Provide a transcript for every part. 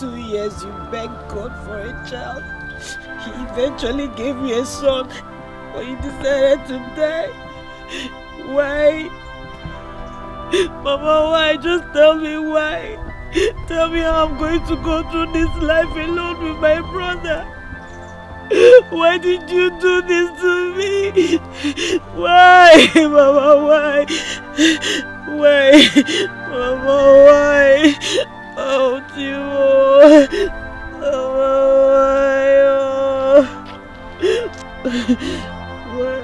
2 years you begged God for a child. He eventually gave you a son, but you decided to die. Why? Mama, why? Just tell me why. Tell me how I'm going to go through this life alone with my brother. Why did you do this to me? Why? Mama, why? Why? Mama, why? Oh, Timo. Mama, why? Why?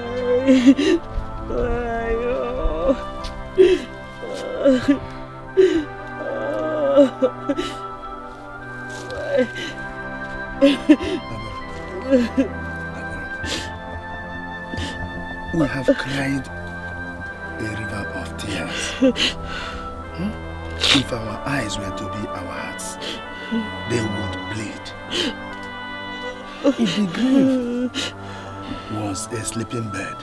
We have cried a river of tears. If our eyes were to be our hearts, they would bleed. If the grave was a sleeping bed,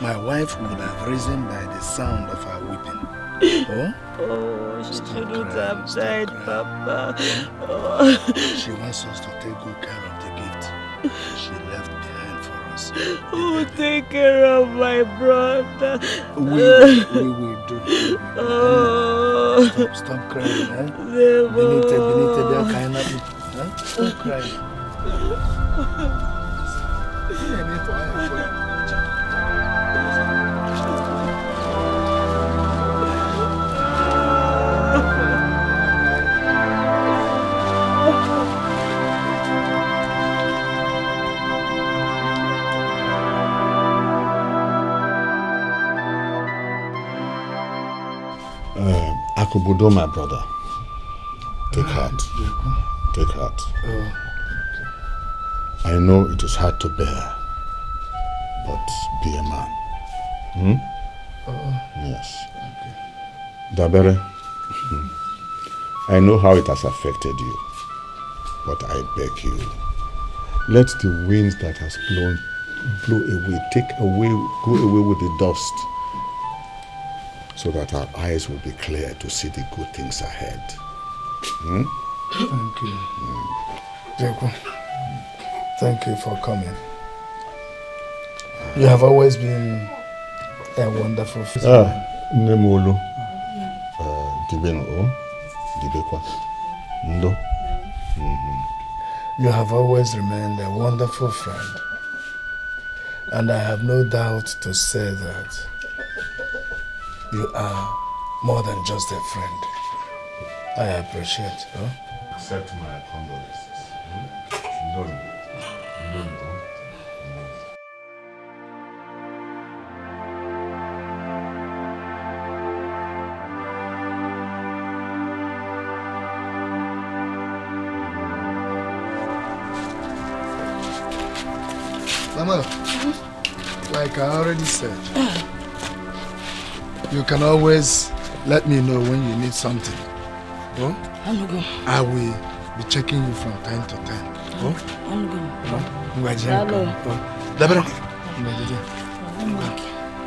my wife would have risen by the sound of her weeping. Oh, she shouldn't have died, Papa. She wants us to take good care of the gift she left behind for us. Who will take care of my brother? We will do. Stop crying, eh? Benite, stop crying. Akubudo, my brother. Take heart. Take heart. I know it is hard to bear, but be a man. Yes. Okay. Dabere, I know how it has affected you, but I beg you, let the winds that has blow away, go away with the dust, so that our eyes will be clear to see the good things ahead. Thank you. Jeko, thank you for coming. You have always been a wonderful fisherman. Nemolo. Dibeno. Dibekwa. Ndo. You have always remained a wonderful friend. And I have no doubt to say that you are more than just a friend. I appreciate you. Accept my condolences. Mama, like I already said, you can always let me know when you need something. Oh? I will be checking you from time to time. Oh? I'm going. Dabra.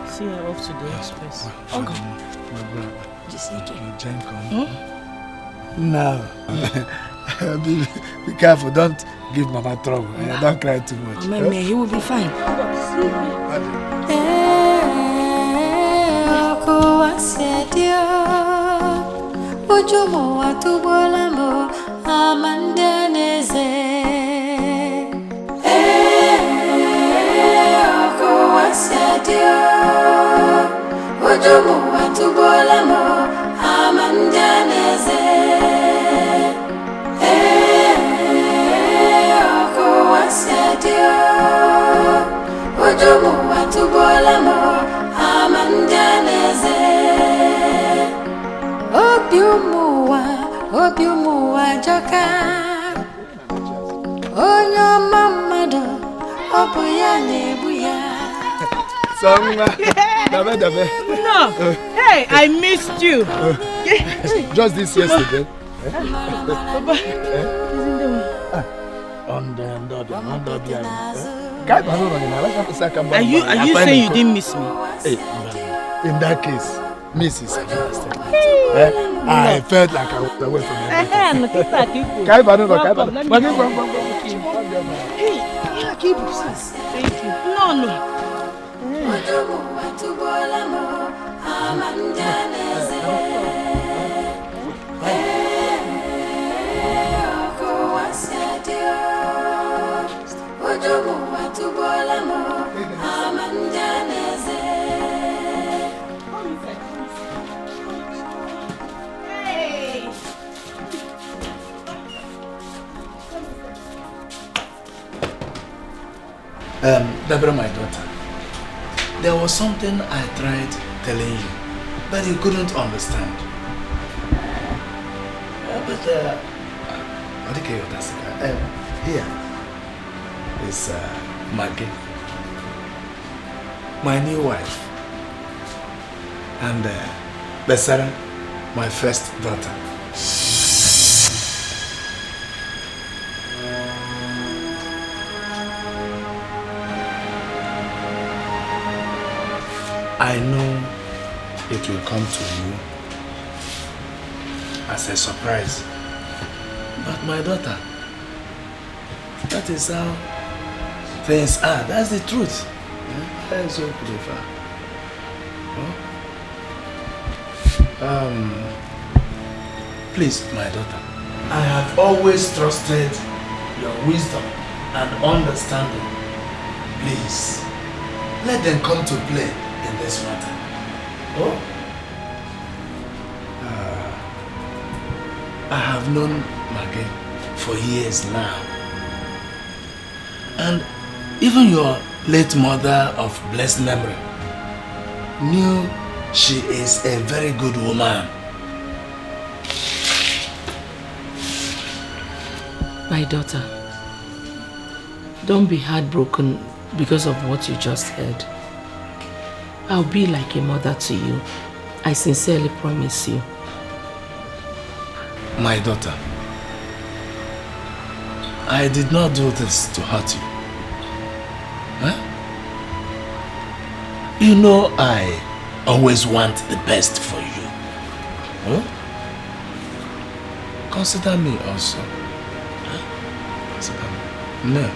See her off to the express. No. Be careful, don't give Mama trouble. Don't cry too much. He will be fine. Ojomo watubolambo amandaneze oko wasadio Ojomo watubolambo amandaneze oko wasadio Ojomo watubolambo amandaneze Obiumuwa joka Onyo mamado Obuya nebuya Dabe. No! Hey, I missed you! Just this yesterday. Papa, Are you saying you didn't miss me? Hey, in that case, Miss is a I felt like I was away from everything. Thank you. No. Deborah, my daughter, there was something I tried telling you, but you couldn't understand. Here is Maggie, my new wife, and Besara, my first daughter. I know it will come to you as a surprise, but my daughter, that is how things are. That's the truth. That's so clever. Please, my daughter, I have always trusted your wisdom and understanding. Please, let them come to play in this matter. I have known Maggie for years now. And even your late mother of blessed memory knew she is a very good woman. My daughter, don't be heartbroken because of what you just heard. I'll be like a mother to you. I sincerely promise you. My daughter, I did not do this to hurt you. Huh? You know I always want the best for you. Huh? Consider me also. Huh? Consider me. No.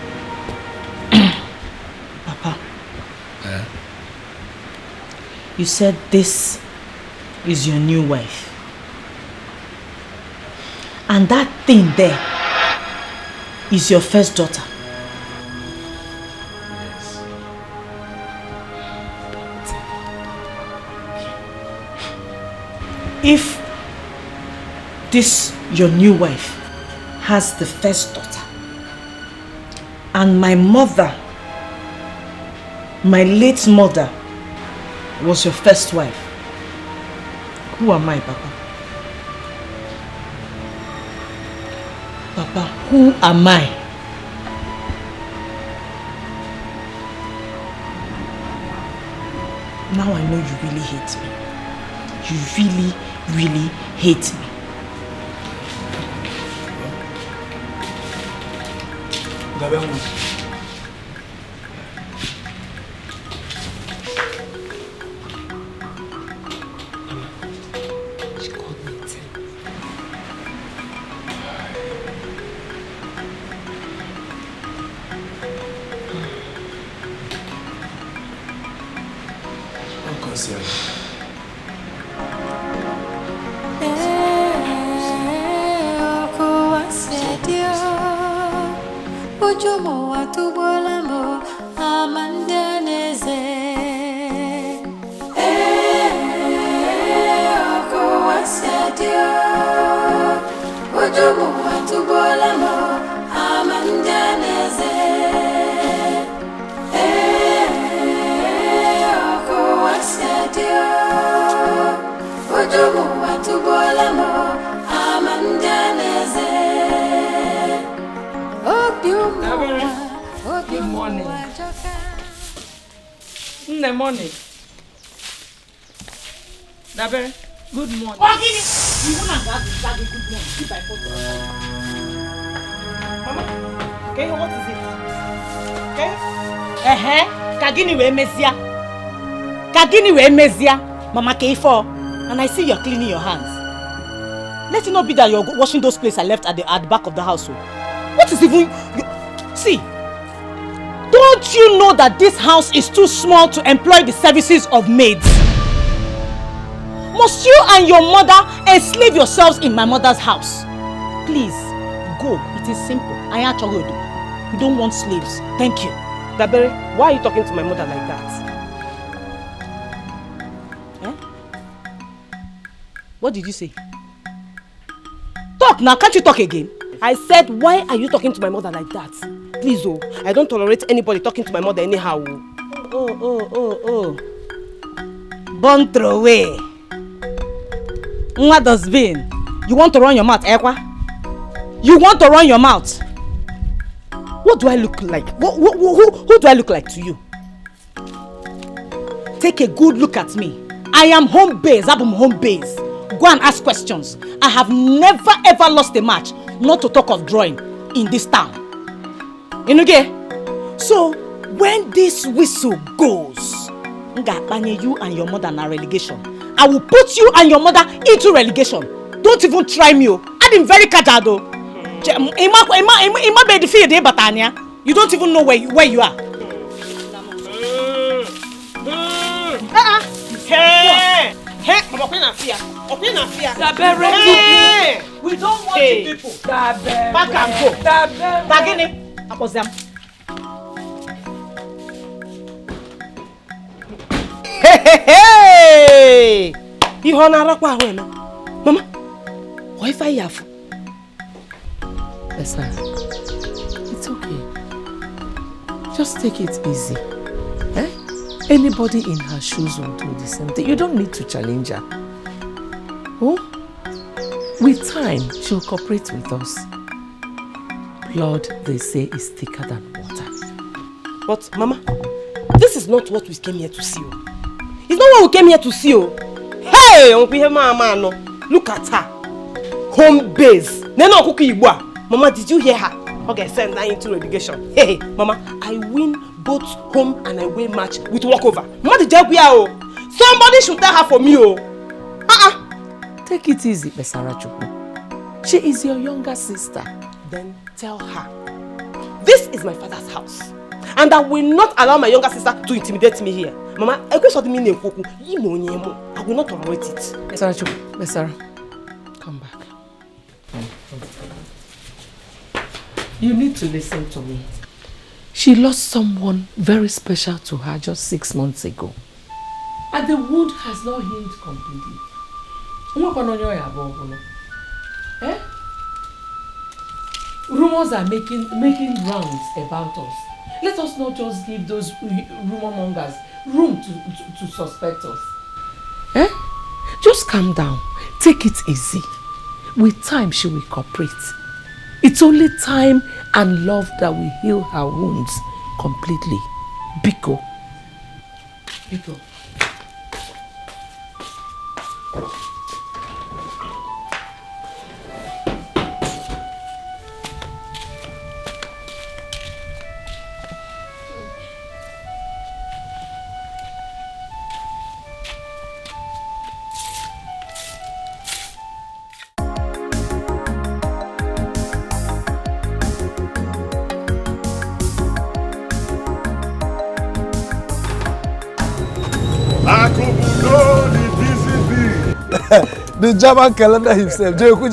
Papa. Huh? You said this is your new wife. And that thing there is your first daughter. Yes. If this your new wife has the first daughter, and my mother, my late mother, was your first wife, who am I, Papa? Papa, who am I? Now I know you really hate me. You really, really hate me. She called me Tim. Ojomo atubolamo amandaneze. Oko wasedio. Ojomo atubolamo amandaneze. Oko wasedio. Ojomo atubolamo amandaneze. Good morning. Good morning. Nabe, good morning. Oh, Gini! You want to have good morning. Keep my photo. Mama, okay, what is it? Okay? Kagini we mezia. Mama K4. And I see you're cleaning your hands. Let it not be that you're washing those plates I left at the back of the house. What is even... See, don't you know that this house is too small to employ the services of maids? Must you and your mother enslave yourselves in my mother's house? Please, go. It is simple. I actually do. We don't want slaves. Thank you. Dabere, why are you talking to my mother like that? Eh? What did you say? Talk now, can't you talk again? I said, why are you talking to my mother like that? Please, oh, I don't tolerate anybody talking to my mother anyhow. Oh. Born throw away. What does mean? You want to run your mouth, Ekwa? You want to run your mouth? What do I look like? Who do I look like to you? Take a good look at me. I am home based. I'm home based. Go and ask questions. I have never ever lost a match, not to talk of drawing, in this town. Inuge? So, when this whistle goes, you and your mother na relegation. I will put you and your mother into relegation. Don't even try me. I'm very cajado. You don't even know where you are. Hey! We don't want you people. Back and go. Bagini. Hey! Mama, why fire you? Listen, it's okay. Just take it easy. Eh? Anybody in her shoes will do the same thing. You don't need to challenge her. Oh? With time, she'll cooperate with us. Blood, they say, is thicker than water. But, Mama, this is not what we came here to see. It's not what we came here to see. Hey, look at her. Home base. Mama, did you hear her? Okay, send her into relegation. Hey, Mama, I win both home and away match with walkover. Mama, somebody should tell her for me. Take it easy, Besarachuku. She is your younger sister. Then tell her, this is my father's house, and I will not allow my younger sister to intimidate me here. Mama, I will not tolerate it. Besarachuku, Besara, come back. You need to listen to me. She lost someone very special to her just 6 months ago. And the wound has not healed completely. Eh? Rumors are making rounds about us. Let us not just give those rumor mongers room to suspect us. Eh? Just calm down. Take it easy. With time, she will cooperate. It's only time and love that will heal her wounds completely. Biko. Biko. The German calendar himself, Jeku,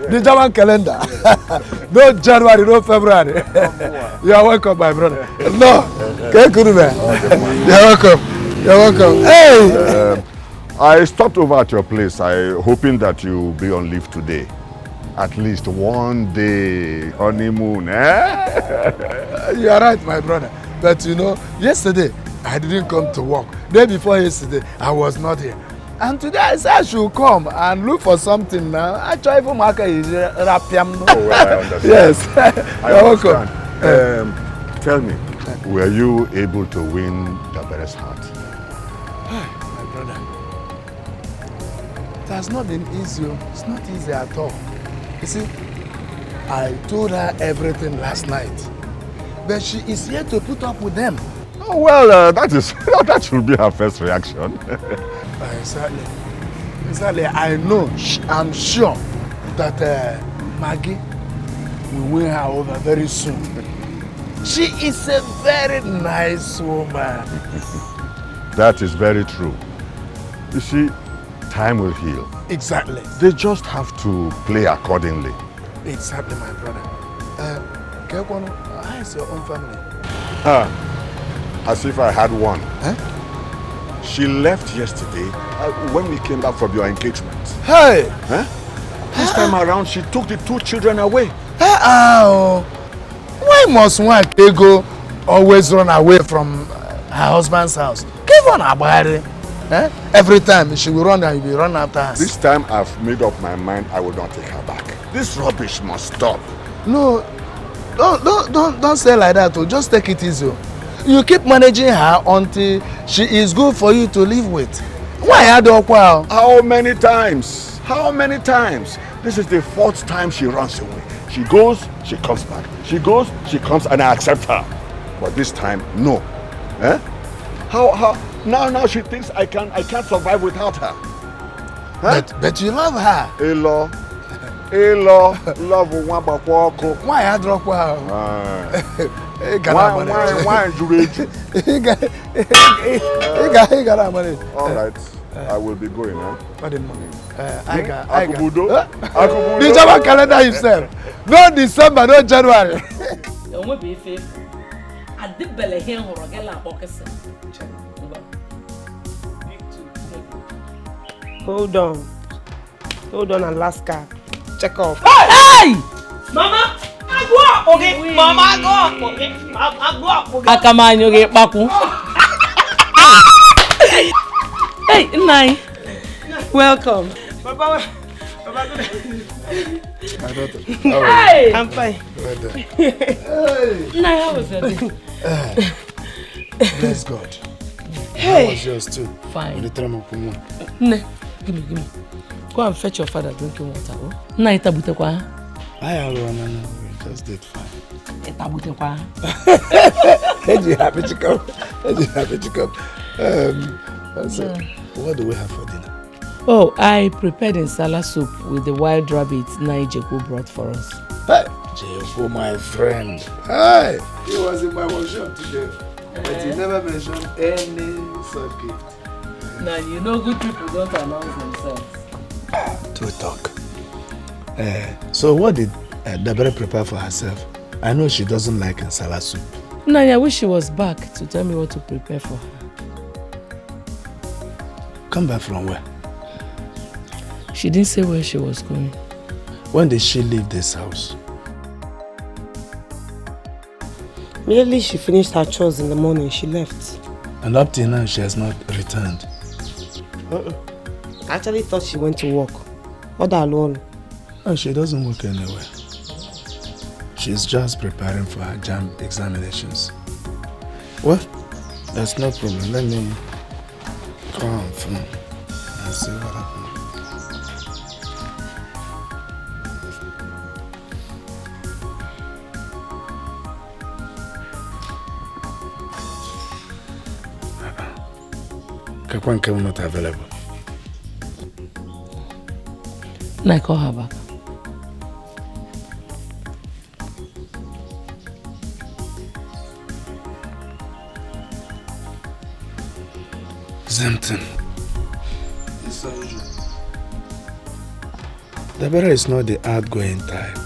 the German calendar. No January, no February. You are welcome, my brother. No, you're welcome. You're welcome. Hey! I stopped over at your place, hoping that you'll be on leave today. At least one day honeymoon, eh? You are right, my brother. But you know, yesterday I didn't come to work. Day before yesterday, I was not here. And today I said I should come and look for something now. I try for market is rapiam. Oh, well, I understand. Yes. You're welcome. Tell me, were you able to win Dabere's heart? My brother, it has not been easy. It's not easy at all. You see, I told her everything last night, but she is here to put up with them. Oh, well, that should be her first reaction. Exactly. I know. I'm sure that Maggie will win her over very soon. She is a very nice woman. That is very true. You see, time will heal. Exactly. They just have to play accordingly. Exactly, my brother. Kekwono, how is your own family? As if I had one. Huh? She left yesterday when we came back from your engagement. Hey! Huh? This time around, she took the 2 children away. Why must one go always run away from her husband's house? Give on her body. Every time she will run and you will run after her. This time I've made up my mind I will not take her back. This rubbish must stop. No, don't say like that. Just take it easy. You keep managing her until she is good for you to live with. Why How many times? How many times? This is the 4th time she runs away. She goes, she comes back. She goes, she comes, and I accept her. But this time, no. How? Now she thinks I can't survive without her. But you love her. Elo, love Wambako. Why I drop her? Why Jureju? He got money. All right, I will be going, huh? Akubudo? The German calendar himself. No December, no January. Hold on, Alaska. Check off. Hey! Mama! Okay, Mama, go. Okay, go. Akamanyo get baku. Hey, Nai. Welcome. Papa, My daughter. Hey! I'm fine. Nai, how was it? Bless God. Hey. How was yours too? Fine. Ne, give me. Go and fetch your father drinking water. Nai, tabutekwa. I alone, we just did fine. Tabutekwa. Hey, happy to come. So, what do we have for dinner? Oh, I prepared insala soup with the wild rabbit Naijeku brought for us. Hey, Jeku, my friend. Hi, he was in my workshop today, but he never mentioned any such gift. Now, you know good people don't announce themselves. To talk. So what did Dabere prepare for herself? I know she doesn't like insala soup. Nanya, I wish she was back to tell me what to prepare for her. Come back from where? She didn't say where she was going. When did she leave this house? Immediately she finished her chores in the morning, she left. And up till now, she has not returned. I actually thought she went to work. Other alone. No, she doesn't work anywhere. She's just preparing for her JAMB examinations. Well, that's no problem. Let me call on phone and see what happens. Kakwan Kev not available. I call her back. Zemten. It's unusual. Dabera is not the outgoing type.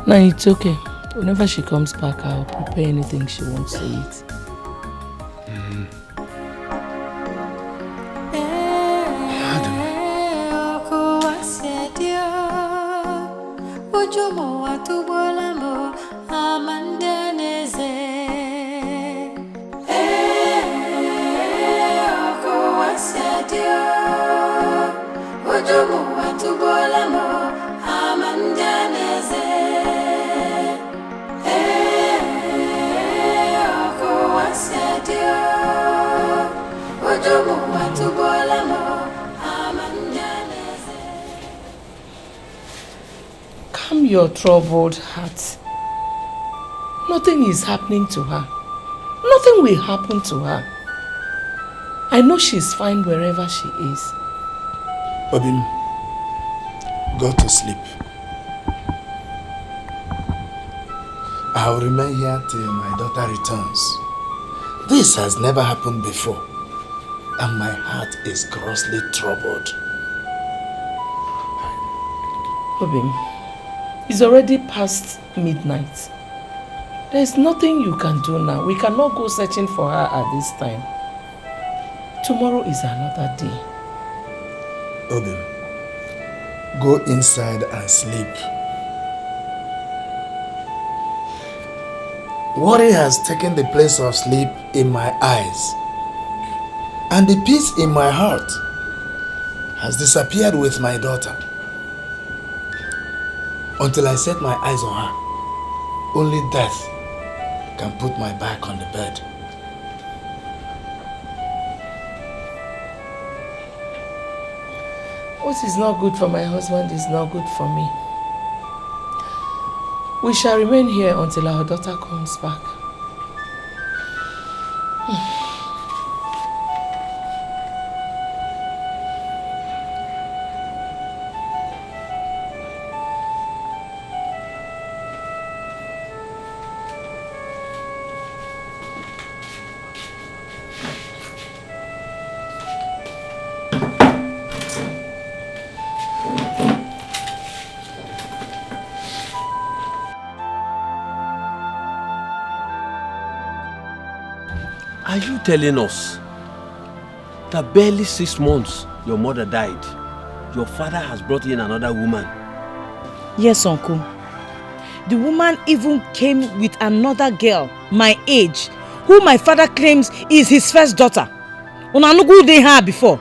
No, it's okay. Whenever she comes back, I'll prepare anything she wants to eat. Calm your troubled heart. Nothing is happening to her. Nothing will happen to her. I know she's fine wherever she is. Obim, Go to sleep. I'll remain here till my daughter returns. This has never happened before, and my heart is grossly troubled. Obim, it's already past midnight. There is nothing you can do now. We cannot go searching for her at this time. Tomorrow is another day. Obim, go inside and sleep. Worry has taken the place of sleep in my eyes, and the peace in my heart has disappeared with my daughter. Until I set my eyes on her, only death can put my back on the bed. What is not good for my husband is not good for me. We shall remain here until our daughter comes back. Are you telling us that barely 6 months your mother died, your father has brought in another woman? Yes, uncle. The woman even came with another girl, my age, who my father claims is his first daughter. Unanugu they had before.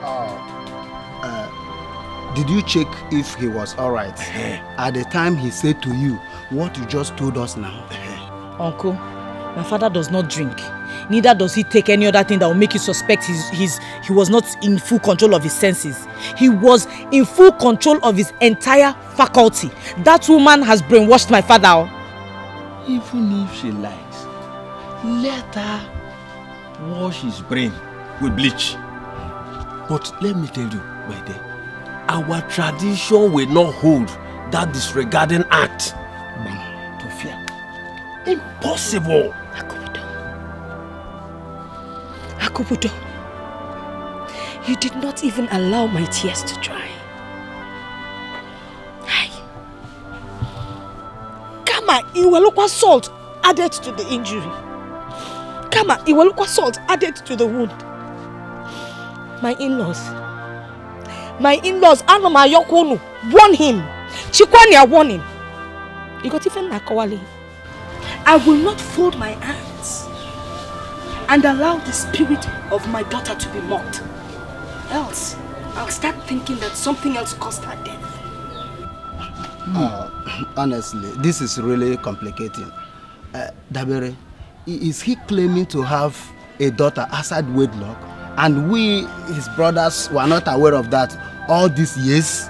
Did you check if he was alright? At the time he said to you what you just told us now? Uncle, my father does not drink. Neither does he take any other thing that will make you suspect he was not in full control of his senses. He was in full control of his entire faculty. That woman has brainwashed my father. Even if she likes, let her wash his brain with bleach. But let me tell you, my dear, our tradition will not hold that disregarding act. To fear. Impossible. Akubudo, you did not even allow my tears to dry. Hi. Kama, iwalukwa salt added to the injury. Kama, iwalukwa salt added to the wound. My in-laws, Anoma Yokonu, warn him. Chikwanya warn him. You got even Nakawali. I will not fold my hands and allow the spirit of my daughter to be mocked. Else, I'll start thinking that something else caused her death. Honestly, this is really complicating. Dabere, is he claiming to have a daughter outside wedlock, and we, his brothers, were not aware of that all these years?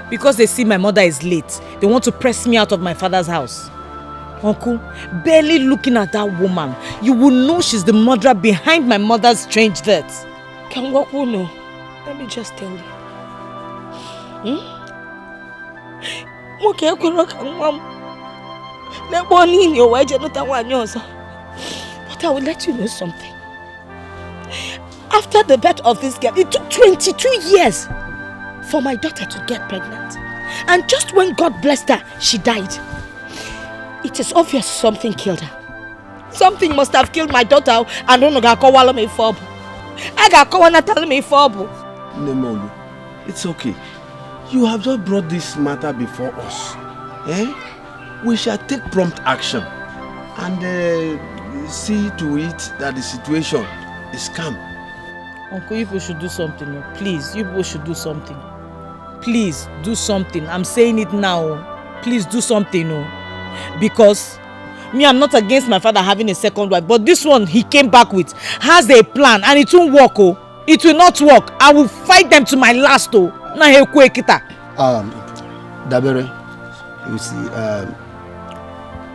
Because they see my mother is late, they want to press me out of my father's house. Uncle, barely looking at that woman, you will know she's the murderer behind my mother's strange death. Can what will know? Let me just tell you. Okay, but I will let you know something. After the birth of this girl, it took 22 years for my daughter to get pregnant. And just when God blessed her, she died. It is obvious something killed her. Something must have killed my daughter. I don't know. I got telling me fob. Nemolu, it's okay. You have just brought this matter before us. We shall take prompt action and see to it that the situation is calm. Uncle, you people should do something. Please, you people should do something. Please, do something. I'm saying it now. Please do something. Because me, I'm not against my father having a second wife, but this one he came back with has a plan and it won't work. It will not work. I will fight them to my last. Dabere, you see,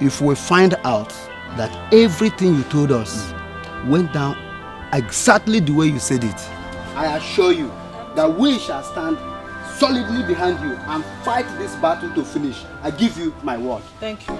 if we find out that everything you told us went down exactly the way you said it, I assure you that we shall stand solidly behind you and fight this battle to finish. I give you my word. Thank you.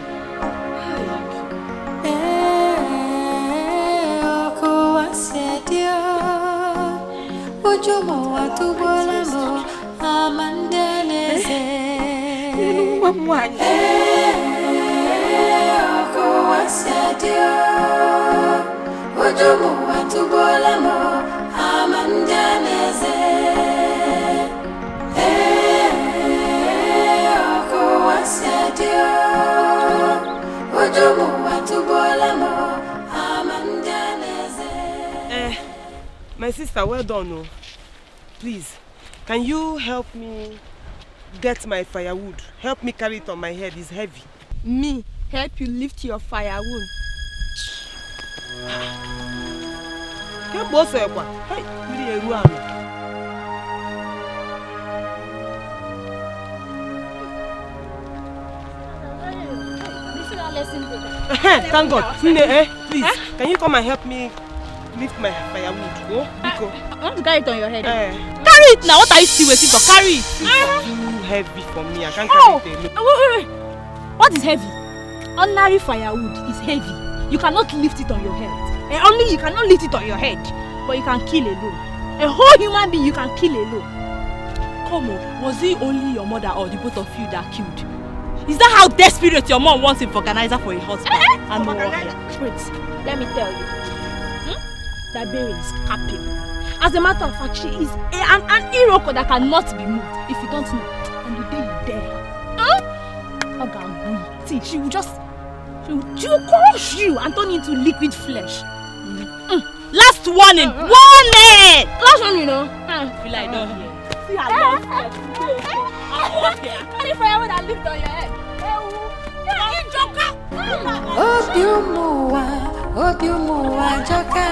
My sister, well done. Oh. Please, can you help me get my firewood? Help me carry it on my head, it's heavy. Me, help you lift your firewood. Thank God. Please, can you come and help me lift my firewood? Oh, I want to carry it on your head. Carry it now. What are you still waiting for? Carry it. It's too heavy for me. I can't carry it alone. Wait. What is heavy? Ordinary firewood is heavy. You cannot lift it on your head. And only you cannot lift it on your head. But you can kill alone. A whole human being you can kill alone. Come on, was it only your mother or the both of you that killed? Is that how desperate your mom wants him for organizer for a husband? And no warrior? Wait, let me tell you. That berry is capable. As a matter of fact, she is an iroko that cannot be moved. If you don't know, and the day you dare, see, she will crush you and turn into liquid flesh. Last warning! Warning! Last one, you know. Feel like don't hear. See, I don't hear. Any firewood that lift on your head. Obiumuwa joka.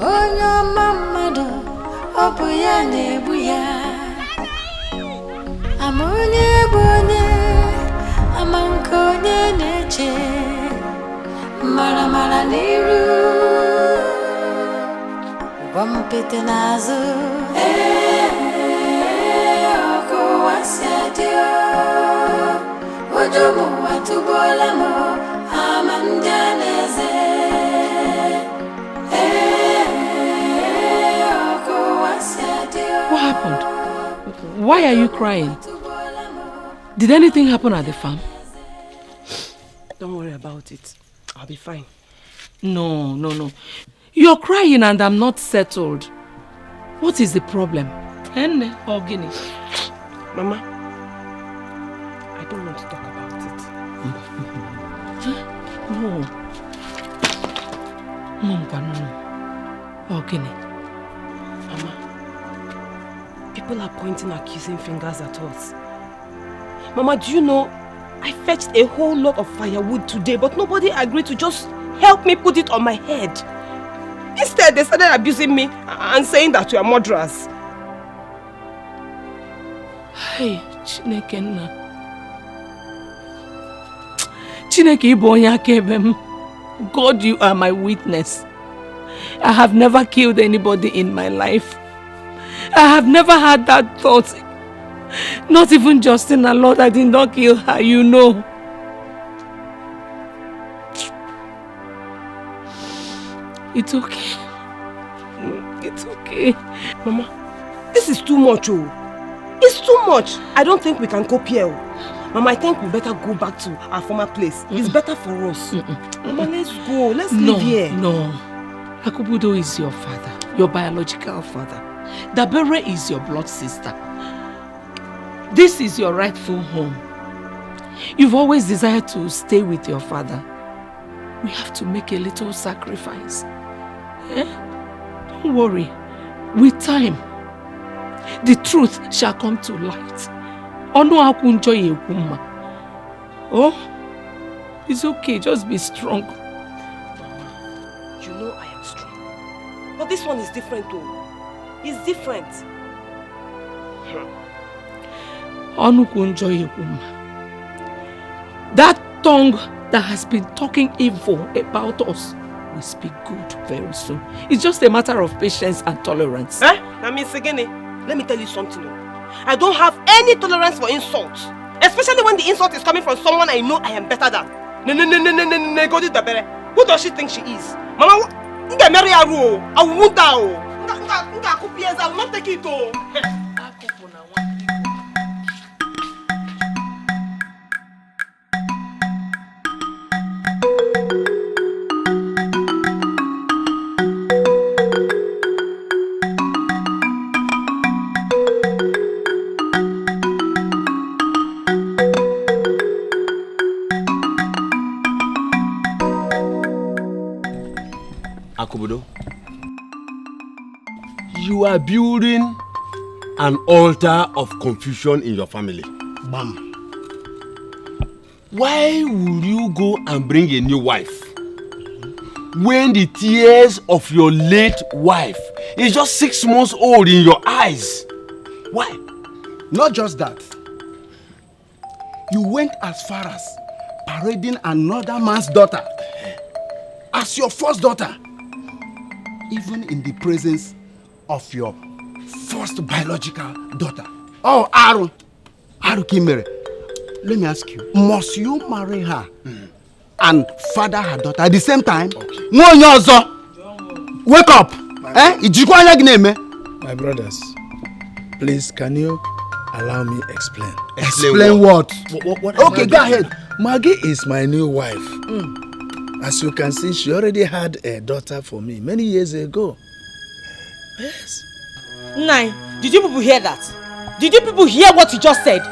Onyo mamado, obuya nebuya. Amonye bonye, amankonye neche. Mara niru, wampete nazo. Oko wasadio, ojomo watubolamo, amandaneze. What happened? Why are you crying? Did anything happen at the farm? Don't worry about it. I'll be fine. No. You're crying and I'm not settled. What is the problem? Enne or Guinea? Mama, I don't want to talk about it. No. Or Guinea? Mama, people are pointing accusing fingers at us. Mama, do you know, I fetched a whole lot of firewood today, but nobody agreed to just help me put it on my head. Instead, they started abusing me and saying that we are murderers. Hey, Chineke nna. Chineke ibo onye akaebe m. God, you are my witness. I have never killed anybody in my life. I have never had that thought. Not even Justina, Lord, I did not kill her, you know. It's okay. It's okay. Mama, this is too much, oh. It's too much. I don't think we can cope here. Mama, I think we better go back to our former place. It's better for us. Mama, let's go. Let's live here. No. Akubudo is your father, your biological father. Dabere is your blood sister. This is your rightful home. You've always desired to stay with your father. We have to make a little sacrifice. Don't worry. With time, the truth shall come to light. Oh, it's okay. Just be strong. You know I am strong. But this one is different too. It's different. That tongue that has been talking evil about us will speak good very soon. It's just a matter of patience and tolerance. That means again. let me tell you something. I don't have any tolerance for insult. Especially when the insult is coming from someone I know I am better than. No, go to the better. Who does she think she is? Mama, I won't die. I will not take it. Akubudo, you are building an altar of confusion in your family. Bam. Why would you go and bring a new wife when the tears of your late wife is just 6 months old in your eyes? Why? Not just that. You went as far as parading another man's daughter as your first daughter, even in the presence of your first biological daughter. Oh, Aaron Kimere, let me ask you, must you marry her and father her daughter at the same time? Okay. Wake up! My brothers, please, can you allow me explain? Explain what? Okay, go ahead. Maggie is my new wife. As you can see, she already had a daughter for me many years ago. Yes. Nai, did you people hear that? Did you people hear what he just said?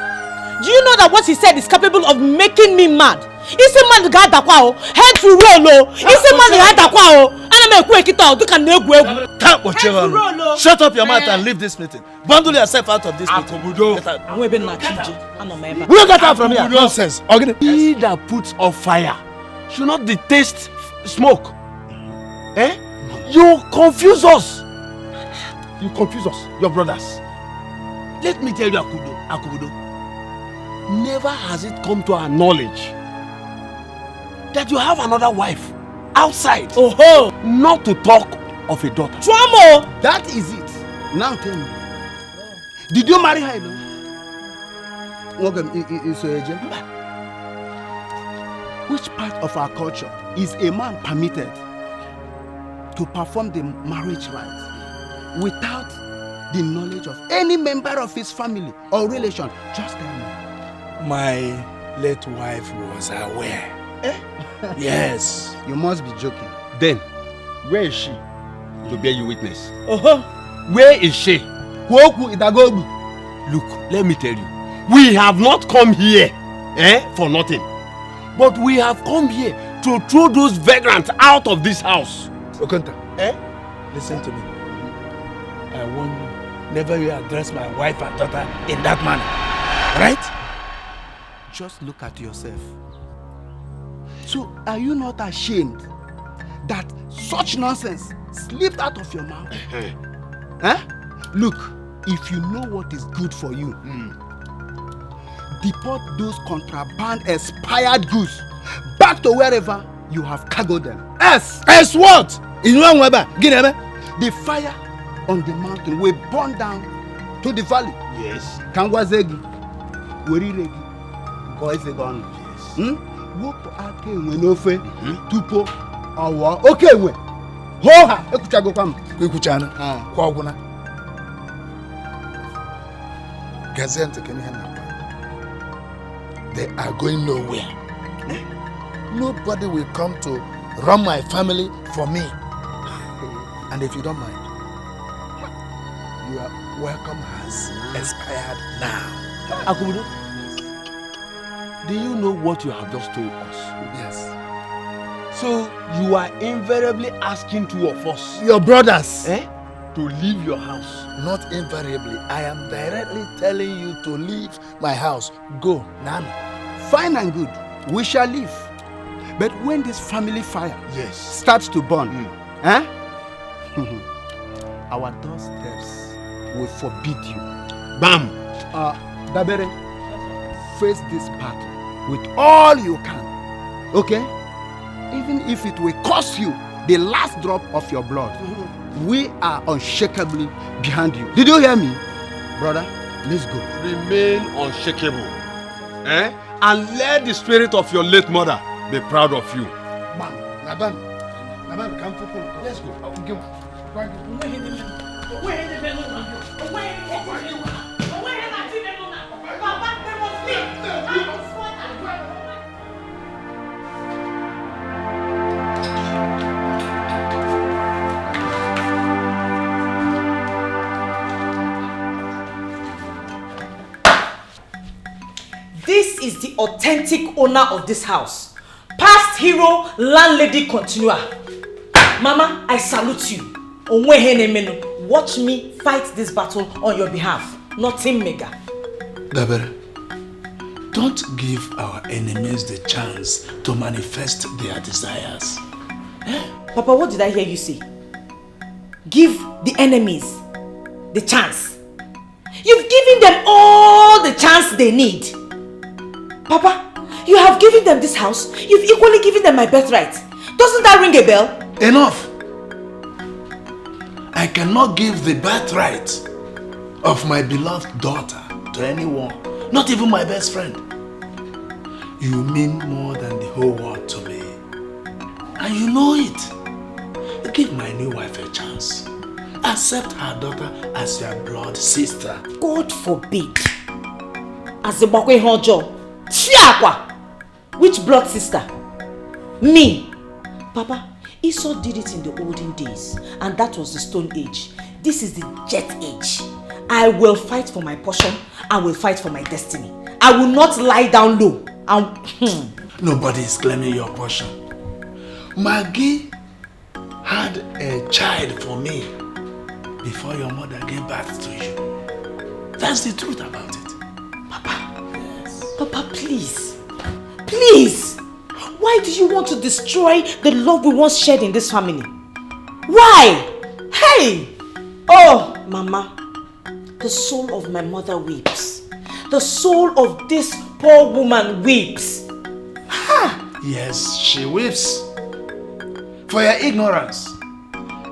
Do you know that what he said is capable of making me mad? He's a man got that wow, head to roll. He's a man got that wow. And I'm a quick it out. Shut up your mouth and leave this meeting. Bundle yourself out of this meeting. We don't get out from here. Nonsense. He that puts off fire should not detest smoke. Eh? You confuse us. You confuse us, your brothers. Let me tell you, Akubudo, never has it come to our knowledge that you have another wife outside. Oh, not to talk of a daughter. Chwamo! That is it. Now tell me, did you marry her? Which part of our culture is a man permitted to perform the marriage rite without the knowledge of any member of his family or relation? Just tell me. My late wife was aware. Yes. You must be joking. Then, where is she to bear you witness? Where is she? Look, let me tell you, we have not come here for nothing. But we have come here to throw those vagrants out of this house. Okonta, listen to me. I warn you, never you address my wife and daughter in that manner. Right? Just look at yourself. So, are you not ashamed that such nonsense slipped out of your mouth? Look, if you know what is good for you, deport those contraband expired goods back to wherever you have cargoed them. As what? The fire on the mountain will burn down to the valley. Yes. Kangwazegi, Weriregi, Goizegon. Yes. Wopo ake wenofe, tupo, awa. Okay, we. Hoha, ekuchago kwam. Ekuchana. Kwa oguna. Gazente kenihana. They are going nowhere. Nobody will come to run my family for me. And if you don't mind, your welcome has expired now. Akubudo, do you know what you have just told us? Yes. So you are invariably asking two of us, your brothers, to leave your house. Not invariably. I am directly telling you to leave my house. Go, Nami. Fine and good. We shall leave. But when this family fire starts to burn, our doorsteps will forbid you. Bam! Dabere, face this battle with all you can. Okay? Even if it will cost you the last drop of your blood, we are unshakably behind you. Did you hear me? Brother, let's go. Remain unshakable. And let the spirit of your late mother be proud of you. Naban, come for let's go. This is the authentic owner of this house. Past hero, landlady continua. Mama, I salute you. Watch me fight this battle on your behalf. Nothing mega. Dabere, don't give our enemies the chance to manifest their desires. Papa, what did I hear you say? Give the enemies the chance. You've given them all the chance they need. Papa, you have given them this house. You've equally given them my birthright. Doesn't that ring a bell? Enough! I cannot give the birthright of my beloved daughter to anyone, not even my best friend. You mean more than the whole world to me. And you know it. Give my new wife a chance. Accept her daughter as your blood sister. God forbid. As a bakwe hojo. Which blood sister? Me. Papa, Esau did it in the olden days, and that was the Stone Age. This is the Jet Age. I will fight for my portion. I will fight for my destiny. I will not lie down low. Nobody is claiming your portion. Maggie had a child for me before your mother gave birth to you. That's the truth about it. Papa. Yes. Papa, please. Please. Why do you want to destroy the love we once shared in this family? Why? Hey! Oh, Mama. The soul of my mother weeps. The soul of this poor woman weeps. Ha! Yes, she weeps. For your ignorance,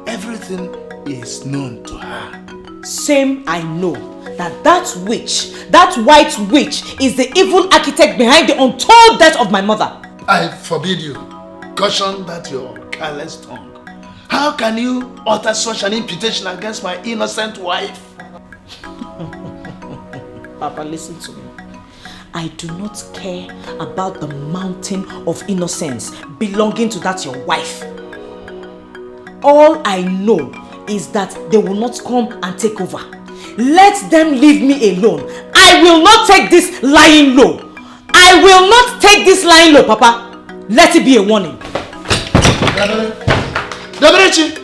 everything is known to her. Same I know that witch, that white witch, is the evil architect behind the untold death of my mother. I forbid you. Caution that your careless tongue. How can you utter such an imputation against my innocent wife? Papa, listen to me. I do not care about the mountain of innocence belonging to that your wife. All I know is that they will not come and take over. Let them leave me alone. I will not take this lying low. I will not take this lying low, Papa. Let it be a warning. Daberechi!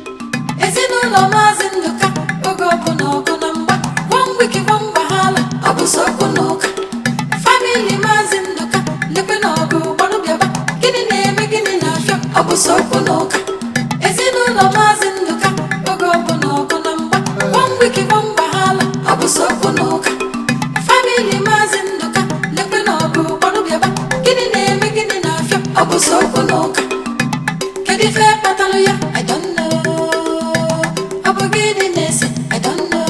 I don't know.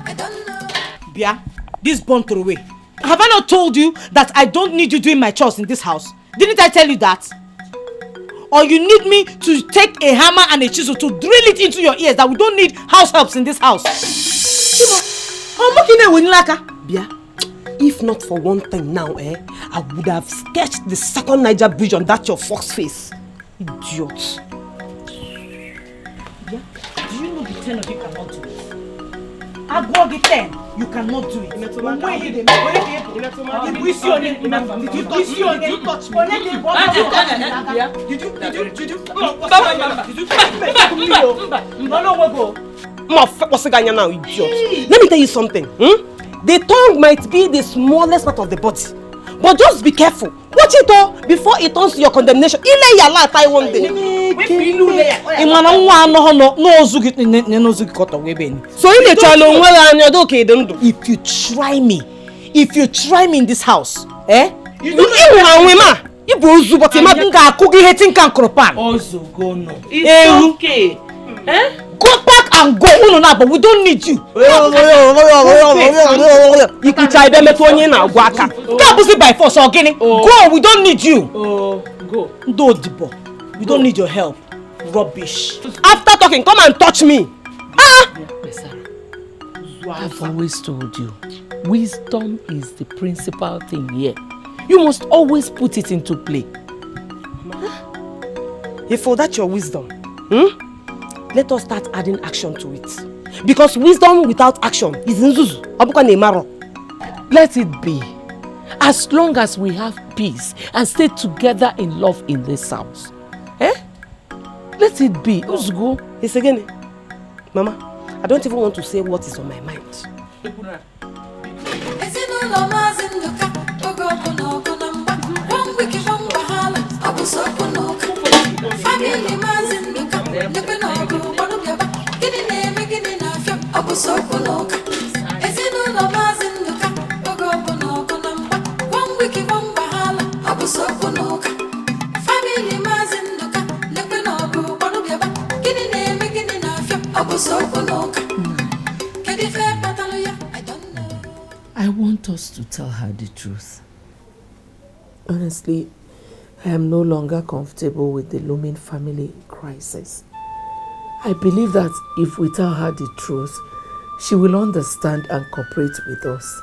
I don't know. Bia, this born throw away. Have I not told you that I don't need you doing my chores in this house? Didn't I tell you that? Or you need me to take a hammer and a chisel to drill it into your ears that we don't need house helps in this house? Bia, if not for one thing now, I would have sketched the second Niger bridge on that your fox face. Idiot. Bia, do you know the 10 of you cannot do it? I go the 10. You cannot do it. Did you touch me? Now, idiot. Let me tell you something. The tongue might be the smallest part of the body, but just be careful. Watch it all before it turns to your condemnation. One day. So if you try me in this house, you it's okay. Go back and go. But we don't need you. You could try them now. Go by force or getting. Go, we don't need you. Go. We don't need your help. Rubbish. After talking, come and touch me. I've always told you, wisdom is the principal thing here. You must always put it into play. If for that your wisdom, let us start adding action to it. Because wisdom without action is nzuzu. Let it be. As long as we have peace and stay together in love in this house. Let it be. Uzgo. It's again. Mama, I don't even want to say what is on my mind. I want us to tell her the truth. Honestly, I am no longer comfortable with the looming family crisis. I believe that if we tell her the truth, she will understand and cooperate with us.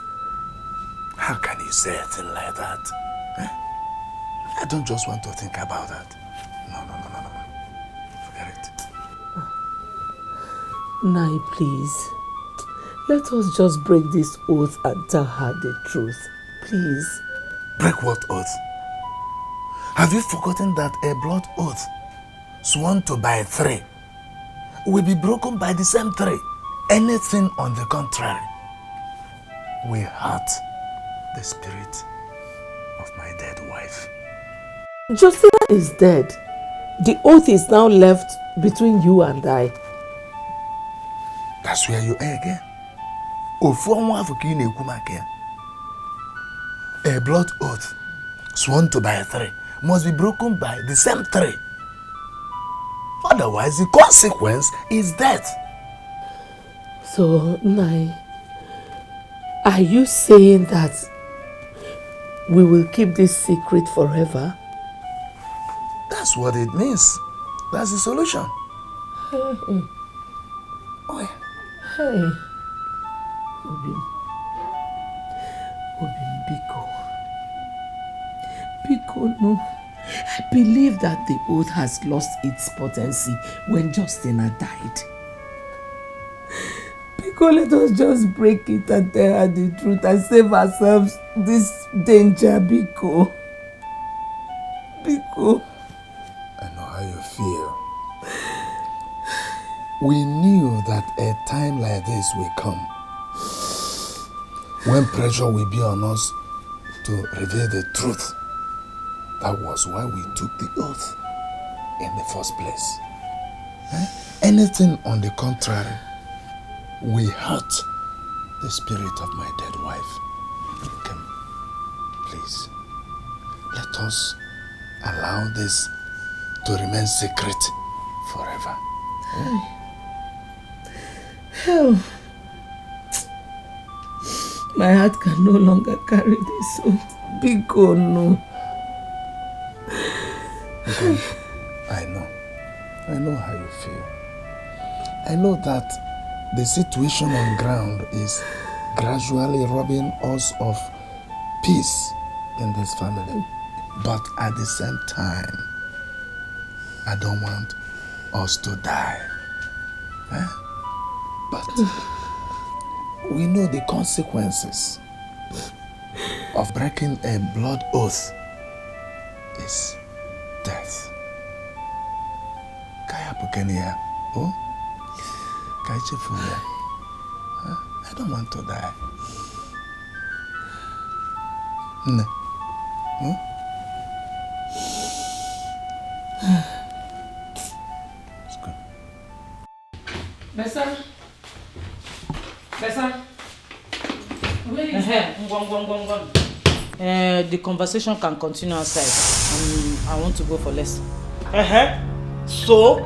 How can you say a thing like that? I don't just want to think about that. No. Forget it. Nai, please. Let us just break this oath and tell her the truth. Please. Break what oath? Have you forgotten that a blood oath sworn to by 3 will be broken by the same 3? Anything on the contrary will hurt the spirit of my dead wife. Justina is dead. The oath is now left between you and I. That's where you are again. A blood oath sworn to by 3 must be broken by the same 3. Otherwise, the consequence is death. So, Nai, are you saying that we will keep this secret forever? That's what it means. That's the solution. Hey. Obim, Biko, no. I believe that the oath has lost its potency when Justina died. Biko, let us just break it and tell her the truth and save ourselves this danger, Biko. Biko. I know how you feel. We knew that a time like this will come when pressure will be on us to reveal the truth. That was why we took the oath in the first place. Anything on the contrary will hurt the spirit of my dead wife. Come, please, let us allow this to remain secret forever. Hell. My heart can no longer carry this oath. Biko, no. I know how you feel. I know that the situation on ground is gradually robbing us of peace in this family. But at the same time, I don't want us to die. But we know the consequences of breaking a blood oath is death. Kaya oh? I don't want to die. No. Let's go. Besa. Where is the conversation can continue outside. I want to go for lesson. So?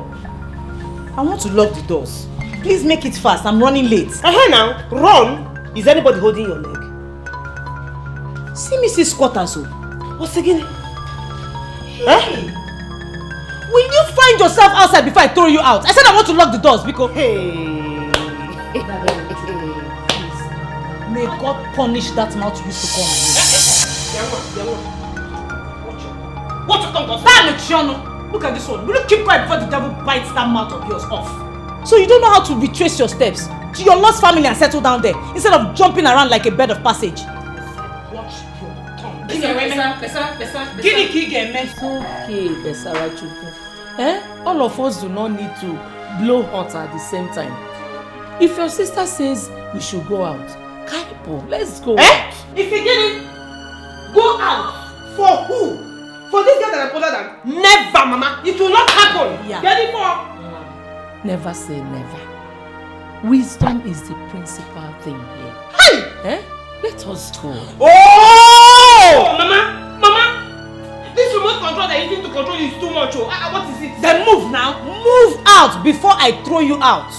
I want to lock the doors. Please make it fast. I'm running late. Now, run. Is anybody holding your leg? See me see squatters. What's again? Hey. Will you find yourself outside before I throw you out? I said I want to lock the doors because... May God punish that mouth you used to call me. Watch your tongue. Look at this one. Will you keep quiet before the devil bites that mouth of yours off? So you don't know how to retrace your steps to your lost family and settle down there instead of jumping around like a bird of passage. Watch your tongue. It's okay, Besarachuku. All of us do not need to blow hot at the same time. If your sister says we should go out, Kaipo, let's go out. If you get it, go out. For who? For this girl that I older than? Never, Mama. It will not happen. Yeah. Get it for? Never say never. Wisdom is the principal thing here. Hey! Let us go. Oh! Mama! This remote control that you think to control you is too much. What is it? Then move now. Move out before I throw you out.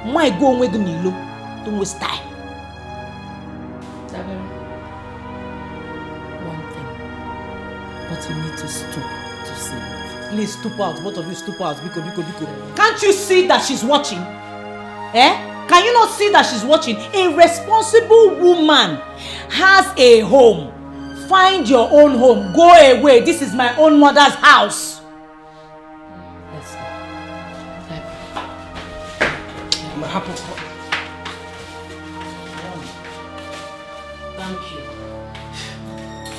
My go away, Nilo. Don't waste time. One thing. But you need to stoop to see it. Please stoop out. Both of you stoop out. Biko. Can't you see that she's watching? Can you not see that she's watching? A responsible woman has a home. Find your own home. Go away. This is my own mother's house. Let's go. Thank you.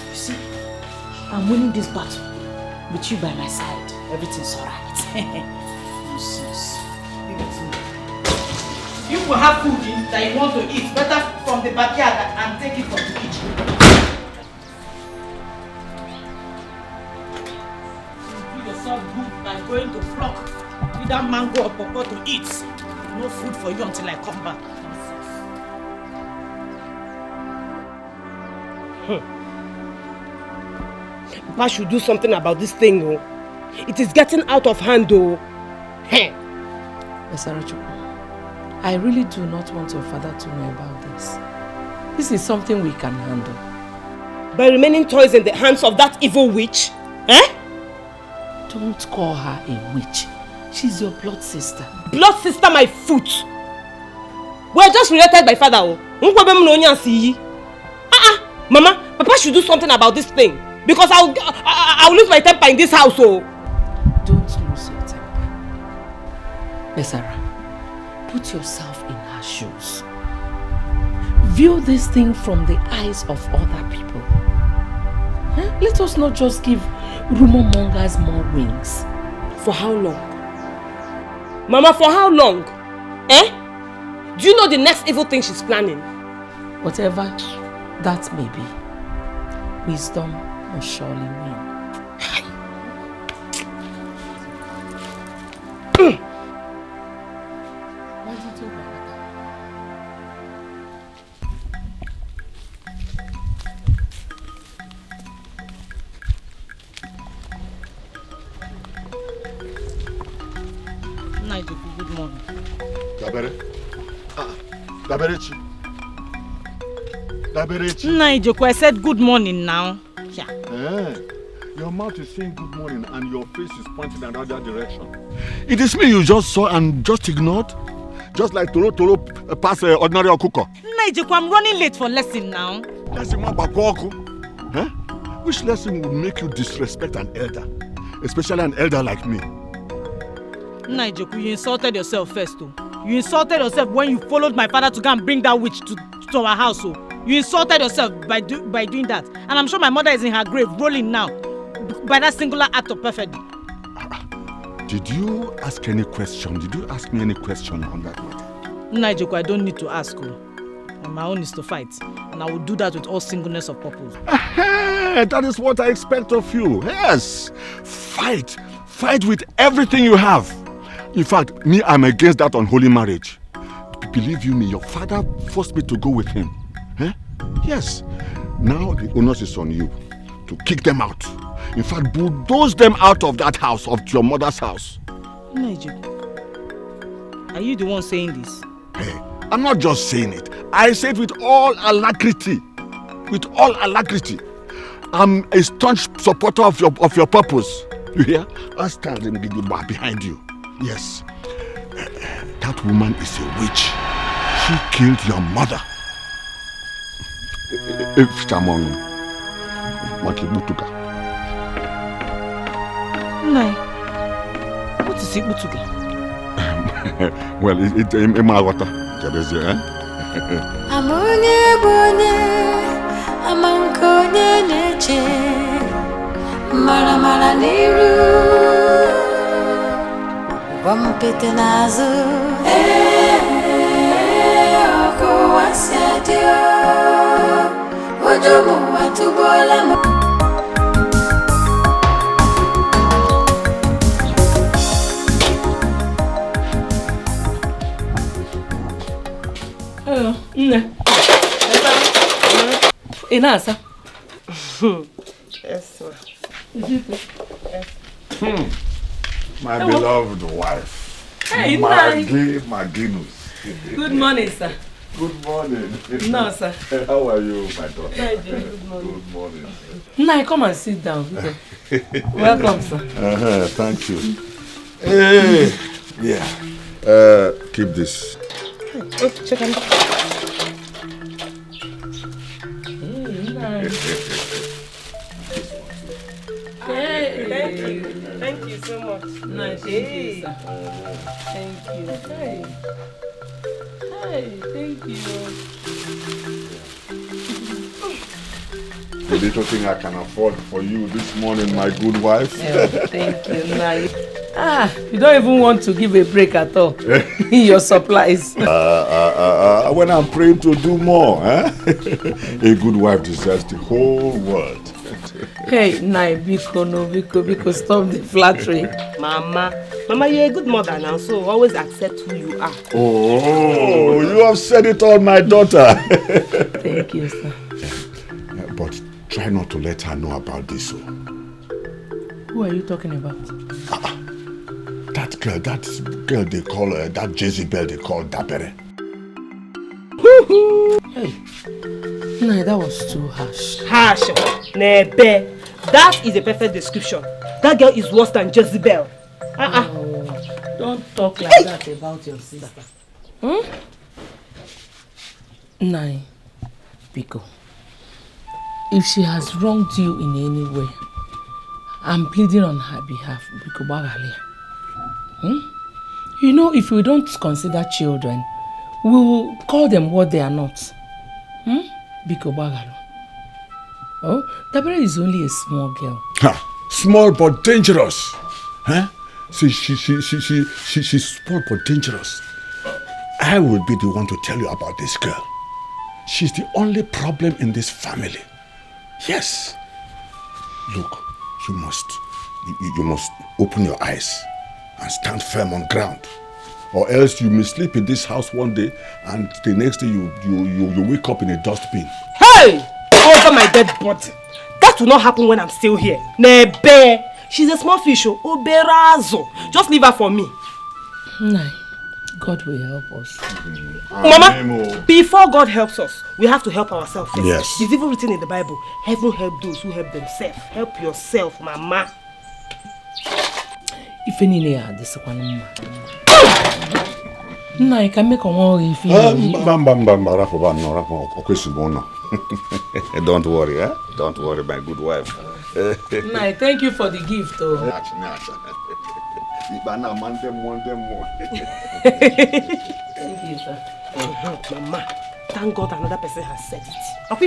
You see, I'm winning this battle with you by my side. Everything's alright. Nonsense. You will have food that you want to eat. Better from the backyard and take it from the kitchen. You do yourself good by going to pluck either mango or pawpaw to eat. No food for you until I come back. Papa should do something about this thing, oh. It is getting out of hand, oh. Besarachuku, I really do not want your father to know about this. This is something we can handle. By remaining toys in the hands of that evil witch? Don't call her a witch. She's your blood sister. Blood sister, my foot. We're just related by father, oh. Mama, Papa should do something about this thing. Because I'll lose my temper in this house, oh. Don't lose your temper. Besara, put yourself in her shoes. View this thing from the eyes of other people. Let us not just give rumor mongers more wings. For how long? Mama, for how long? Do you know the next evil thing she's planning? Whatever that may be, wisdom must surely win. Good morning. Daberechi. Naijoko, I said good morning now. Yeah. Your mouth is saying good morning and your face is pointing in another direction. It is me you just saw and just ignored? Just like Toro pass ordinary okuko. Naijoko, I'm running late for lesson now. Lesson Mabakoku? Which lesson would make you disrespect an elder? Especially an elder like me? Naijoko, you insulted yourself first, though. You insulted yourself when you followed my father to go and bring that witch to our house, oh. You insulted yourself by doing that. And I'm sure my mother is in her grave rolling now by that singular act of perfidy. Did you ask any question? Did you ask me any question on that matter? Naijoko, I don't need to ask you. My own is to fight. And I will do that with all singleness of purpose. That is what I expect of you. Yes. Fight. Fight with everything you have. In fact, me, I'm against that unholy marriage. Believe you me, your father forced me to go with him. Yes. Now the onus is on you to kick them out. In fact, bulldoze them out of that house, of your mother's house. Naijoko, Are you the one saying this? Hey, I'm not just saying it. I say it with all alacrity. With all alacrity. I'm a staunch supporter of your purpose. You hear? I stand in Gidigba behind you. Yes. That woman is a witch. She killed your mother. Nai, what is Ibutuga? Well, it's a magota. Amonye bonye, amankonye neche, mara mara niru, wampete nazo, oko wasyadio, ojomo watubola mo. Inasa. Yes, My beloved wife. Hey, my Guinness. Good morning, sir. Good morning. No, sir. How are you, my daughter? Hi, dear. Good morning. Good morning. Nai, come and sit down. Okay. Welcome, sir. Thank you. Hey. Yeah. Keep this. Check on Hey. Thank you so much. Nice. Thank you, sir. Thank you. Hey. Hey, thank you. The little thing I can afford for you this morning, my good wife. Yeah, thank you. Nai. You don't even want to give a break at all in your supplies. When I'm praying to do more, a good wife deserves the whole world. Hey, Nai, Biko, stop the flattery. Mama, you're a good mother now, so always accept who you are. Oh, you have said it all, my daughter. Thank you, sir. But try not to let her know about this. Who are you talking about? That girl they call that Jezebel they call Dabere. Hey, Nai, that was too harsh. Harsh, Nebe. That is a perfect description. That girl is worse than Jezebel. Oh, don't talk like that about your sister. Nai, Biko, if she has wronged you in any way, I'm pleading on her behalf, Biko Bagalia. You know, if we don't consider children, we will call them what they are not. Biko Bagalo. Oh, Dabere is only a small girl. Small but dangerous. Huh? She's small but dangerous. I will be the one to tell you about this girl. She's the only problem in this family. Yes. Look, you must open your eyes and stand firm on ground. Or else you may sleep in this house one day and the next day you wake up in a dustbin. Hey! Over my dead body. That will not happen when I'm still here. Nebe! She's a small fish. Oberazo. Just leave her for me. Nai, God will help us. Mama, before God helps us, we have to help ourselves first. Yes. It's even written in the Bible. Heaven help those who help themselves. Help yourself, Mama. If any are this one, I can make a war if you Don't worry, eh? Don't worry, my good wife. Nai, thank you for the gift. Thank you, sir. Mama, thank God another person has said it. Have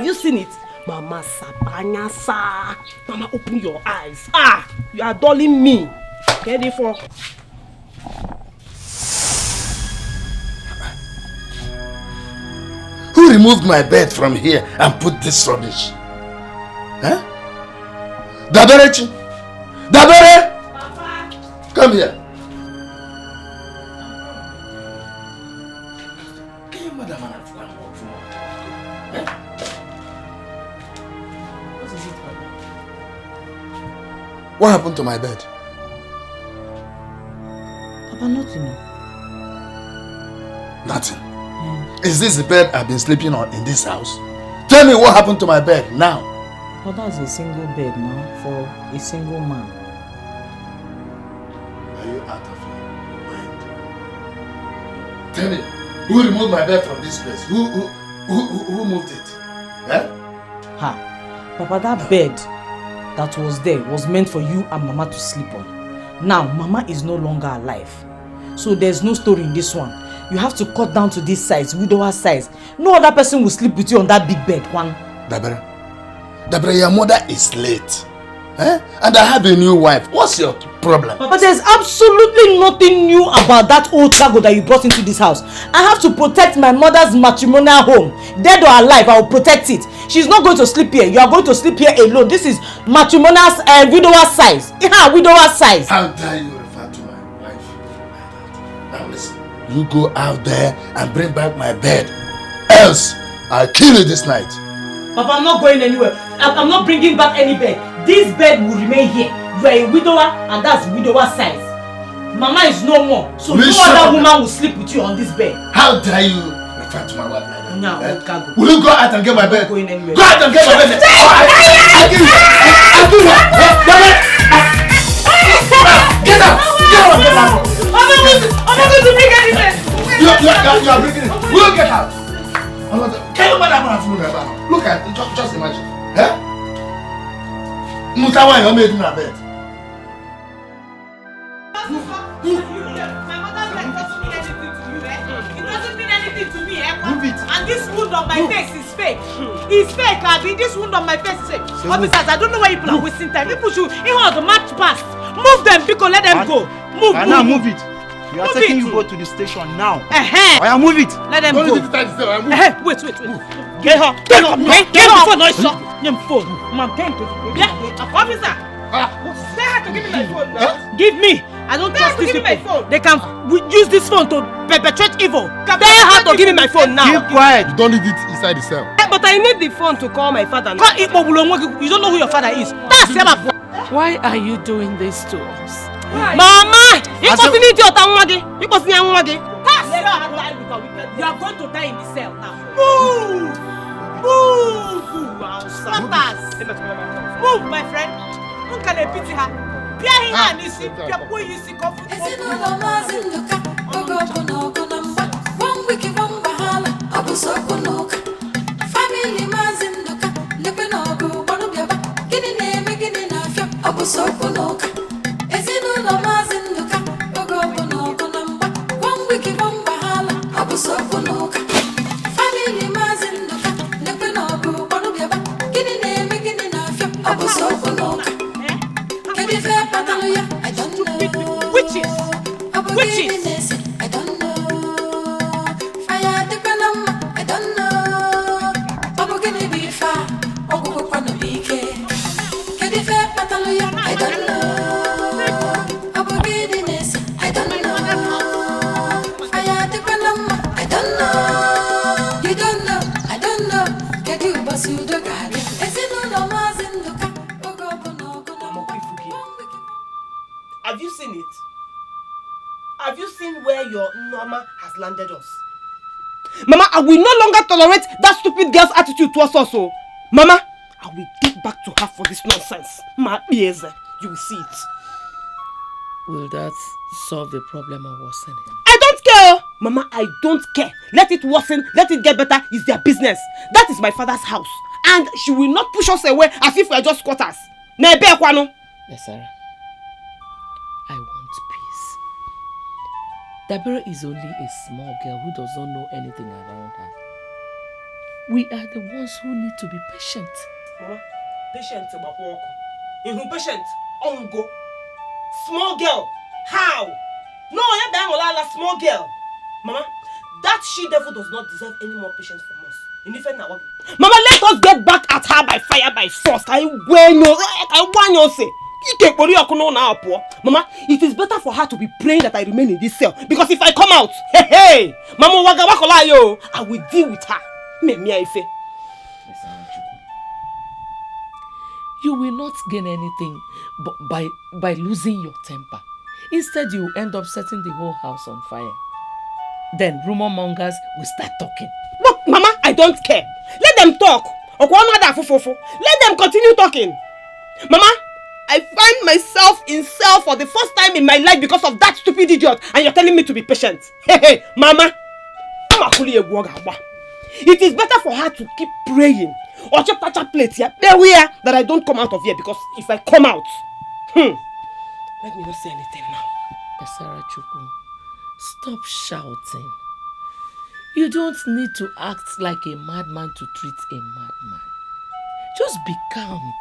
you seen it? Mama Sabanya sa. Mama, open your eyes. You are dulling me. Get it for. Who removed my bed from here and put this rubbish? Huh? Daberechi! Dabere! Papa. Come here. What happened to my bed? Nothing. Nothing? Is this the bed I've been sleeping on in this house? Tell me what happened to my bed now. But that's a single bed now for a single man. Are you out of your mind? Tell me, who removed my bed from this place? Who moved it? Eh? Ha! Papa, that bed that was there was meant for you and Mama to sleep on. Now, Mama is no longer alive. So there's no story in this one. You have to cut down to this size, widower size. No other person will sleep with you on that big bed, one. Dabra, your mother is late. Eh? And I have a new wife. What's your problem? But there's absolutely nothing new about that old cargo that you brought into this house. I have to protect my mother's matrimonial home. Dead or alive, I will protect it. She's not going to sleep here. You are going to sleep here alone. This is matrimonial widower size. Yeah, widower size. How dare you refer to my wife? Now listen. You go out there and bring back my bed. Else, I'll kill you this night. Papa, I'm not going anywhere. I'm not bringing back any bed. This bed will remain here. You are a widower and that's widower size. Mama is no more. So no other woman will sleep with you on this bed. How dare you refer to my wife like that? No, eh? can't go. Will you go out and get my bed? I'm not going anywhere. Go out and get my bed. I'll give you. Get out. Get out. I'm not going to bring anything. You are bringing it. We'll get out. Can you look at it, just imagine. Eh? Mutawa, you made in a bed. My mother's bed doesn't mean anything to you, eh? It doesn't mean anything to me, eh? Move it. And this wound on my face is fake. It's fake, Abby. This wound on my face is fake. Officers, I don't know why people are wasting time. People should, the match past. Move them, because let them go. Move. Now move it. We are taking you go to the station now. I move it. Let them go. Wait. Get her. Get her. Get her phone. No, stop. Your phone. Mom, thank you. Officer. Say her to give me my phone now. Give me. I don't trust these people. They can use this phone to perpetrate evil. Tell her to give me my phone now. Keep quiet. You don't leave it inside the cell. But I need the phone to call my father. You don't know who your father is. That's Ella. Why are you doing this to us? Mama! You continue to You continue. You are going to die in the cell now. Move! Move! Move, my friend. Who can I pity her? Witches! I don't know. Fire the Panama, I don't know. Obo gonna be far, Ogo Pano Bike. Can you fair Pataluya? I don't know. Obo Giddiness, I don't know. Fire the Panama, I don't know. You don't know, I don't know. Can you pass you the garden? Is it no más in the car? Have you seen it? Have you seen where your Norma has landed us? Mama, I will no longer tolerate that stupid girl's attitude towards us. So, Mama, I will get back to her for this nonsense. My ears, you will see it. Will that solve the problem or worsen it? I don't care! Mama, I don't care. Let it worsen, let it get better, it's their business. That is my father's house. And she will not push us away as if we are just squatters. Yes, Sarah. I want peace. Dabira is only a small girl who does not know anything around her. We are the ones who need to be patient. Mama, patient about walk. In who patient? Ongo. Small girl. How? No, I am a small girl. Mama, that she-devil does not deserve any more patience from us. Mama, let us get back at her by fire, by force. I want you to say. Mama, it is better for her to be praying that I remain in this cell. Because if I come out, hey, Mama, I will deal with her. You will not gain anything by losing your temper. Instead, you end up setting the whole house on fire. Then rumor mongers will start talking. Look, Mama, I don't care. Let them talk. Let them continue talking. Mama, I find myself in cell for the first time in my life because of that stupid idiot, and you're telling me to be patient. Hey, Mama. It is better for her to keep praying or just touch a plate here, that I don't come out of here, because if I come out, let me not say anything now. Sarah Chukwu, stop shouting. You don't need to act like a madman to treat a madman. Just be calm.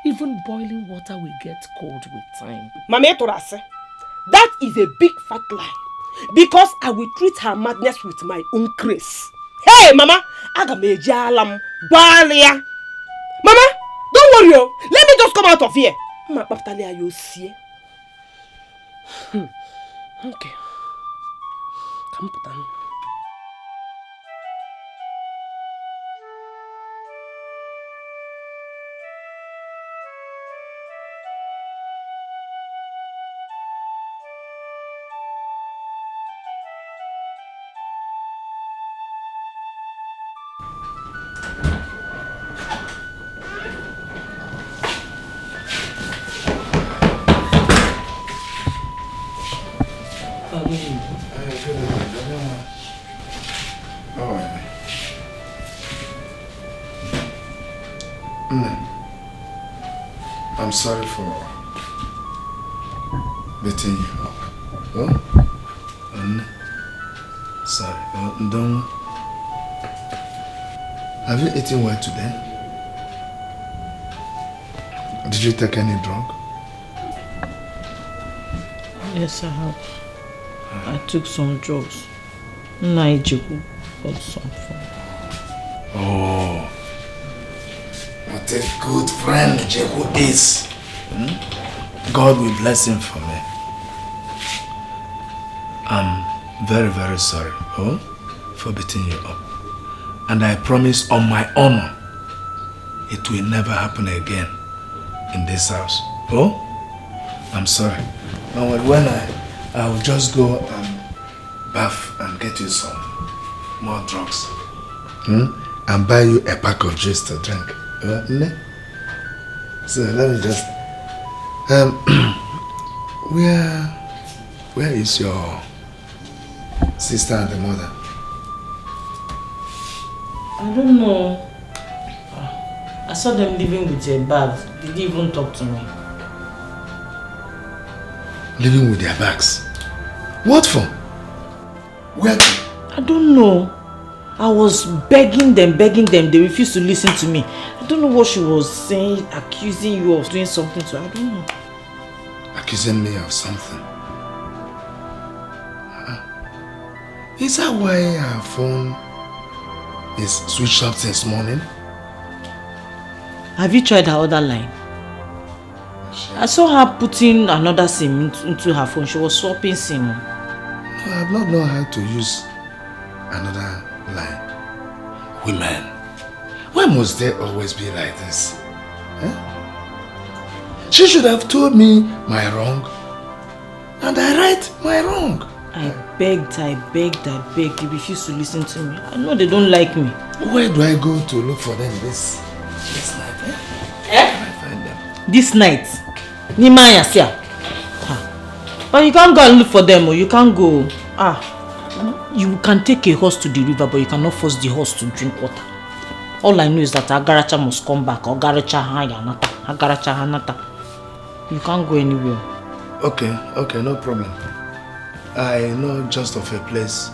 Even boiling water will get cold with time. Mama Etorase, that is a big fat lie. Because I will treat her madness with my own grace. Hey, Mama, Agamejalam, Balia. Mama, don't worry, let me just come out of here. You see? Okay. Come down. I'm sorry for beating you up. Oh? Sorry. Don't. Have you eaten well today? Did you take any drug? Yes, I have. I took some drugs. Naijibu got some fun. Oh. What a good friend Jehu is. God will bless him for me. I'm very, very sorry, for beating you up. And I promise on my honor, it will never happen again in this house. I'm sorry. Now when I'll just go and bath and get you some more drugs. And buy you a pack of juice to drink. So let me just where is your sister and the mother? I don't know. I saw them living with their bags. They didn't even talk to me. Living with their bags? What for? Where to? I don't know. I was begging them. They refused to listen to me. I don't know what she was saying, accusing you of doing something to her. I don't know. Accusing me of something? Is that why her phone is switched off since morning? Have you tried her other line? I saw her putting another SIM into her phone. She was swapping SIM. No, I've not known how to use another line. Women, why must they always be like this? She should have told me my wrong, and I right my wrong. I begged. They refused to listen to me. I know they don't like me. Where do I go to look for them this night? Where can I find them? This night? Nimaya, sir. But you can't go and look for them, or you can't go. You can take a horse to the river, but you cannot force the horse to drink water. All I know is that Agaracha must come back. Agaracha Hanata. You can't go anywhere. Okay, no problem. I know just of a place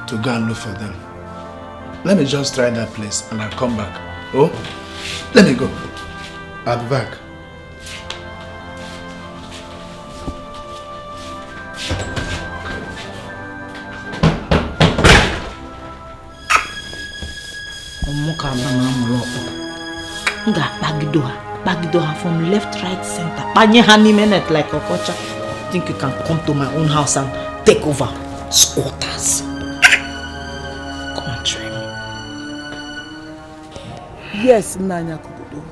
to go and look for them. Let me just try that place and I'll come back. Oh, let me go. I'll be back. Bagido her from left, right, center. Panye honey minute like a culture. Think you can come to my own house and take over? Squatters. Come and try me. Yes, Nanya Kubudo.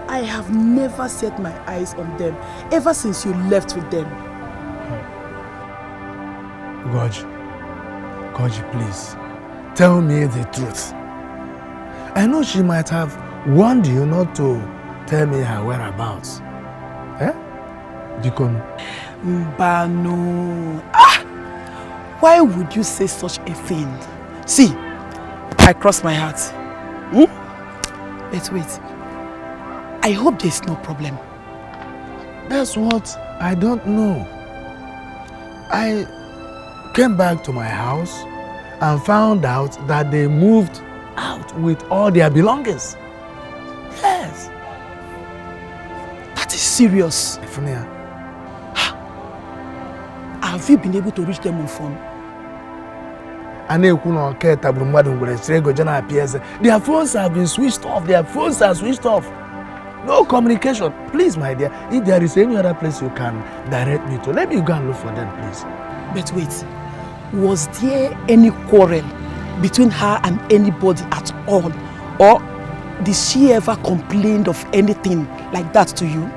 I have never set my eyes on them ever since you left with them. Goji, please, tell me the truth. I know she might have warned you not to tell me her whereabouts. Eh? Dikon. Mbano. Why would you say such a thing? See, I cross my heart. But wait. I hope there's no problem. That's what I don't know. I came back to my house and found out that they moved out with all their belongings. Yes. That is serious. Ifunia. Have you been able to reach them on phone? Their phones have been switched off. Their phones are switched off. No communication. Please, my dear, if there is any other place you can direct me to, let me go and look for them, please. But wait, was there any quarrel between her and anybody at all? Or did she ever complain of anything like that to you?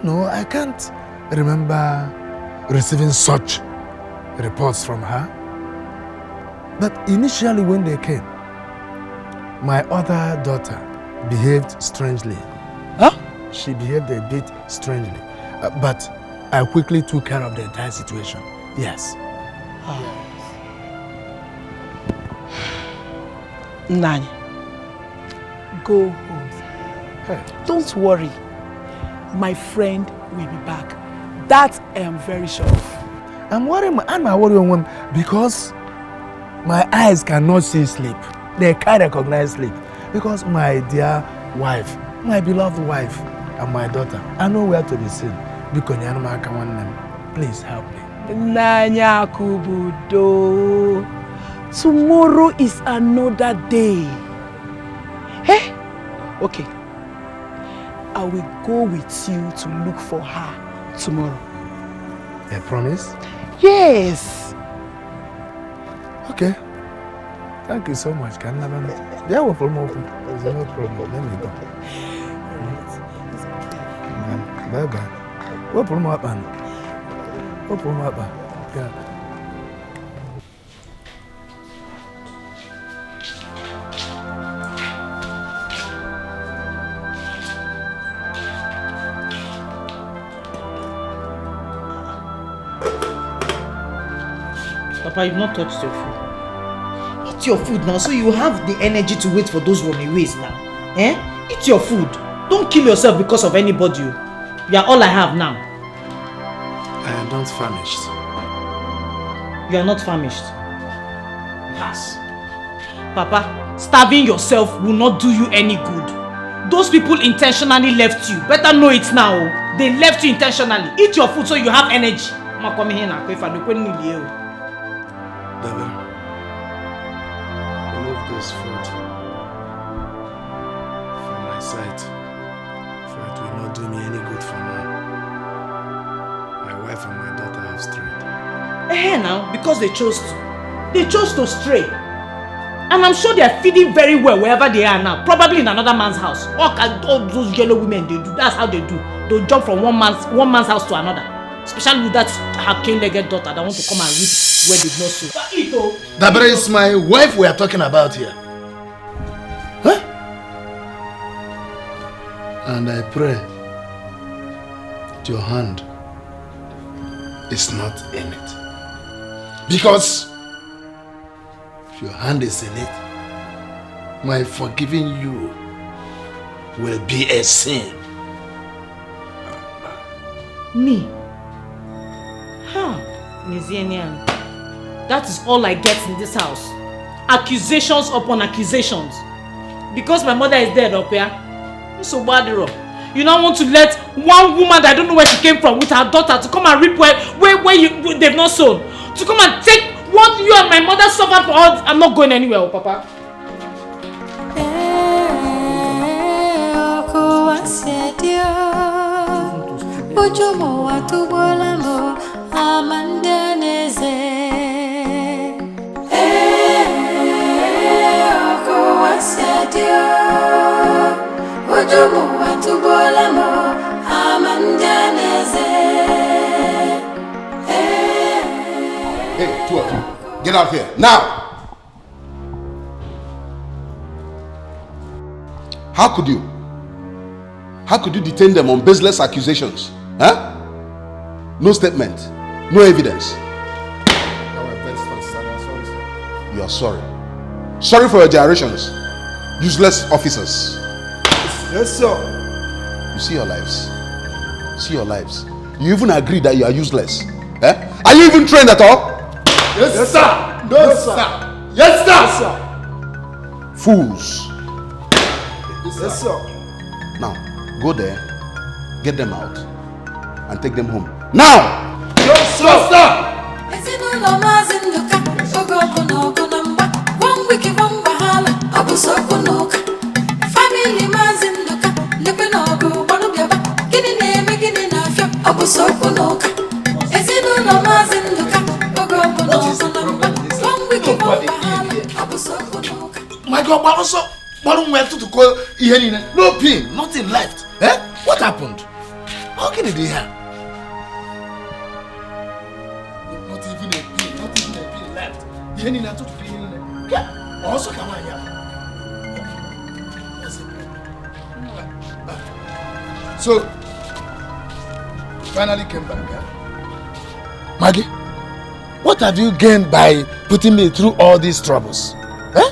No, I can't remember receiving such reports from her. But initially when they came, my other daughter behaved strangely. Huh? She behaved a bit strangely. But I quickly took care of the entire situation. Yes. Nani, go home. Hey. Don't worry. My friend will be back. That I am very sure of. I'm worrying because my eyes cannot see sleep. They can't recognize sleep. Because my dear wife, my beloved wife, and my daughter, I know where to be seen. Please help me. Nanya Kubudo. Tomorrow is another day. Hey? Okay. I will go with you to look for her tomorrow. A promise? Yes. Okay. Thank you so much. There's no problem. Let me go. Bye-bye. What problem happened? What problem happened? Yeah. Papa, you've not touched your food. Eat your food now, so you have the energy to wait for those runaways now. Eh? Eat your food. Don't kill yourself because of anybody. You are all I have now. I am not famished. You are not famished? Yes. Papa, starving yourself will not do you any good. Those people intentionally left you. Better know it now. They left you intentionally. Eat your food so you have energy. David, remove this food from my sight, for it will not do me any good for now. My wife and my daughter have strayed. Now, because they chose to stray. And I'm sure they are feeding very well wherever they are now. Probably in another man's house. All those yellow women, they do. That's how they do. They'll jump from one man's house to another. Especially with that her cane-legged daughter that want to come and reap where they've not sown. That is my wife we are talking about here. Huh? And I pray that your hand is not in it. Because if your hand is in it, my forgiving you will be a sin. Me? Huh? Nizenian. That is all I get in this house. Accusations upon accusations. Because my mother is dead up here. So bad. You don't want to let one woman that I don't know where she came from with her daughter to come and reap where they've not sown. To come and take what you and my mother suffered for all. I'm not going anywhere, Papa. Hey, two of you, get out here, now! How could you? How could you detain them on baseless accusations? Huh? No statement, no evidence. You are sorry. Sorry for your gyrations. Useless officers. Yes, sir. You see your lives. See your lives. You even agree that you are useless. Eh? Are you even trained at all? Yes, sir. No, Yes, sir. Yes, sir. Yes, sir. Fools. Yes, sir. Now, go there, get them out, and take them home. Now! Yes, sir. My God, but also, to call Ini, no pin, nothing left. Eh? What happened? How can it be here? Not even a pin left. Ini took Ini. Also, come on here. So, finally came back. Eh? Maggie, what have you gained by putting me through all these troubles? Eh?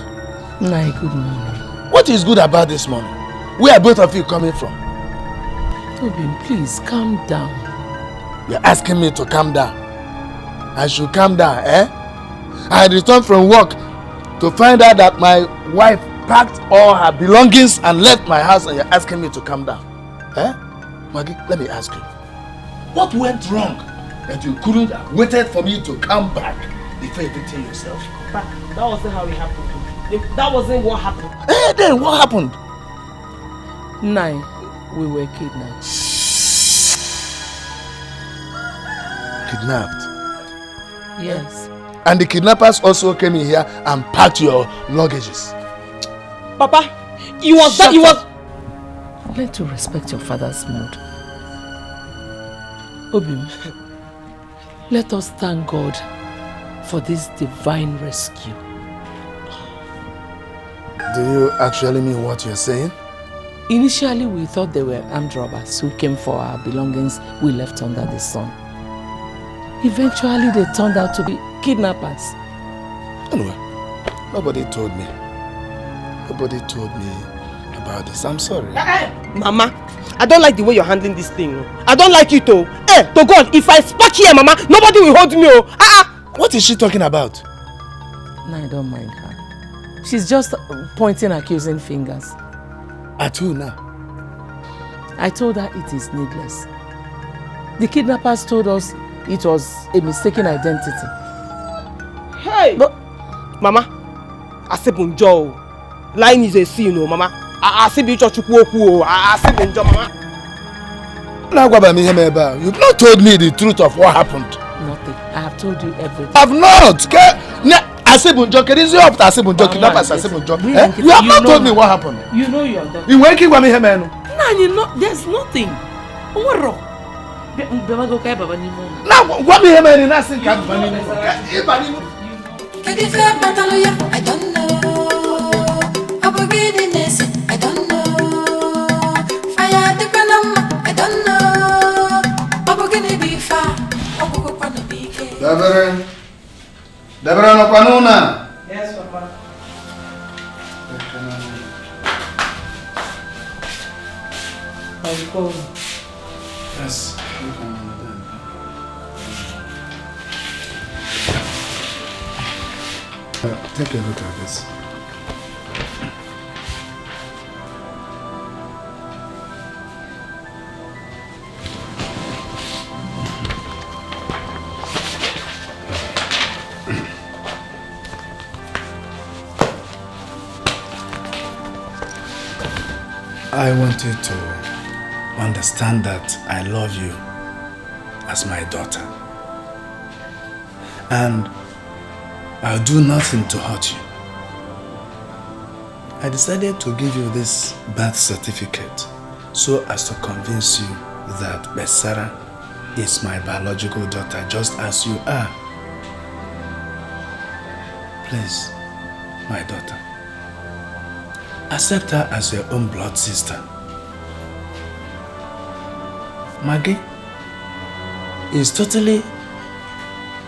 My good morning. What is good about this morning? Where are both of you coming from? Obin, please calm down. You're asking me to calm down. I should calm down, eh? I returned from work to find out that my wife packed all her belongings and left my house, and you're asking me to calm down. Eh? Maggie, let me ask you. What went wrong that you couldn't have waited for me to come back before evicting yourself? But that wasn't how it happened. That wasn't what happened. Eh, then what happened? Nine, we were kidnapped. Kidnapped? Yes. And the kidnappers also came in here and packed your luggages. Papa, you was that, you was... Learn to respect your father's mood. Obim, let us thank God for this divine rescue. Do you actually mean what you're saying? Initially, we thought they were armed robbers who came for our belongings we left under the sun. Eventually, they turned out to be kidnappers. Anyway, nobody told me. Nobody told me about this. I'm sorry. Mama, I don't like the way you're handling this thing. I don't like it, oh. Eh, to God, if I spark here, Mama, nobody will hold me, oh. What is she talking about? No, I don't mind her. She's just pointing accusing fingers. At who now? I told her it is needless. The kidnappers told us it was a mistaken identity. Hey! But, Mama, I said Bunjo. Lying is a sin, no, Mama. I said Bunjo. I said Bunjo, Mama. You've not told me the truth of what happened. Nothing. I have told you everything. I've not. I said Bunjo. I said Bunjo. Kidnappers. I said Bunjo. You have not told me what happened. You know you're done. You went with me, man. No, you know, there's nothing. What wrong? Now, what me here, man? Nothing can I don't know. I don't know. Fire the Panama, I don't know. Abu gonna be far. Abu gonna be Dabere no panuna. Yes, Papa. Yes. Take a look at this. I want you to understand that I love you as my daughter. And I'll do nothing to hurt you. I decided to give you this birth certificate so as to convince you that Besara is my biological daughter just as you are. Please, my daughter, accept her as your own blood sister. Maggie is totally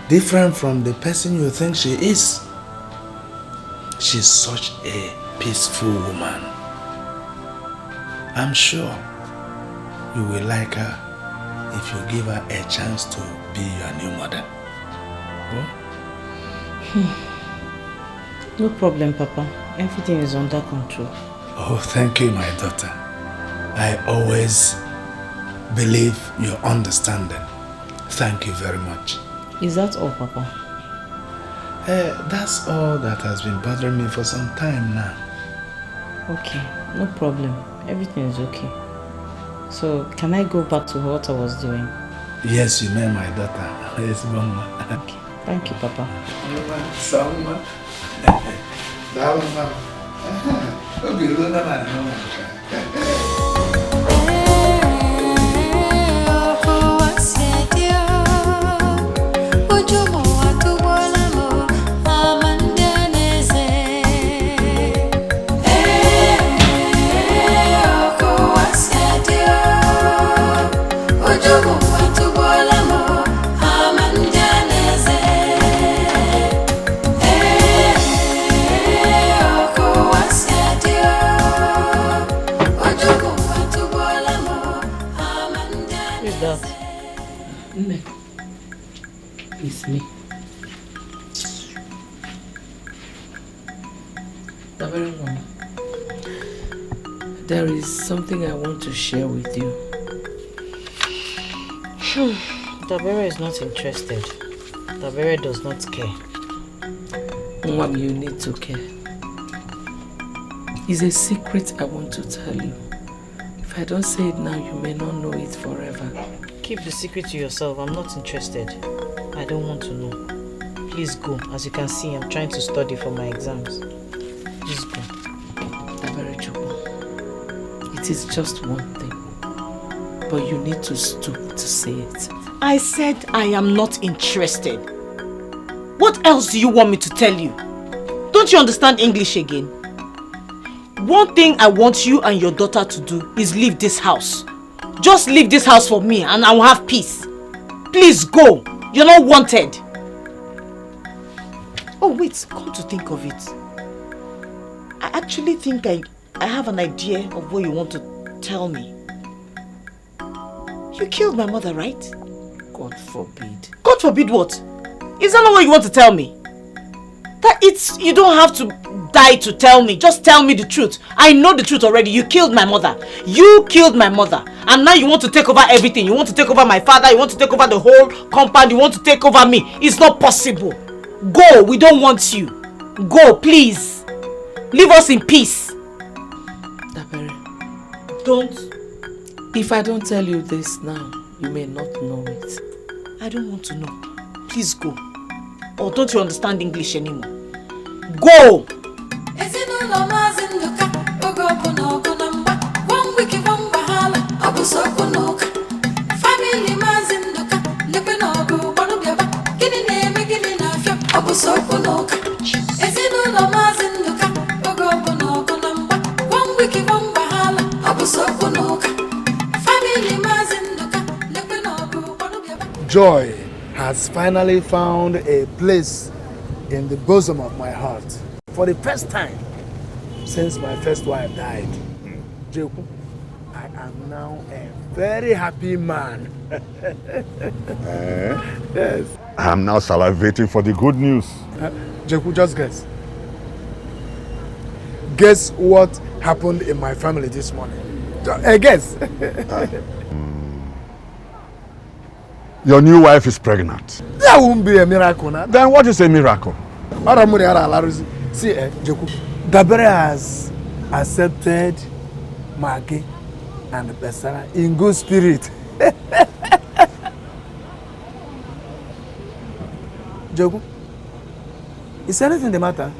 different from the person you think she is. She's such a peaceful woman. I'm sure you will like her if you give her a chance to be your new mother. No problem, Papa. Everything is under control. Oh, thank you, my daughter. I always believe your understanding. Thank you very much. Is that all, Papa? That's all that has been bothering me for some time now. Okay, no problem. Everything is okay. So, can I go back to what I was doing? Yes, you may, my daughter. Yes, Mama. Okay, thank you, Papa. Salma. It's me. There is something I want to share with you. Dabere is not interested. Dabere does not care. Mom, you need to care. It's a secret I want to tell you. If I don't say it now, you may not know it forever. Keep the secret to yourself. I'm not interested. I don't want to know. Please go. As you can see, I'm trying to study for my exams. Please go. It is just one thing. But you need to stoop to say it. I said I am not interested. What else do you want me to tell you? Don't you understand English again? One thing I want you and your daughter to do is leave this house. Just leave this house for me and I will have peace. Please go. You're not wanted. Oh wait, come to think of it. I actually think I have an idea of what you want to tell me. You killed my mother, right? God forbid. God forbid what? Is that not what you want to tell me? That you don't have to die to tell me. Just tell me the truth. I know the truth already. You killed my mother. You killed my mother. And now you want to take over everything. You want to take over my father. You want to take over the whole compound. You want to take over me. It's not possible. Go. We don't want you. Go, please. Leave us in peace. Dabere. Don't. If I don't tell you this now, you may not know it. I don't want to know. Please go. Or don't you understand English anymore? Go! Joy has finally found a place in the bosom of my heart. For the first time since my first wife died, Jeku, I am now a very happy man. Yes. I am now salivating for the good news. Jeku, just guess. Guess what happened in my family this morning? Guess. Your new wife is pregnant. That won't be a miracle now. Then what is a miracle? See, Jeku, Dabere has accepted Maggie and Besara in good spirit. Jeku, is anything the matter?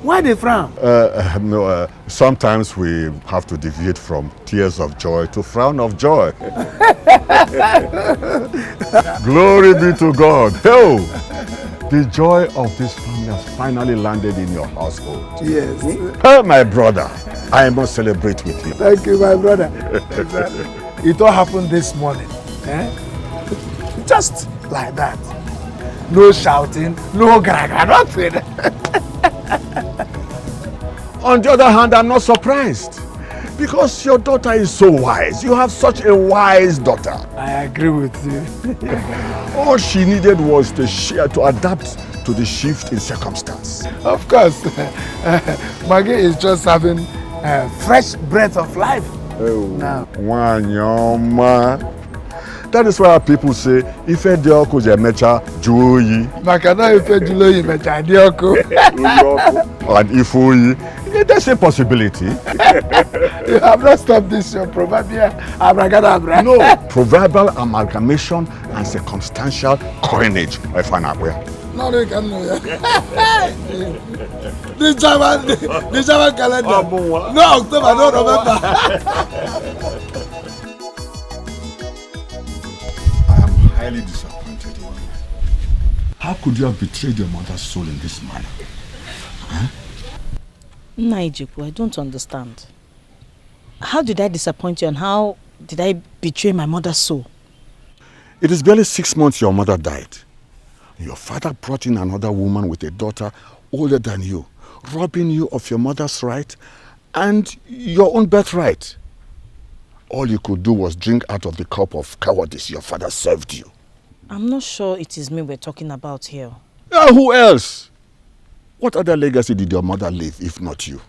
Why they frown? No, sometimes we have to deviate from tears of joy to frown of joy. Glory be to God. Oh, the joy of this family has finally landed in your household. Yes. Oh, my brother, I must celebrate with you. Thank you, my brother. Exactly. It all happened this morning. Just like that. No shouting, no gragra, nothing. On the other hand, I'm not surprised. Because your daughter is so wise. You have such a wise daughter. I agree with you. All she needed was to adapt to the shift in circumstance. Of course. Maggie is just having fresh breath of life. Oh, now. That is why people say, if a dioko jemecha joyi. Makana if a juloyi mecha dioko. And if we, there's a possibility. You have not stopped this your proverbial abracadabra. No, proverbial amalgamation and circumstantial coinage. I find out where. No, you can know. The German calendar. No, October, no November. Highly disappointed in you. How could you have betrayed your mother's soul in this manner? Huh? Naijiku, I don't understand. How did I disappoint you and how did I betray my mother's soul? It is barely 6 months your mother died. Your father brought in another woman with a daughter older than you, robbing you of your mother's right and your own birthright. All you could do was drink out of the cup of cowardice your father served you. I'm not sure it is me we're talking about here. Who else? What other legacy did your mother leave, if not you?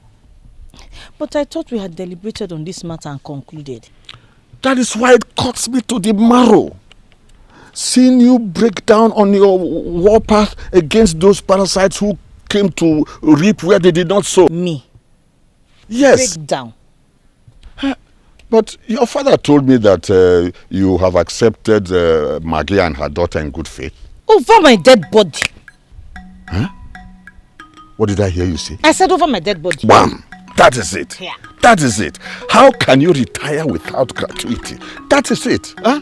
But I thought we had deliberated on this matter and concluded. That is why it cuts me to the marrow. Seeing you break down on your warpath against those parasites who came to reap where they did not sow. Me? Yes. Break down? But your father told me that you have accepted Maggie and her daughter in good faith. Over my dead body. Huh? What did I hear you say? I said over my dead body. Bam! That is it. Yeah. That is it. How can you retire without gratuity? That is it. Huh?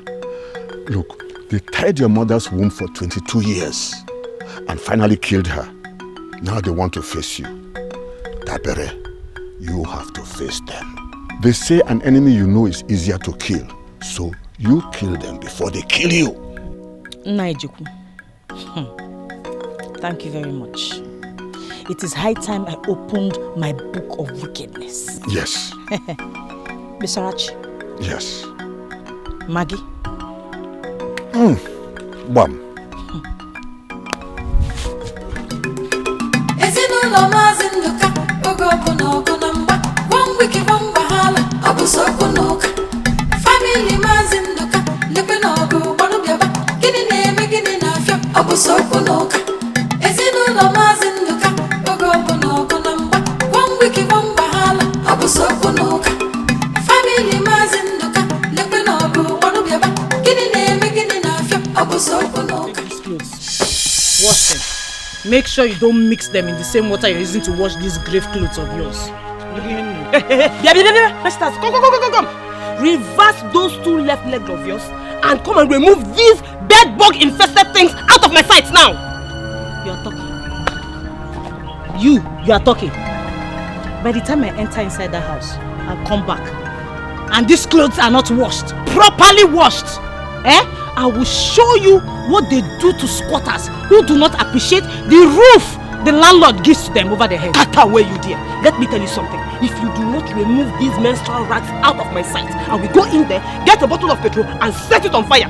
Look, they tied your mother's womb for 22 years and finally killed her. Now they want to face you. Dabere, you have to face them. They say an enemy you know is easier to kill. So you kill them before they kill you. Naijiku. Thank you very much. It is high time I opened my book of wickedness. Yes. Bisarachi. Yes. Maggie. Bam. Ezinụlọ Maazị Nduka oge ọbụla ọgụ na mgba one week one wahala ọ bụ sokwu n'ụka family Maazị Nduka lekwe na ọgụ gbanụ bịaba gịnị na-eme gịnị na-afịa ọ bụ sokwu n'ụka ezinụlọ Maazị Nduka oge ọbụla ọgụ na mgba one week one wahala ọ bụ sokwu n'ụka family Maazị Nduka lekwe na ọgụ gbanụ bịaba gịnị na-eme gịnị na-afịa ọ bụ sokwu n'ụka. Wash them. Make sure you don't mix them in the same water you're using to wash these grave clothes of yours. Masters, come. Reverse those 2 left legs of yours and come and remove these bed bug infested things out of my sight now. You are talking. You are talking. By the time I enter inside that house, I'll come back. And these clothes are not washed. Properly washed. I will show you what they do to squatters who do not appreciate the roof the landlord gives to them over their head. Cut away, you dear. Let me tell you something. If you do not remove these menstrual rags out of my sight, I will go in there, get a bottle of petrol and set it on fire.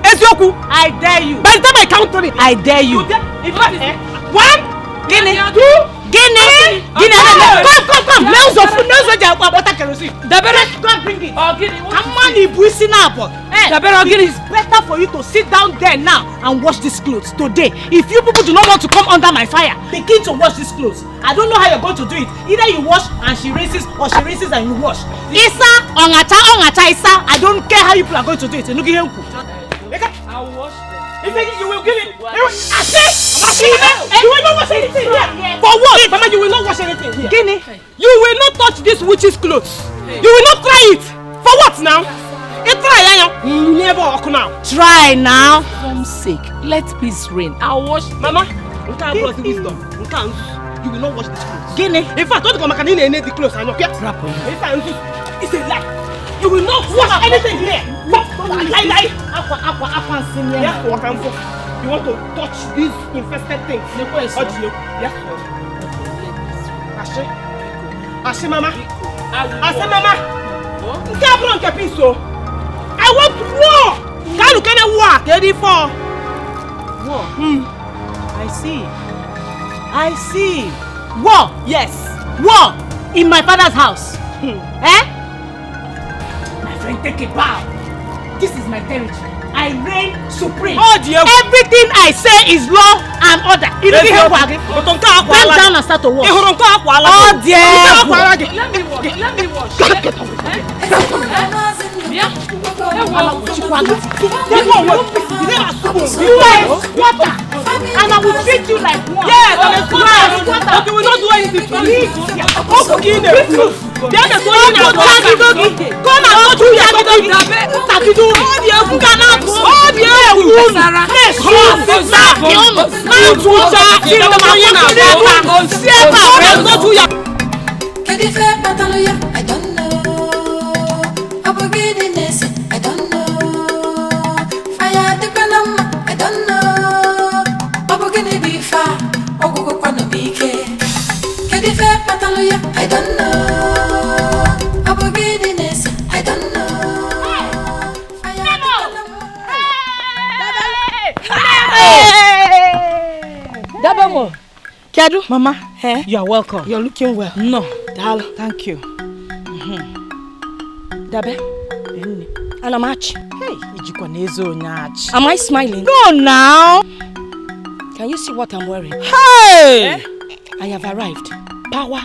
Ezioku, I dare you. By the time I count 3, I dare you. If not, 1, Guinea, 2, Guinea. Come. Nails of food, nails of water kerosene. Dabere, go and bring it. Come on, it is better for you to sit down there now and wash these clothes today. If you people do not want to come under my fire, begin to wash these clothes. I don't know how you're going to do it. Either you wash and she rinses, or she rinses and you wash. Isa, ongata, Isa. I don't care how you people are going to do it. I'll wash them. He said you will give it. You will not wash anything here. For what? Mama, you will not wash anything here. Guinea, you will not touch this witch's clothes. You will not try it. For what now? Try now. For God's sake, let peace reign. I'll wash. Mama, you will not wash this clothes. Guinea. In fact, don't come and need the clothes. I know. It's a lie. You will not wash anything here. Lie. You want to touch these infested things? Yes. Ashe, Mama. I want war. Can you war? Ready for war? I see. War. Yes. War in my father's house. Eh? My friend, take a bow. This is my territory. I reign supreme. Oh, dear. Everything I say is law and order. Bend down and start to walk. Oh, dear. Let me wash. Water. And I will treat you like water. Yes, but you will not do anything to me. Come and touch you, I don't know. Aboginess, I don't know. Fire the Panama, I don't know. Abogini be far, Ogo Pano Bike. Kedife Pataluya, I don't know. Aboginess, I don't know. Dabamo. Kedu? Mama, you are welcome. You're looking well. No. Dal. Thank you. Dabe? And I'm Archie. Hey, am I smiling? Go now. Can you see what I'm wearing? Hey! I have arrived. Power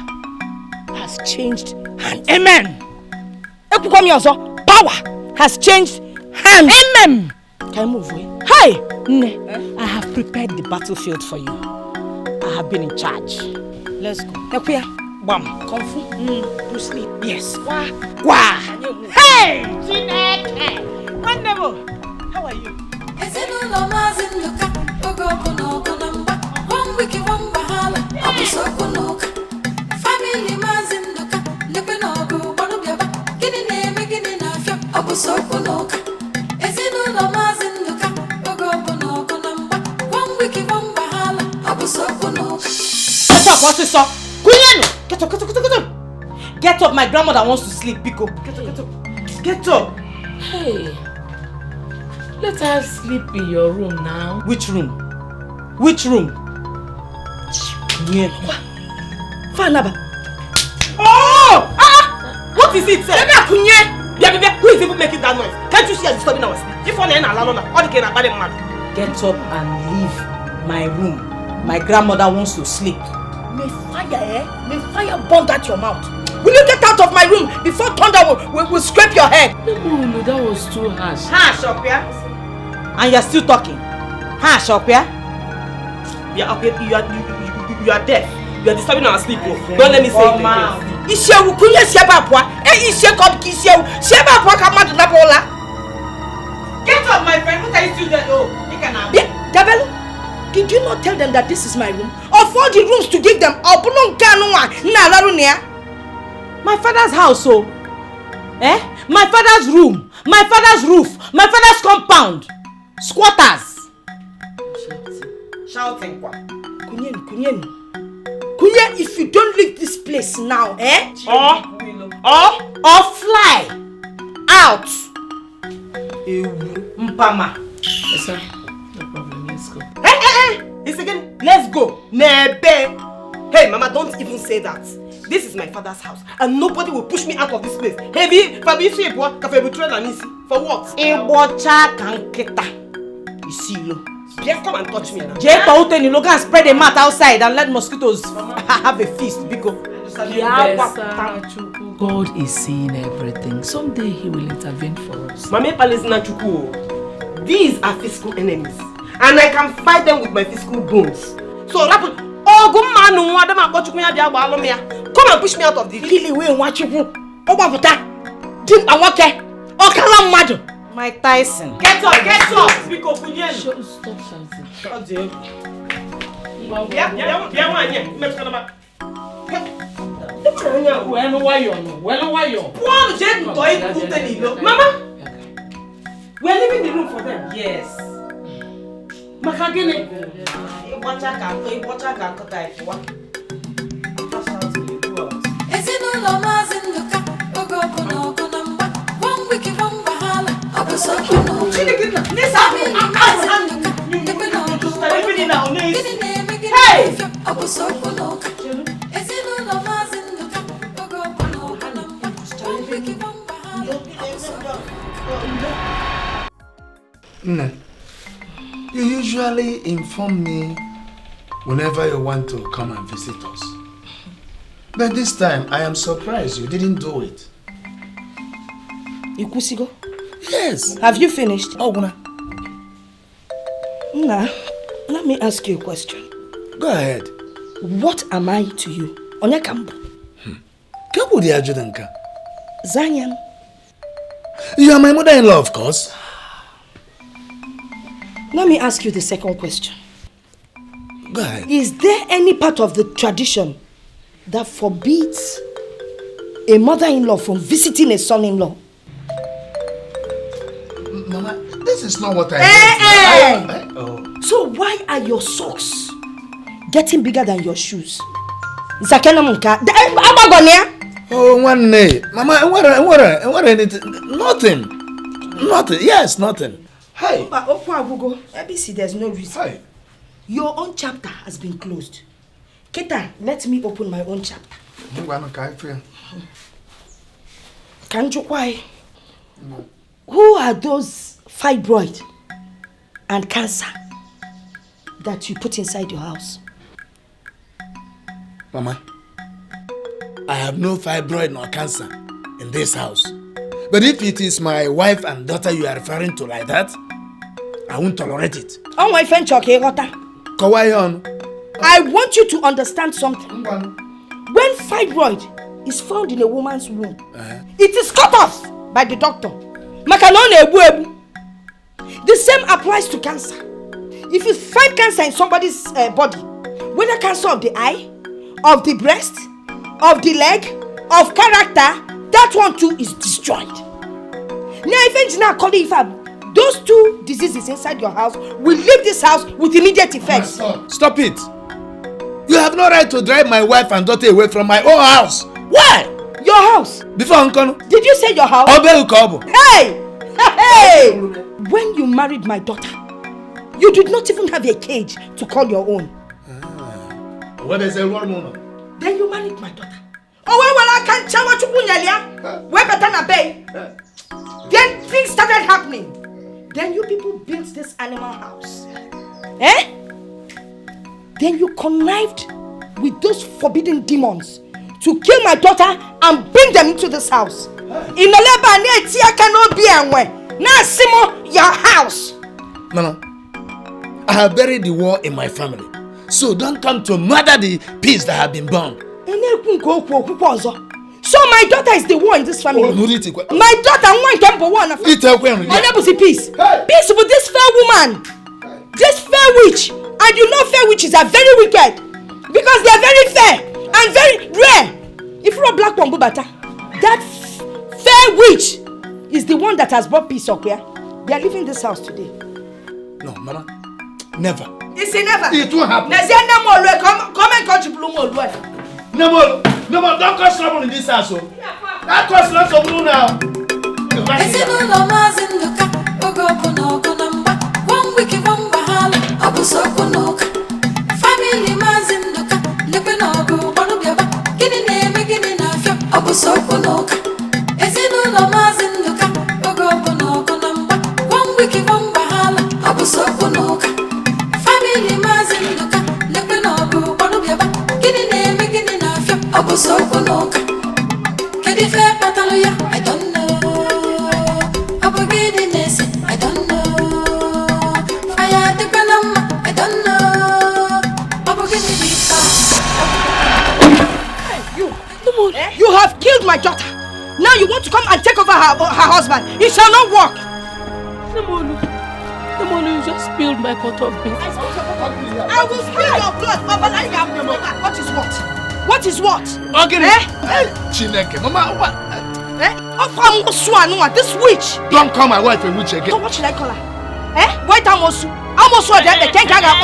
has changed hands. Amen. Power has changed hands. Amen. Can you move away? Hey! I have prepared the battlefield for you. I have been in charge. Let's go. Equia. Bam. Kung Fu. To sleep. Yes. Wah. Hey! Dikeh. Wonderful. How are you? Get up, my grandmother wants to sleep, Biko. Get up. Hey, let her sleep in your room now. Which room? Which room? Fanaba. Oh! What is it, sir? Who is even making that noise? Can't you see I'm disturbing our sleep? If one alone, all the can mad. Get up and leave my room. My grandmother wants to sleep. May fire burn at your mouth. Will you get out of my room before thunder will scrape your head? No, that was too harsh. Harsh, Opia? And you're still talking? Harsh, Opia? Yeah, okay, you are deaf. You are disturbing our sleep. Don't let me say it again. Get up, my friend. What are you still there? Oh, you can have it. Dabelu, did you not tell them that this is my room? Of all the rooms to give them, my father's house, oh. Eh? My father's room, my father's roof, my father's compound. Squatters. Shouting. Kunyen, if you don't leave this place now, or fly out. Mpama. Yes, sir. No problem. Let's go. It's again. Let's go. Nebe. Hey, Mama, don't even say that. This is my father's house, and nobody will push me out of this place. Heavy, Fabi, for what? You see, look. Just come and touch me now. You can spread a mat outside and let mosquitoes have a feast. Because God is seeing everything. Someday He will intervene for us. Mame Palestina Chuku, these are physical enemies. and I can fight them with my physical bones. So that oh go man no adam akpochukwu bia gba alum ya. Come and push me out of the Really wey nwachukwu. Obabuta. Dim anwoke. Okala mmadu. Mike Tyson. Get up. Because kunye. Stop shouting. Stop there. Yeah, one here. Let's go back. Why you? One jet toy put Mama. We are leaving the room for them. Yes. Makagene. Watch out, kota if you want. Ezinụlọ Maazị Nduka oge ọbụla ọgụ na mgba one week one wahala ọ bụ so ọnụ Chineke n'isa Maazị Nduka ebe na ọgụ gịnị na-eme gịnị ọ bụ so ọnụ Ezinụlọ Maazị Nduka oge ọbụla ọgụ na mgba one week one wahala ọ bụ so Nne, you usually inform me whenever you want to come and visit us. But this time, I am surprised you didn't do it. Ikusigo? Yes. Have you finished? Oh, Guna. Nah, let me ask you a question. Go ahead. What am I to you? Onyakambu. Kabu di ajudanka. Zanyan. You are my mother-in-law, of course. Let me ask you the second question. Go ahead. Is there any part of the tradition that forbids a mother-in-law from visiting a son-in-law? Mama, this is not what I meant. So why are your socks getting bigger than your shoes? Zakena munka. Oh, one day. Mama, what anything? Nothing. Yes, nothing. Hey. ABC, there's no reason. Hey. Your own chapter has been closed. Keta, let me open my own chapter. Kanjukwai. Who are those fibroid and cancer that you put inside your house? Mama, I have no fibroid nor cancer in this house. But if it is my wife and daughter you are referring to like that, I won't tolerate it. Oh, my friend, Kawaii. I want you to understand something. When fibroid is found in a woman's womb, it is cut off by the doctor. The same applies to cancer. If you find cancer in somebody's body, whether cancer of the eye, of the breast, of the leg, of character, that one too is destroyed. Now, those two diseases inside your house will leave this house with immediate effects. Stop it! You have no right to drive my wife and daughter away from my own house. Why? Your house? Before Uncle. Did you say your house? Hey! Hey! When you married my daughter, you did not even have a cage to call your own. What is a woman? Then you married my daughter. Oh, well, I can't tell what you where better than bay. Then things started happening. Then you people built this animal house. Then you connived with those forbidden demons to kill my daughter and bring them into this house. In your house. Mama, I have buried the war in my family. So don't come to murder the peace that have been born. So my daughter is the one in this family. My daughter wants number one of peace. Peace with this fair woman. This fair witch. And you know fair witches are very wicked. Because they are very fair and very rare. If you're a black one, that fair witch is the one that has brought peace up here. They are leaving this house today. No, Mama. Never. It's never. It won't happen. Come and contribute. No, don't cause trouble in this house. That cause lots of blue now. Ezinụlọ Maazị Nduka oge ọbụla ọgụ na mgba one week one wahala ọ bụ so ọnụ family Maazị Nduka lekwe na ọgụ gbanụ bịaba gịnị na-eme gịnị na-afịa ọ bụ so ọnụ Ezinụlọ Maazị Nduka oge ọbụla ọgụ na mgba one week one wahala ọ bụ so ọnụ family Maazị Nduka lekwe na ọgụ gbanụ bịaba gịnị na-eme gịnị na-afịa ọ bụ so ọnụ Kedu ife kpatalụ ya I don't know. my daughter. Now you want to come and take over her husband. It shall not work. Nemolu, you just spilled my pot of beans. I will spill your blood. What is what? What is what? Chineke, Mama, what? This witch. Don't call my wife a witch again. So what should I call her? Wait, Amosu. Amosu, they can't get her.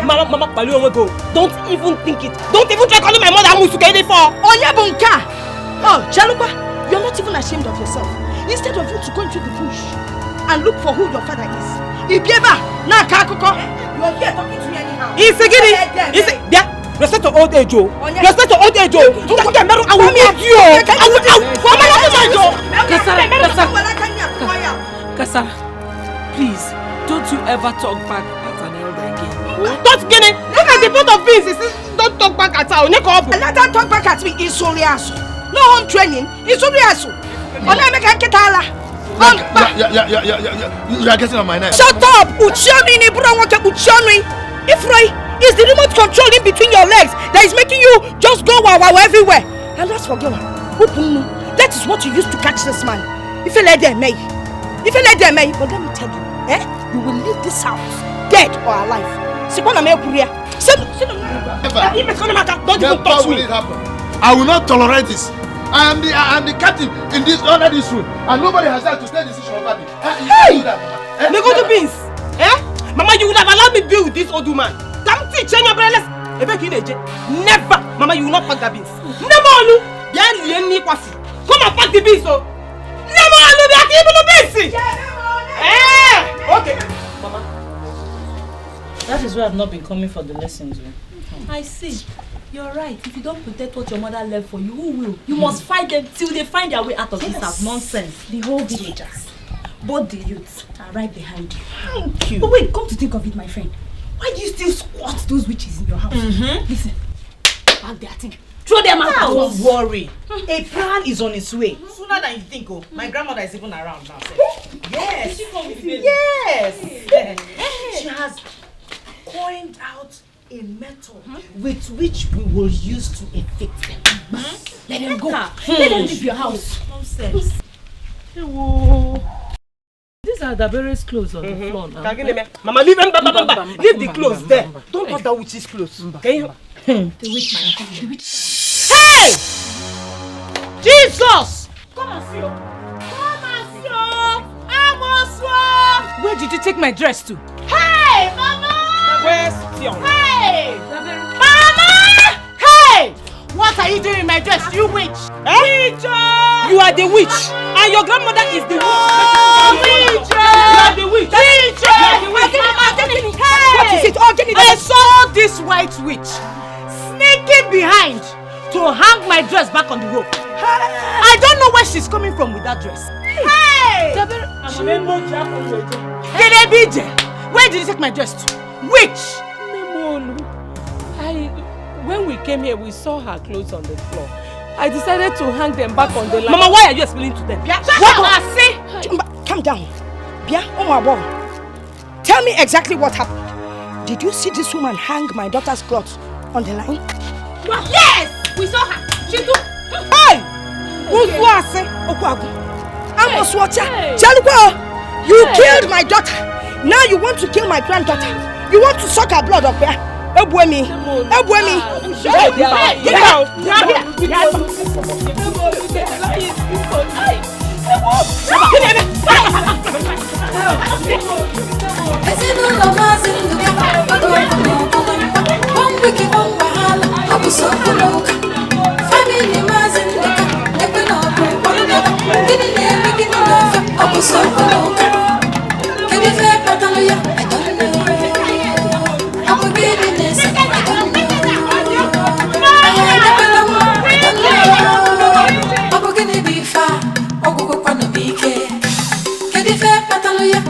Mama, go. Don't even think it. Don't even try calling my mother Amosu. Onyebunka. Oh, Jalupa, you're not even ashamed of yourself. Instead of you to go into the bush and look for who your father is. Ibieba, na kakoko. You are here talking to me anyhow. Respect to old age, oh. Respect to old age, oh. I will meet you. Kasara, please, don't you ever talk back at an elder again. Don't get it. Look at the pot of beans. Don't talk back at her. Let her talk back at me. It's Soriaso. No home training. It's Soriaso. You are getting on my nerves. Shut up! Ifroi, it's the remote control in between your legs that is making you just go wow everywhere. And that's for girl. That is what you used to catch this man. If you let them but let me tell you, you will leave this house dead or alive. Don't even touch me. I will not tolerate this. I am the captain in this under this room, and nobody has had to take decision over me. Hey! Go to beans. Mama, you would have allowed me to be with this old woman. Never! Mama, you will not pack the beans. Never! Come and pack the beans, oh! Never! Okay. Mama. That is why I've not been coming for the lessons. I see. You're right. If you don't protect what your mother left for you, who will? You must fight them till they find their way out of this house. Nonsense. The whole villagers, both the youths, are right behind you. Thank you. But wait, come to think of it, my friend. Why do you still squat those witches in your house? Listen, back their thing. Throw them out. Don't worry. A plan is on its way. Sooner than you think. Oh, my grandmother is even around now. Yes. Did she come with the baby? Yes. She has coined out a method with which we will use to evict them. Let them go. Let them leave your house. Nonsense. These are the various clothes on the floor now. Mama, leave the clothes there. Don't touch that witch's clothes. Okay? The witch, man. The witch. Hey! Jesus! Come and see. Where did you take my dress to? Hey, Mama! Where's Tion? Hey! Mama! Hey! What are you doing in my dress, you witch? Teacher! You are the witch, and your grandmother is the witch. Teacher! You are the witch. Teacher! What is it? I saw this white witch sneaking behind to hang my dress back on the rope. I don't know where she's coming from with that dress. Hey! Where did you take my dress to? Witch! When we came here, we saw her clothes on the floor. I decided to hang them back on the line. Mama, why are you explaining to them? What? Calm down. Tell me exactly what happened. Did you see this woman hang my daughter's clothes on the line? Yes! We saw her. She took... Hey! You killed my daughter. Now you want to kill my granddaughter. You want to suck her blood up here. Ebwemi. Get out.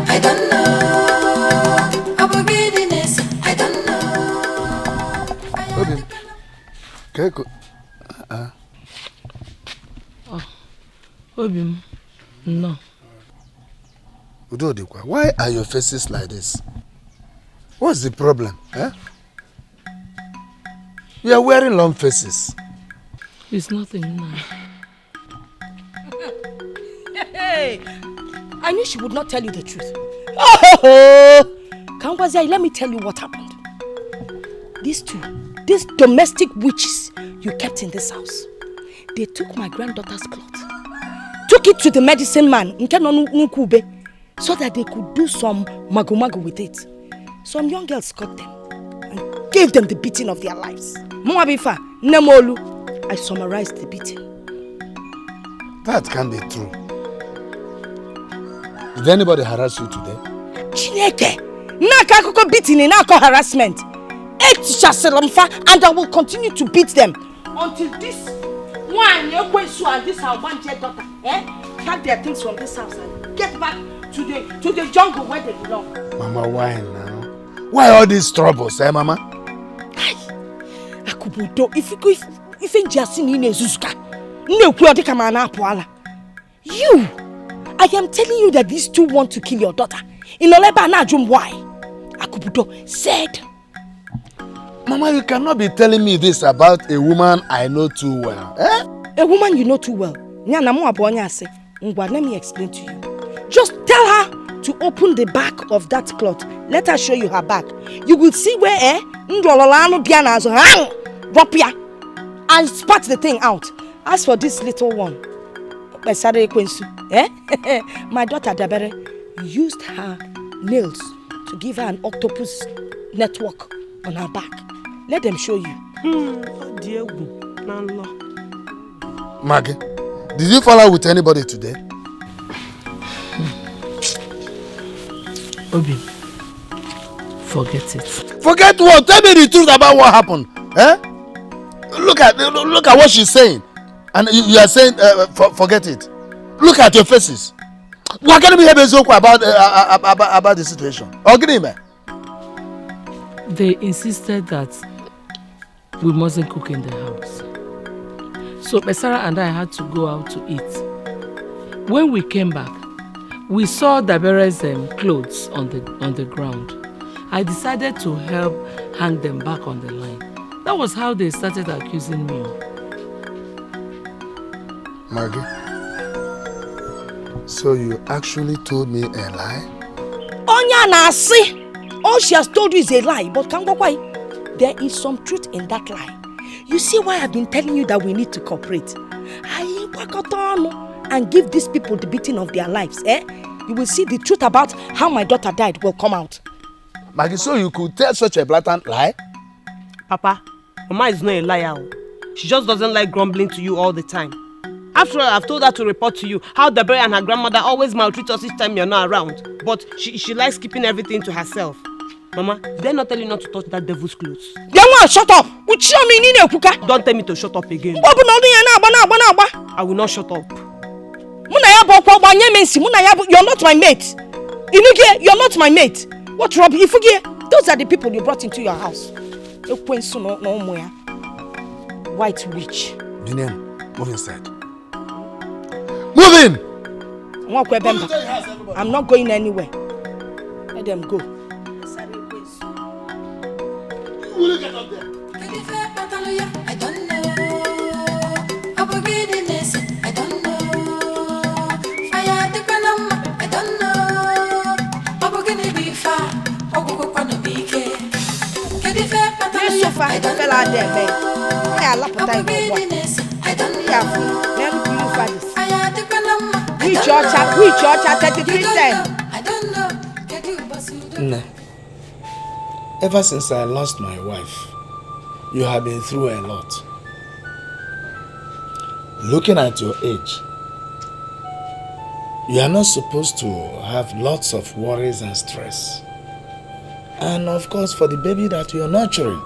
I don't know. I don't know. Obim, no. Udodikwa, why are your faces like this? What's the problem? You are wearing long faces. It's nothing now. Hey! I knew she would not tell you the truth. Oh! Kangwazia, let me tell you what happened. These these domestic witches you kept in this house, they took my granddaughter's cloth, took it to the medicine man, so that they could do some magu-magu with it. Some young girls caught them and gave them the beating of their lives. Muabifa, Nemolu, I summarized the beating. That can't be true. Did anybody harass you today? Chineke, Naka beating in Naka harassment. And I will continue to beat them until this one, and this our one daughter, pack their things from this house and get back to the jungle where they belong. Mama, why now? Why all these troubles, Mama? Akubudo, if in Jasin in Zuska, no Kuadikaman Apuala. You, I am telling you that these two want to kill your daughter. In Oleba Najum, why? Akubudo said. Mama, you cannot be telling me this about a woman I know too well. A woman you know too well. Let me explain to you. Just tell her to open the back of that cloth. Let her show you her back. You will see where and spat the thing out. As for this little one, my daughter Dabere used her nails to give her an octopus network on her back. Let them show you. Maggie, did you fall out with anybody today? Obi, forget it. Forget what? Tell me the truth about what happened. Look at what she's saying. And you are saying forget it. Look at your faces. What can we have a joke about the situation? They insisted that we mustn't cook in the house. So Besara and I had to go out to eat. When we came back, we saw Dabere's clothes on the ground. I decided to help hang them back on the line. That was how they started accusing me. Maggie, so you actually told me a lie? Onya nasi! All she has told you is a lie, but Kangwakwai, there is some truth in that lie. You see why I've been telling you that we need to cooperate. And give these people the beating of their lives, You will see the truth about how my daughter died will come out. Maggie, so you could tell such a blatant lie? Papa, Mama is not a liar. She just doesn't like grumbling to you all the time. After all, I've told her to report to you how Dabere and her grandmother always maltreat us each time you're not around. But she likes keeping everything to herself. Mama, did I not tell you not to touch that devil's clothes? Shut up! Don't tell me to shut up again. I will not shut up. You're not my mate. You're not my mate. What rubbish? Those are the people you brought into your house. White witch. Dinian, move inside. Move in! I'm not going anywhere. Let them go. Will you get up there? I don't know. I don't know. Fire the Panama, I don't know. Papa can be far. Ogo Pano Bike. Can be fair, but I don't know. I don't know. I don't know. Ever since I lost my wife, you have been through a lot. Looking at your age, you are not supposed to have lots of worries and stress. And of course, for the baby that you are nurturing,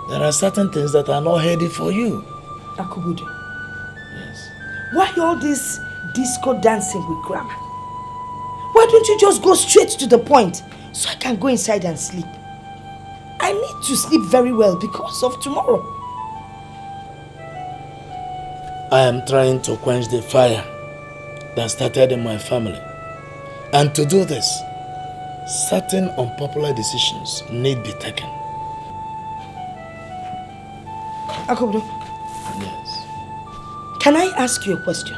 there are certain things that are not healthy for you. Akubudu. Yes. Why all this disco dancing with grandma? Why don't you just go straight to the point so I can go inside and sleep? I need to sleep very well because of tomorrow. I am trying to quench the fire that started in my family. And to do this, certain unpopular decisions need be taken. Akubudu. Yes. Can I ask you a question?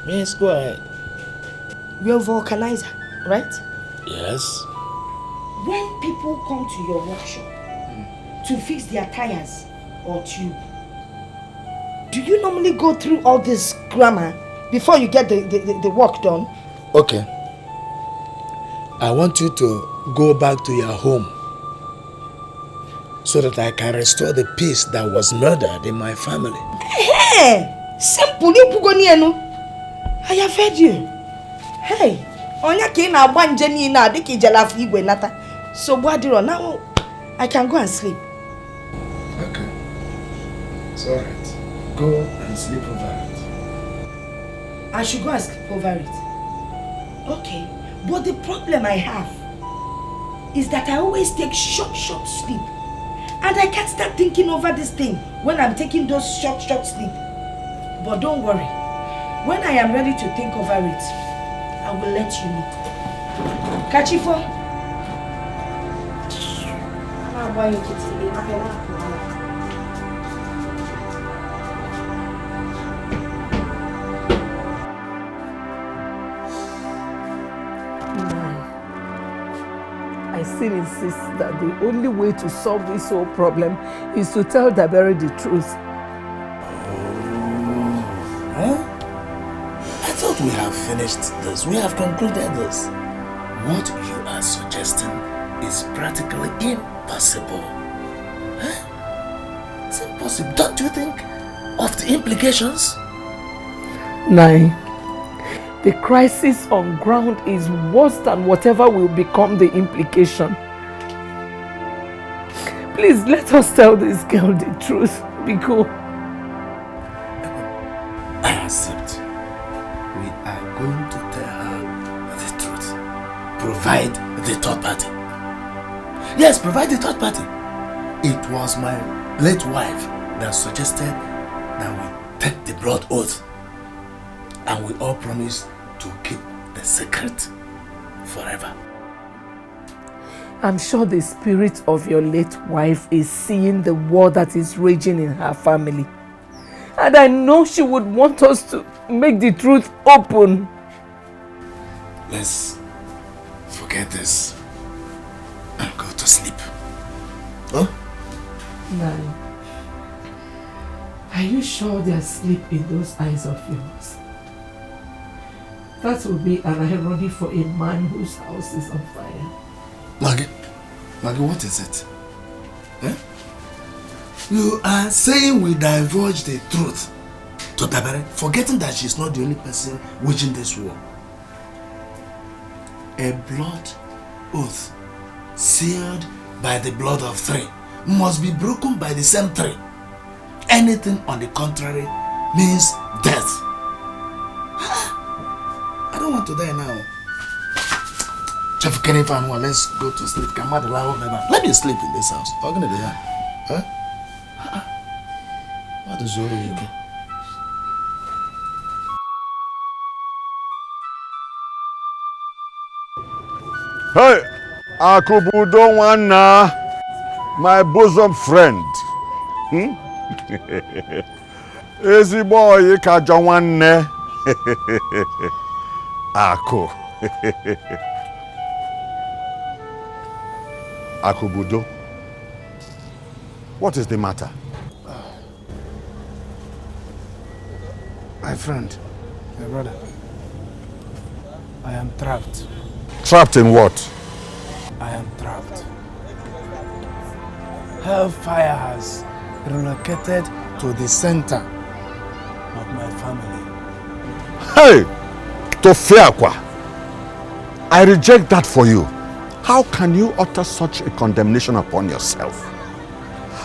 Yes, go ahead. You're a vulcanizer, right? Yes. When people come to your workshop to fix their tires or tube, do you normally go through all this grammar before you get the work done? Okay. I want you to go back to your home so that I can restore the peace that was murdered in my family. Hey! Simple, I have heard you. Hey! Onya ke na agba nje ni na de ke jala fu igwe nata. So Bwadiro, now I can go and sleep. Okay. It's alright. Go and sleep over it. I should go and sleep over it. Okay. But the problem I have is that I always take short sleep. And I can't start thinking over this thing when I'm taking those short sleep. But don't worry. When I am ready to think over it, I will let you know. Kachifo. I still insist that the only way to solve this whole problem is to tell Dabere the truth. Huh? I thought we have finished this. We have concluded this. What you are suggesting is practically impossible. Huh? It's impossible. Don't you think of the implications? Nine. The crisis on ground is worse than whatever will become the implication. Please let us tell this girl the truth, Biko. I accept. We are going to tell her the truth. Provide the third party. Yes, provide the third party. It was my late wife that suggested that we take the blood oath. And we all promise to keep the secret forever. I'm sure the spirit of your late wife is seeing the war that is raging in her family. And I know she would want us to make the truth open. Let's forget this and go to sleep. Huh? Nani, are you sure there's sleep in those eyes of yours? That would be an irony for a man whose house is on fire. Maggie, what is it? Eh? You are saying we divulge the truth to Dabere, forgetting that she's not the only person waging this war. A blood oath sealed by the blood of three must be broken by the same three. Anything on the contrary means death. I don't want to die now. Chef Kenifan, let's go to sleep. Let me sleep in this house. How can I do that? Huh? What is wrong with you? Hey, Akubudo Wana, my bosom friend. Easy boy, Kajawane. Ako. Akubudo, what is the matter? My friend, my brother, I am trapped. Trapped in what? I am trapped. Hellfire has relocated to the center of my family. Hey, Tofiakwa, I reject that for you. How can you utter such a condemnation upon yourself?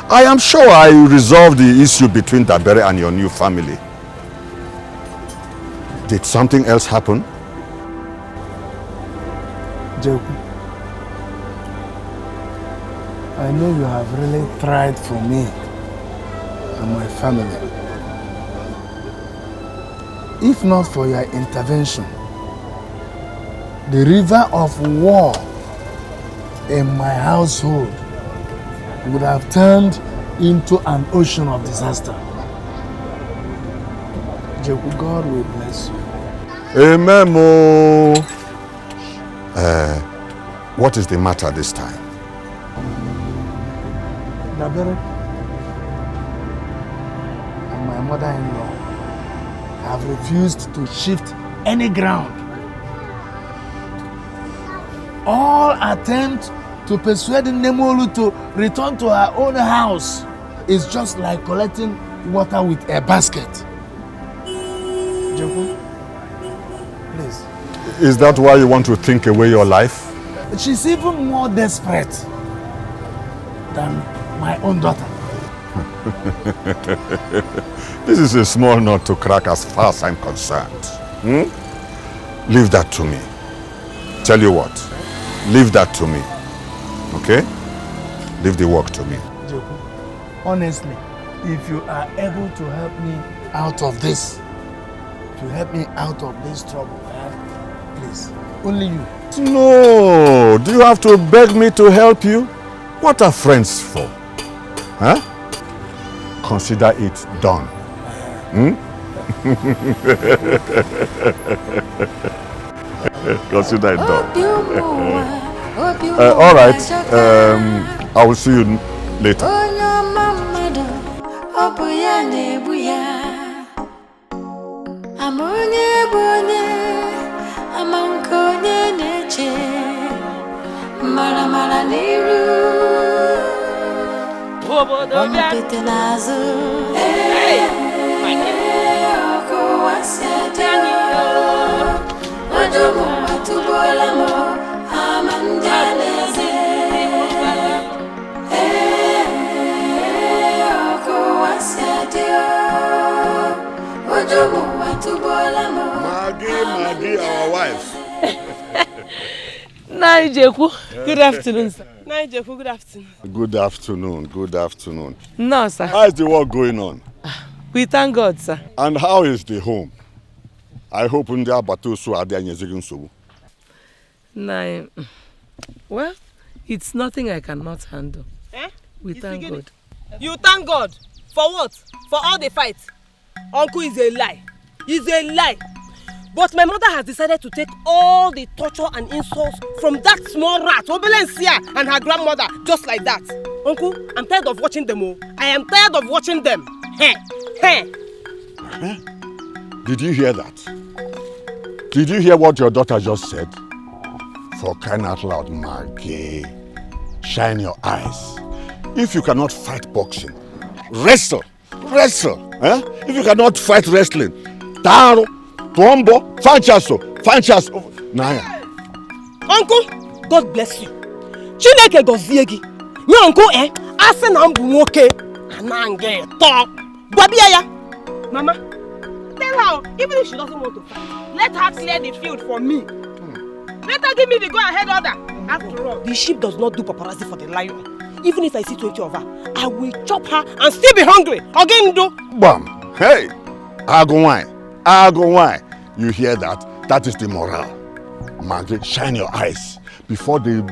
I am sure I resolved the issue between Dabere and your new family. Did something else happen? Jeku, I know you have really tried for me and my family. If not for your intervention, the river of war in my household would have turned into an ocean of disaster. Jeku, God will bless you. Memo. What is the matter this time? Dabere and my mother-in-law have refused to shift any ground. All attempts to persuade Nemolu to return to her own house is just like collecting water with a basket. Joku, please. Is that why you want to think away your life? She's even more desperate than my own daughter. This is a small nut to crack as far as I'm concerned. Leave that to me. Tell you what, leave that to me. Okay? Leave the work to me. Joku, honestly, if you are able to help me out of this, trouble, please, only you. No, do you have to beg me to help you? What are friends for? Huh? Consider it done. Consider it done. All right, I will see you later. Maggie, our wife. Naijeku, good afternoon, sir. Naijeku, good afternoon. Good afternoon. No, sir. How is the work going on? We thank God, sir. And how is the home? I hope in the Abatusu are there in well, it's nothing I cannot handle. We thank God. You thank God? For what? For all the fights? Uncle is a lie. He's a lie. But my mother has decided to take all the torture and insults from that small rat, Obelensia, and her grandmother, just like that. Uncle, I'm tired of watching them all. I am tired of watching them. Did you hear that? Did you hear what your daughter just said? For crying out loud, Maggie, shine your eyes. If you cannot fight boxing, wrestle. If you cannot fight wrestling, Taro, Tuombo, Fanchaso. Naya. Uncle, God bless you. Chineke goziegi. Your uncle, Asen Ambumoke, Anange, talk. Babiaya. Mama, tell her, even if she doesn't want to fight, let her clear the field for me. Let her give me the go-ahead order. After all, the sheep does not do paparazzi for the lion. Even if I see 20 of her, I will chop her and still be hungry. Again, do. Bam. Hey, Agowai. You hear that? That is the morale. Maggie, shine your eyes before the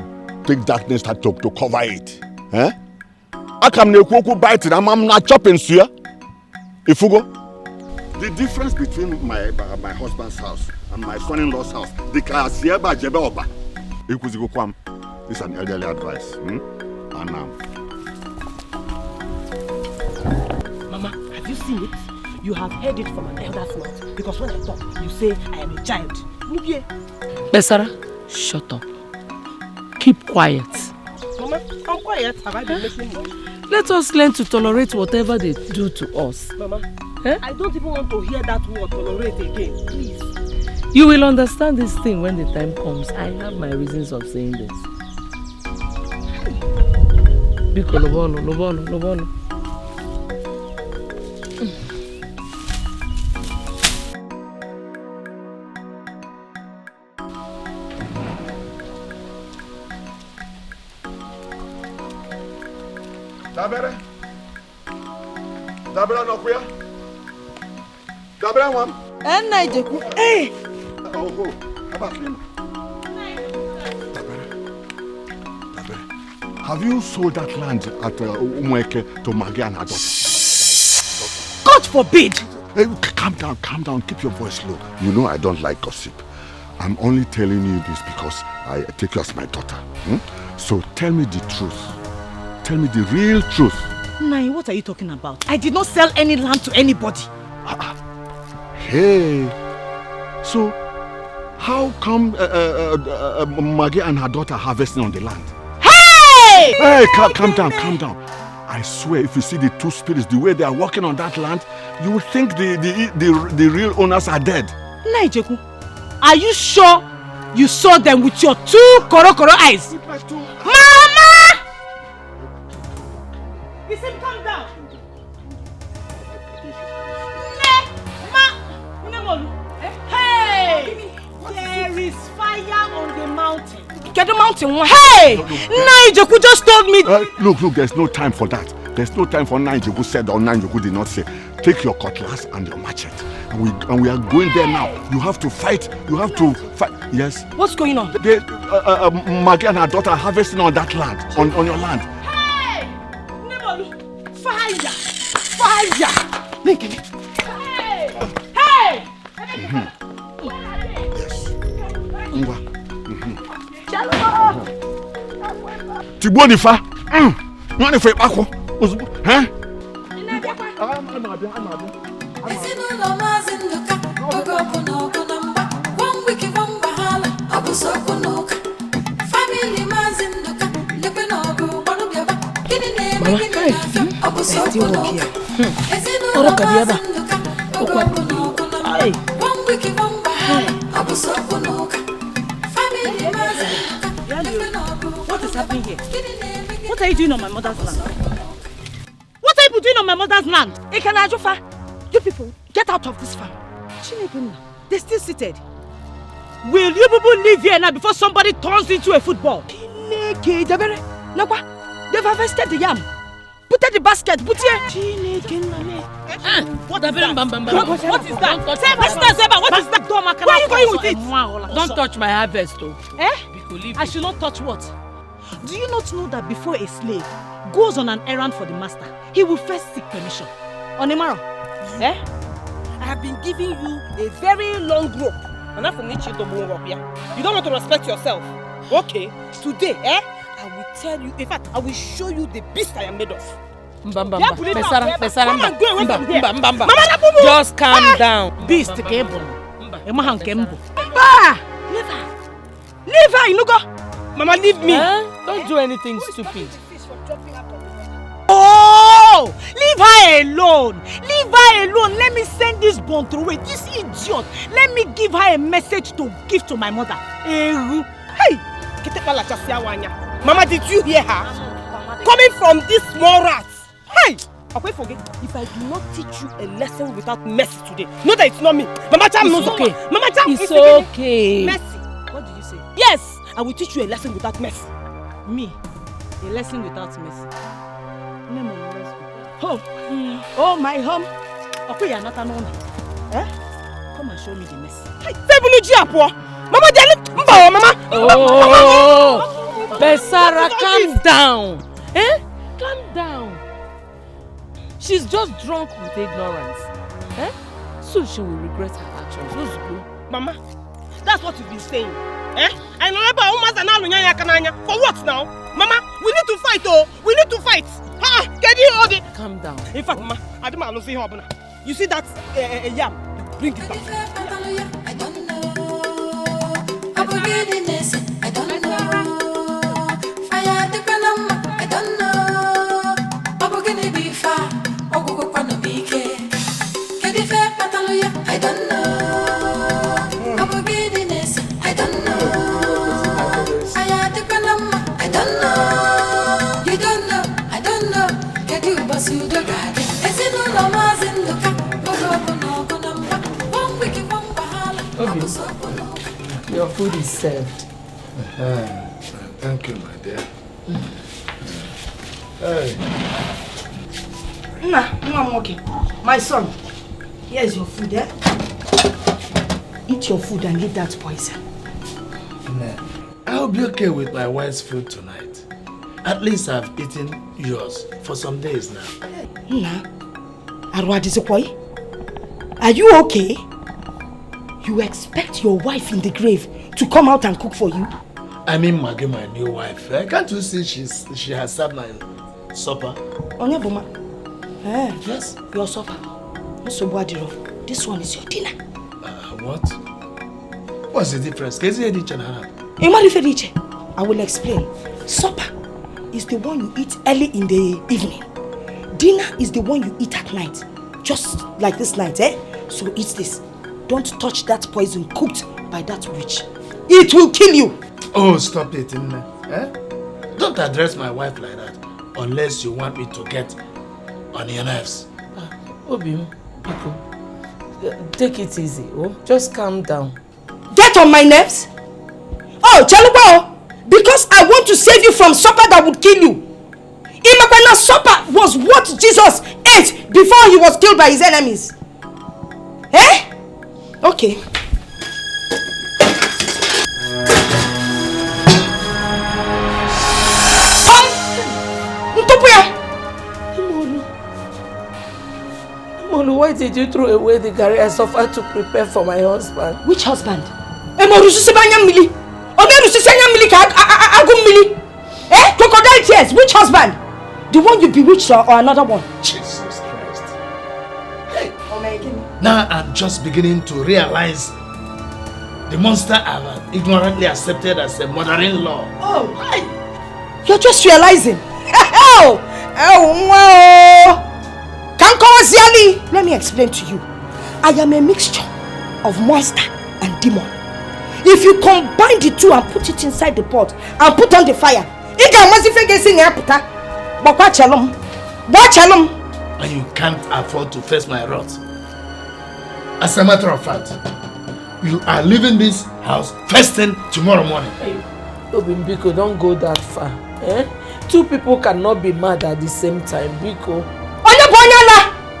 big darkness start to cover it. I come near Kuku bite it. I'm not chopping, sir. If you go, the difference between my husband's house and my son-in-law's house, the class here by Jebeoba. This is an elderly advice. Mama, have you seen it? You have heard it from an elder's mouth. Because when I talk, you say I am a child. Besara, shut up. Keep quiet. Mama, I'm quiet. Have I been making noise? Let us learn to tolerate whatever they do to us. Mama, I don't even want to hear that word tolerate again. Please. You will understand this thing when the time comes. I have my reasons of saying this. Biko, Lobono. Dabere no kuya. Dabere wam. Naijeku. Hey. Oh, about him. Dabere. Have you sold that land at Umweke to Maggie and her daughter? God forbid. Hey, calm down, keep your voice low. You know I don't like gossip. I'm only telling you this because I take you as my daughter. So tell me the truth. Tell me the real truth. Nai, what are you talking about? I did not sell any land to anybody. Hey, so how come Maggie and her daughter harvesting on the land? Hey! Hey, calm down. I swear, if you see the two spirits, the way they are walking on that land, you would think the real owners are dead. Nai Jeku, are you sure you saw them with your two koro eyes? Mama! Listen, calm down. Hey! There is fire on the mountain. Get the mountain. Hey! Naijoku just told me. Look, there's no time for that. There's no time for Naijoku said or Naijoku did not say. Take your cutlass and your machete. And we are going there now. You have to fight. Yes. What's going on? Maggie and her daughter are harvesting on that land, on your land. Hey! Fire! Hey! Yes. Tibonifa. Nonifa bako. Huh? What is happening here? What are you doing on my mother's land? What are you doing on my mother's land? Ikanajofa, you people, get out of this farm. They're still seated. Will you people leave here now before somebody turns into a football? They've harvested the yam. Put in the basket. Put here. What is that? What is that? Where are you going with it? Don't touch my harvest, though. I should not touch what? Do you not know that before a slave goes on an errand for the master, he will first seek permission? Onemaro, I have been giving you a very long rope. And that's from you don't want to respect yourself. Okay, today, I will tell you, in fact, I will show you the beast I am made of. Just calm down. Beast, leave her, Inugo. Mama, leave me. Don't do anything stupid. Oh, leave her alone. Leave her alone. Let me send this bone through it. This idiot. Let me give her a message to give to my mother. Hey, Mama, did you hear her? Coming from this small rat. Hey, okay, forget. If I do not teach you a lesson without mercy today, know that it's not me. Mama Cham knows. Okay. Mama Cham, it's okay. Mercy. What did you say? Yes, I will teach you a lesson without mercy. Me, a lesson without mercy. Oh, my home. Okay, you're not alone. Come and show me the mercy. Mama, Mama. Oh, Besara, calm down. Calm down. She's just drunk with ignorance. So she will regret her actions. Mama, that's what you've been saying. I know for what now? Mama, we need to fight, oh. We need to fight. Get you all the... Calm down. In fact, Mama, I don't know see her. You see that yam? Bring it back. I don't know. I don't know. Fire the granama. I don't know. Abogene be far. Ogogo kwano bike. Kedife pataluya. I don't know. Abogene nese. I don't know. Fire the granama. I don't know. You don't know. I don't know. Kedu basu do gade. Esinu no mazinduka. Ogogo no gonamba. One week one bahala. Your food is served. Thank you, my dear. Hey. My son, here's your food, Eat your food and leave that poison. I'll be okay with my wife's food tonight. At least I've eaten yours for some days now. Are you okay? You expect your wife in the grave to come out and cook for you? I mean, Maggie, my new wife. Can't you see she has served my supper? Onyeboma. Yes. Your supper. This one is your dinner. What? What's the difference? I will explain. Supper is the one you eat early in the evening. Dinner is the one you eat at night. Just like this night, eh? So eat this. Don't touch that poison cooked by that witch. It will kill you. Oh, stop it, eh? Don't address my wife like that unless you want me to get on your nerves. Obio, people, take it easy, oh? Just calm down. Get on my nerves? Oh, Chalupa, because I want to save you from supper that would kill you. Imakwana supper was what Jesus ate before he was killed by his enemies. Eh? Okay. Molu, why did you throw away the garri I suffered to prepare for my husband? Which husband? Crocodile tears. Which husband? The one you bewitched or another one? Jesus Christ. Hey. Now I'm just beginning to realize the monster I've ignorantly accepted as a mother-in-law. Oh, hi. You're just realizing. Oh, wow. Let me explain to you. I am a mixture of monster and demon. If you combine the two and put it inside the pot and put on the fire, it can and you can't afford to face my wrath. As a matter of fact, you are leaving this house first thing tomorrow morning. Hey, Biko, don't go that far. Eh? Two people cannot be mad at the same time, Biko.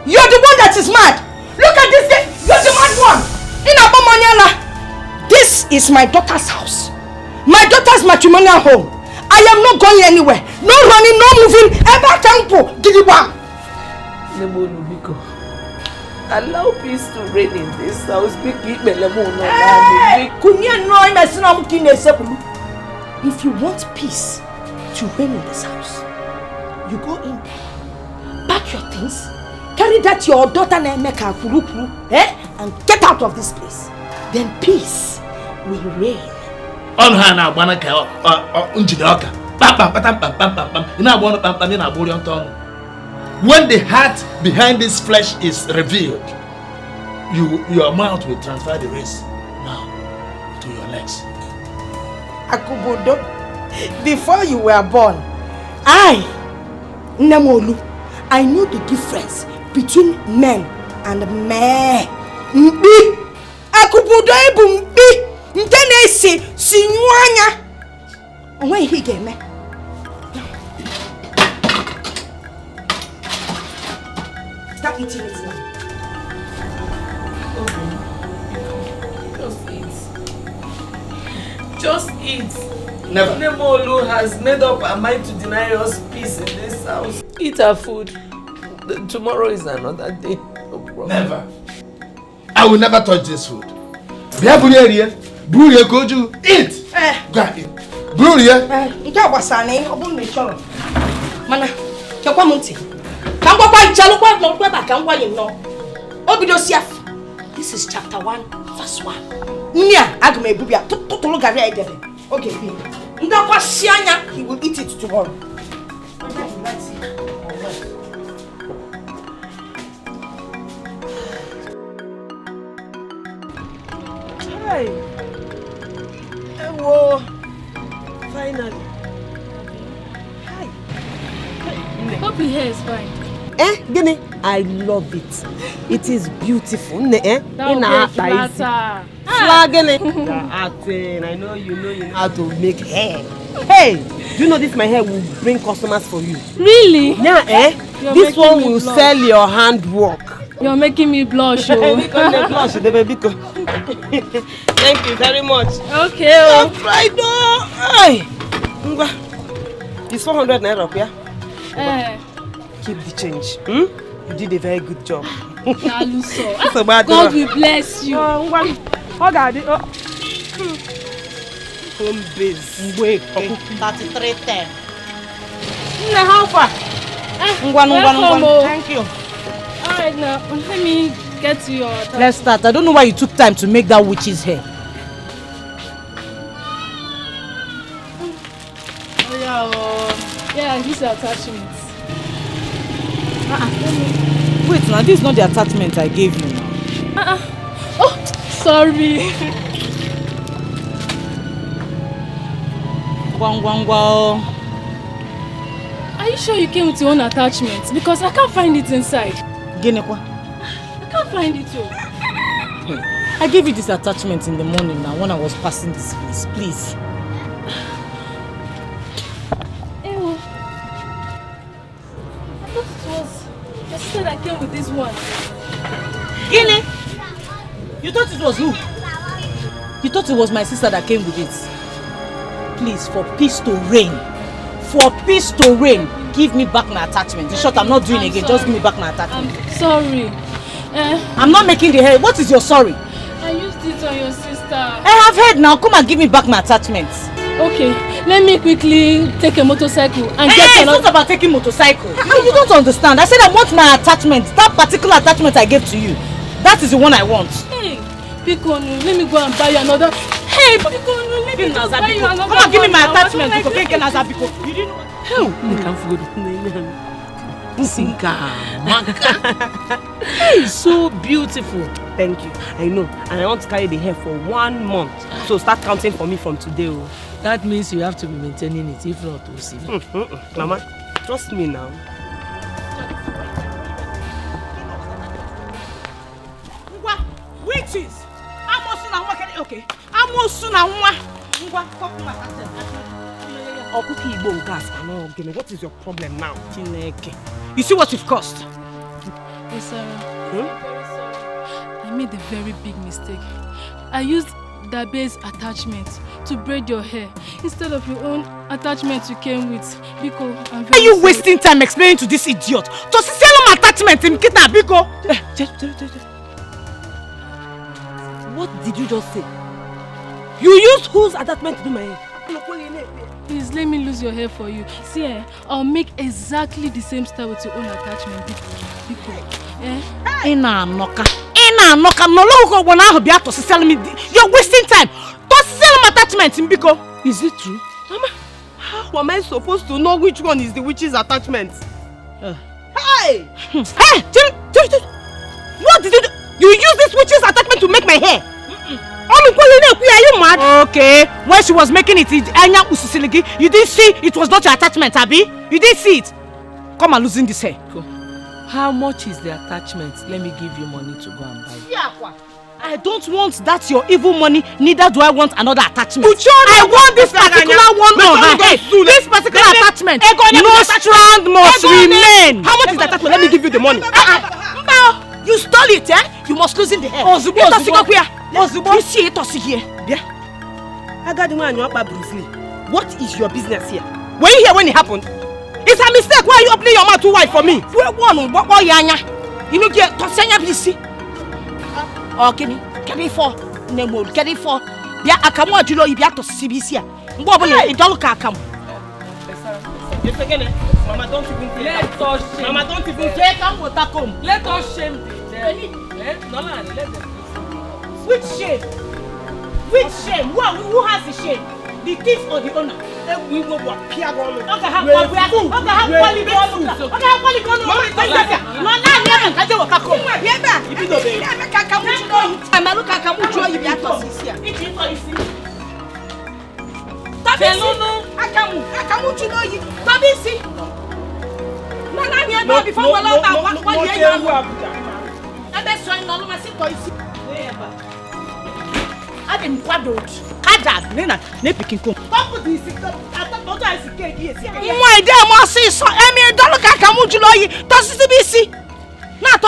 You're the one that is mad. Look at this thing. You're the mad one. This is my daughter's house. My daughter's matrimonial home. I am not going anywhere. No running, no moving. Ever tempo. Gidiwa. Biko, allow peace to reign in this house. If you want peace to reign in this house, you go in there, pack your things, carry that to your daughter and get out of this place. Then peace will reign. When the heart behind this flesh is revealed, your mouth will transfer the race now to your legs. Akubudo, before you were born, Namolu, I know the difference between men and men. Mbi, Akubudo ebu mbi, ntenesi sinyuanya. When he get me. Start eating it now. Just eat. Never. Nemolu has made up her mind to deny us peace in this house. Eat her food. Tomorrow is another day. No problem. Never. I will never touch this food. Eat. Go and eat. Mana, chakwa munti. Kangwa kwa ichalukwa mokwe kangwa yino. Obido siaf. This is chapter 1, verse 1. Nya agme bubia tutulu gari aidebe. Okay, be. Nda kwa sianya, he will eat it tomorrow. Hi. Whoa. Finally. Hi. Hope your hair is fine. Gini, I love it. It is beautiful. Flagging. Acting. I know you know how to make hair. Hey, do you know this my hair will bring customers for you? Really? Yeah, this one will sell your handwork. You're making me blush, oh. Thank you very much. Okay. It's 400 naira, yeah? Eh. Keep the change. You did a very good job. God will bless you. Home base. 3310. How far? Thank you. Alright now, let me get to your attachment. Let's start. I don't know why you took time to make that witch's hair. Yeah, these are attachments. Wait, now this is not the attachment I gave you now. Oh, sorry. Are you sure you came with your own attachment? Because I can't find it inside. Genekwa? I can't find it too. I gave you this attachment in the morning now when I was passing this place. Please. Ewo. I thought it was your sister that came with this one. Ini! You thought it was who? You thought it was my sister that came with it? Please, for peace to reign. For peace to reign, give me back my attachment. In short, I'm not doing again. Just give me back my attachment. I'm sorry. I'm not making the hair. What is your sorry? I used it on your sister. I have heard now. Come and give me back my attachments. Okay, let me quickly take a motorcycle and get It's not about taking motorcycle. You don't understand. I said I want my attachment. That particular attachment I gave to you. That is the one I want. Hey, Pikonu, let me go and buy you another. Hey, Pikonu, let me just buy you another. Come and give me my attachment. You didn't know. Hell, you can't forget it's so beautiful. Thank you. I know. And I want to carry the hair for 1 month. So start counting for me from today. Oh. That means you have to be maintaining it. If not, we'll see. Mama, trust me now. Witches! Okay. What is your problem now? You see what you've caused? Hey, Sarah. I made a very big mistake. I used the base attachment to braid your hair instead of your own attachment you came with. Biko, I'm very Are you sorry. wasting time explaining to this idiot? To sell my attachment in Kita, Biko. What did you just say? You used whose attachment to do my hair? Please let me lose your hair for you. See, I'll make exactly the same style with your own attachment. Biko. Ina Noka. You're wasting time. To sell my attachment in Biko. Is it true? Mama, how am I supposed to know which one is the witch's attachment? Hey! Hey! What did you do? You use this witch's attachment to make my hair? Are you mad? Okay. When she was making it, you didn't see it was not your attachment, Abby? You didn't see it? Come and losing this hair. Go. How much is the attachment? Let me give you money to go and buy. I don't want that your evil money, neither do I want another attachment. I want this particular one on her head. This particular attachment. No strand must remain. How much is the attachment? Let me give you the money. You stole it, eh? You must lose in the hair. You see it here. Yeah. I got the man you up briefly. What is your business here? Were you here when it happened? It's a mistake. Why are you opening your mouth too wide for me? What you know, get Tosanya BC. Oh, can you for? Nemo, can you for? Yeah, I come out to know if you have to CBC. Mbobole, it don't come. Yes, again. Mama, don't even say Let us shame. Mama, don't even say come with that come. Let us shame them. No, let them. Which shame? Which shame? Who has the shame? The thief or the owner? We will walk here. Okay, how quality? My dear Mossy, so Emmy, don't come to you. Does it be see? Nato.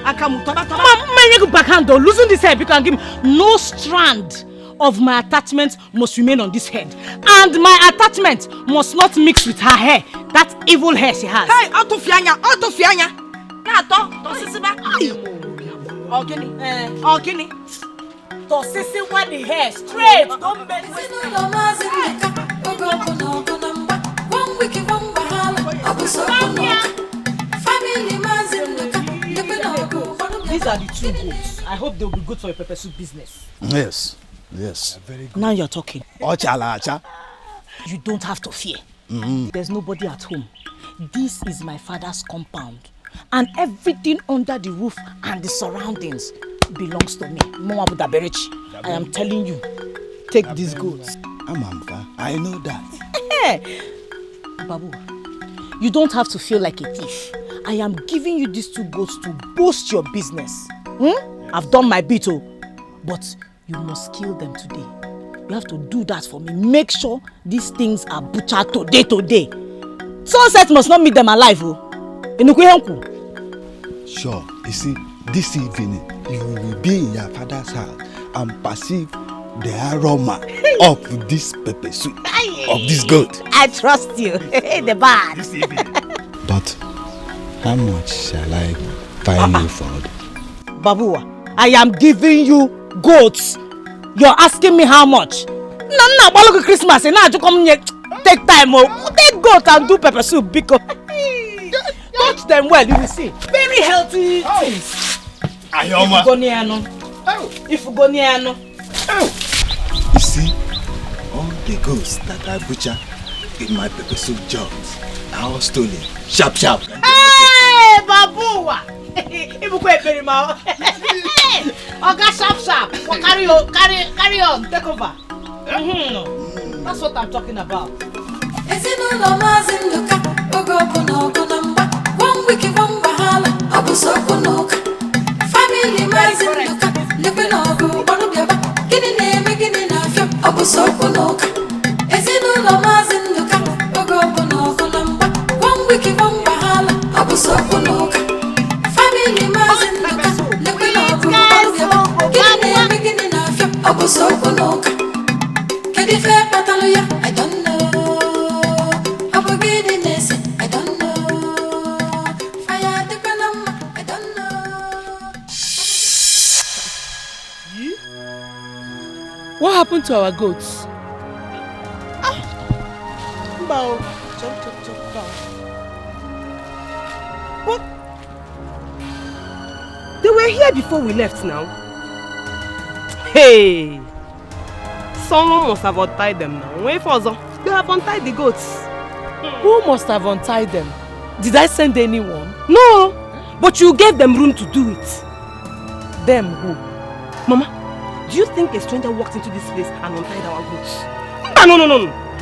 I come to backhand, losing this hair because give no strand of my attachment must remain on this head. And my attachment must not mix with her hair. That evil hair she has. Hey, out of Fianya. Okay. To sissy what the hair straight. Don't bend. These are the 2 goats. I hope they'll be good for your pepper soup business. Yes. Very good. Now you're talking. You don't have to fear. There's nobody at home. This is my father's compound. And everything under the roof and the surroundings belongs to me. I am telling you, take these goats. Amamka, I know that. Babu, you don't have to feel like a thief. I am giving you these 2 goats to boost your business. I've done my bit, but you must kill them today. You have to do that for me. Make sure these things are butchered today. Sunset must not meet them alive. Sure. You see, this evening, you will be in your father's house and perceive the aroma of this pepper soup, of this goat. I trust you. The bad. But how much shall I find you for? Babu, I am giving you goats. You're asking me how much? No, Christmas. Take time. Take goat and do pepper soup because touch them well, you will see. Very healthy things. If you go near no. You see, all the goats that I butcher in my pepper soup jars are all stolen. Sharp. Hey, Babuwa! Okay, sharp. Carry on. Take over. That's what I'm talking about. I don't know. I don't know. Fire the I don't know. What happened to our goats? Bow. What? They were here before we left now. Hey! Someone must have untied them now. Wait for them. They have untied the goats. Who must have untied them? Did I send anyone? No! But you gave them room to do it. Them who? Mama, do you think a stranger walked into this place and untied our goats? No.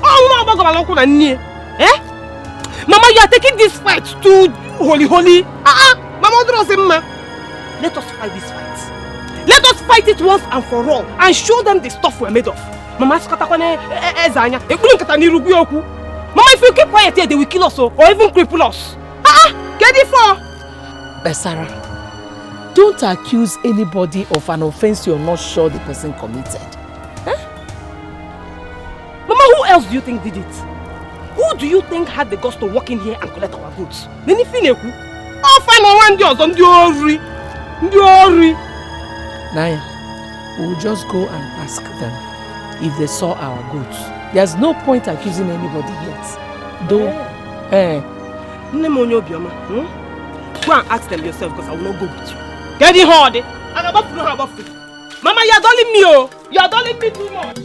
Oh, eh? Mama, you are taking this fight too holy. Mama, let us fight this fight. Let us fight it once and for all and show them the stuff we're made of. Mama, if you keep quiet here, they will kill us or even cripple us. Get it for? Besara, don't accuse anybody of an offense you're not sure the person committed. Mama, who else do you think did it? Who do you think had the guts to walk in here and collect our goods? Naya, we'll just go and ask them if they saw our goods. There's no point accusing anybody yet. Though, Go and ask them yourself because I will not go with you. Get it hard. Mama, you're dulling me, oh. You're dulling me too much.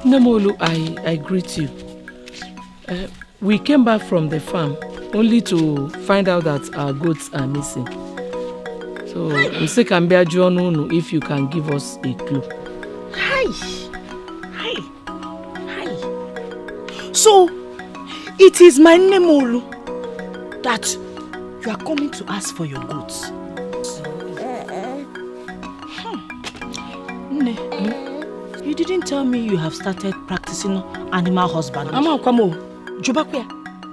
Nemolu, I greet you. We came back from the farm only to find out that our goats are missing. So, Mr. Kambia Jono, if you can give us a clue. Hi. So, it is my Nemolu that you are coming to ask for your goats. You didn't tell me you have started practicing animal husbandry.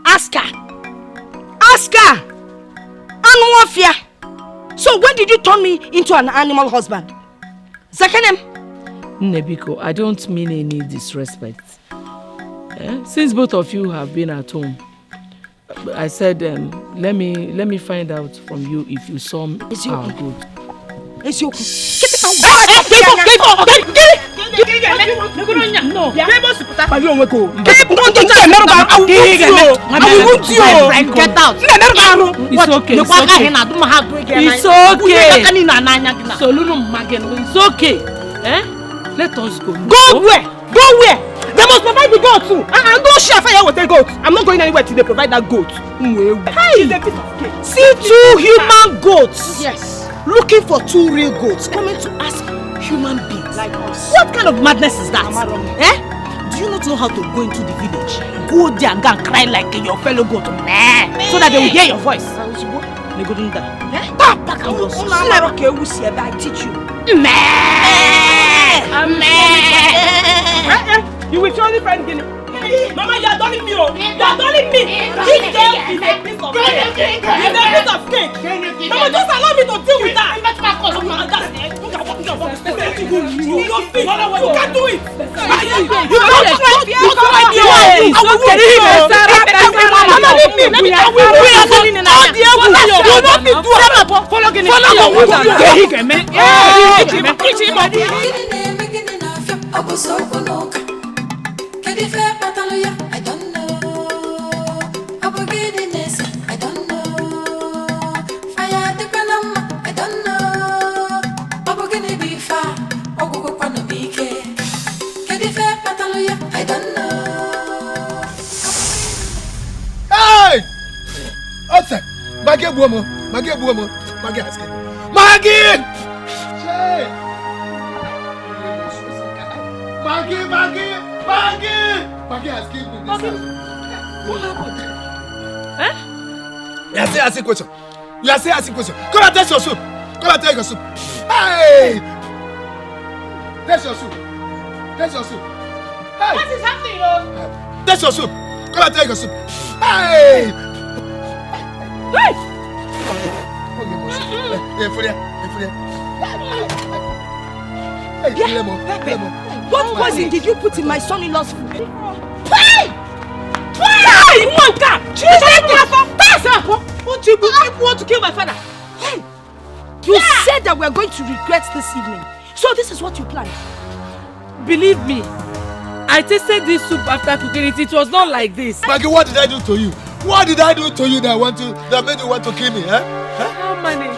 Ask her! Anuafia! So when did you turn me into an animal husband? Zakanem? Nebiko, I don't mean any disrespect. Since both of you have been at home, I said, let me find out from you if you saw our goat. It's okay. No. Get out. It's okay. It's okay. Let us go. Go where? They must provide the goat too. And don't share fire with the goat. I'm not going anywhere till they provide that goat. Hey! See 2 human goats. Yes. Looking for 2 real goats coming to ask human beings like us. What kind of madness is that? Do you not know how to go into the village, go there and go and cry like your fellow goat, so that they will hear your voice? They go do that. I teach you. You will surely find Guinea. Mama, you are dulling me. You are dulling me. This girl is a piece of cake. It's a piece of cake. Mama, just allow me to deal with that. You can't do it. You I don't know. I don't know. Fire the Panama, I don't know. Abogene be far, Ogo Pano Bike. Kedife Pataluya, I don't know. Hey! Outside! Maggie Buomo! Maggie has came. Maggie! Maggie has killed me this time. What happened? You are still asking questions. Come and taste your soup. Hey! Taste your soup. Hey! What is happening, Taste your soup. Come and take your soup. Hey! Hey! What poison did you put in my son-in-law's food? Hey! You want that? You want to kill my father? Hey! You said that we are going to regret this evening. So this is what you planned. Believe me, I tasted this soup after cooking it. It was not like this. Maggie, what did I do to you? What did I do to you that made you want to kill me? How many?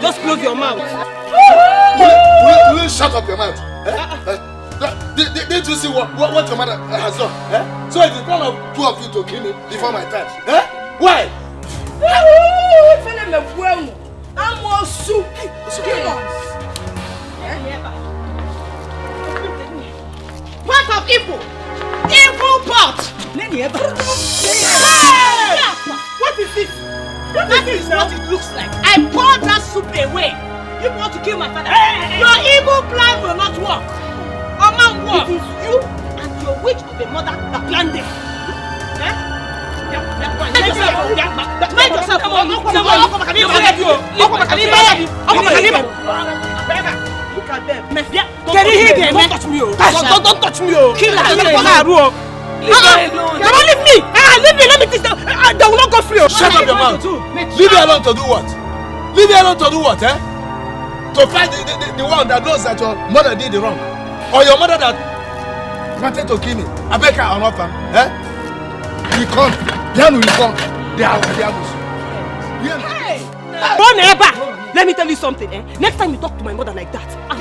Just close your mouth. Will you shut up your mouth? Didn't you see what your mother has done? So it is one of 2 of you to kill me before my time. Why? What of evil? Evil pot! What is this? That is what it looks like. I poured that soup away. You want to kill my father? Your evil plan will not work. It is you and your witch of a mother that planned this. Mind yourself. Look at them. Don't touch me. Don't touch me. Kill her. Leave me alone. Leave me. Let me teach them. They will not go free. Shut up your mouth. Leave me alone to do what? To fight the one that knows that your mother did the wrong. Or your mother that wanted to kill me. I beg her or Orphan. We come. Then we come. They are. Don't ever. Let me tell you something, eh? Next time you talk to my mother like that, I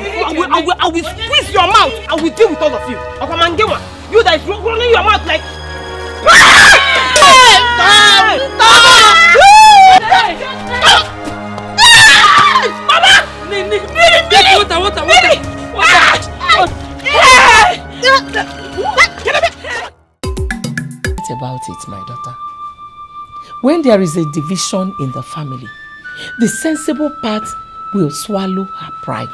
will squeeze your mouth. I will deal with all of you. You that is running your mouth like... It's about it, my daughter. When there is a division in the family, the sensible part will swallow her pride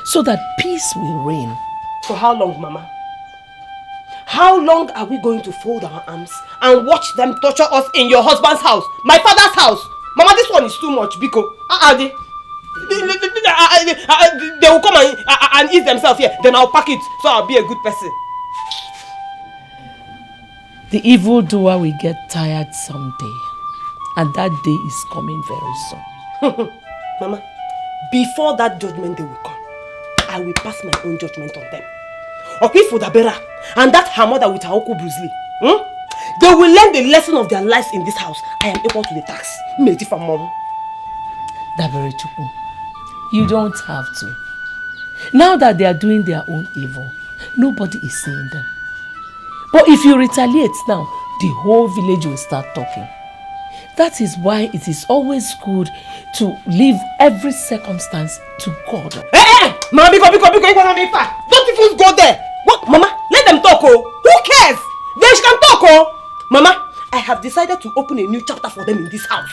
so that peace will reign. For how long, Mama? How long are we going to fold our arms and watch them torture us in your husband's house, my father's house? Mama, this one is too much, Biko. They will come and eat themselves here. Then I'll pack it so I'll be a good person. The evildoer will get tired someday, and that day is coming very soon. Mama, before that judgment day will come, I will pass my own judgment on them. Okay, for Dabera and that her mother with her Oko Brusley, they will learn the lesson of their lives in this house. I am equal to the tax. Mom. Dabere Chukwu, you don't have to. Now that they are doing their own evil, nobody is seeing them. But if you retaliate now, the whole village will start talking. That is why it is always good to leave every circumstance to God. Hey! Mama, don't even go there. What, Mama? Let them talk, oh. Who cares? They can talk, oh. Mama, I have decided to open a new chapter for them in this house.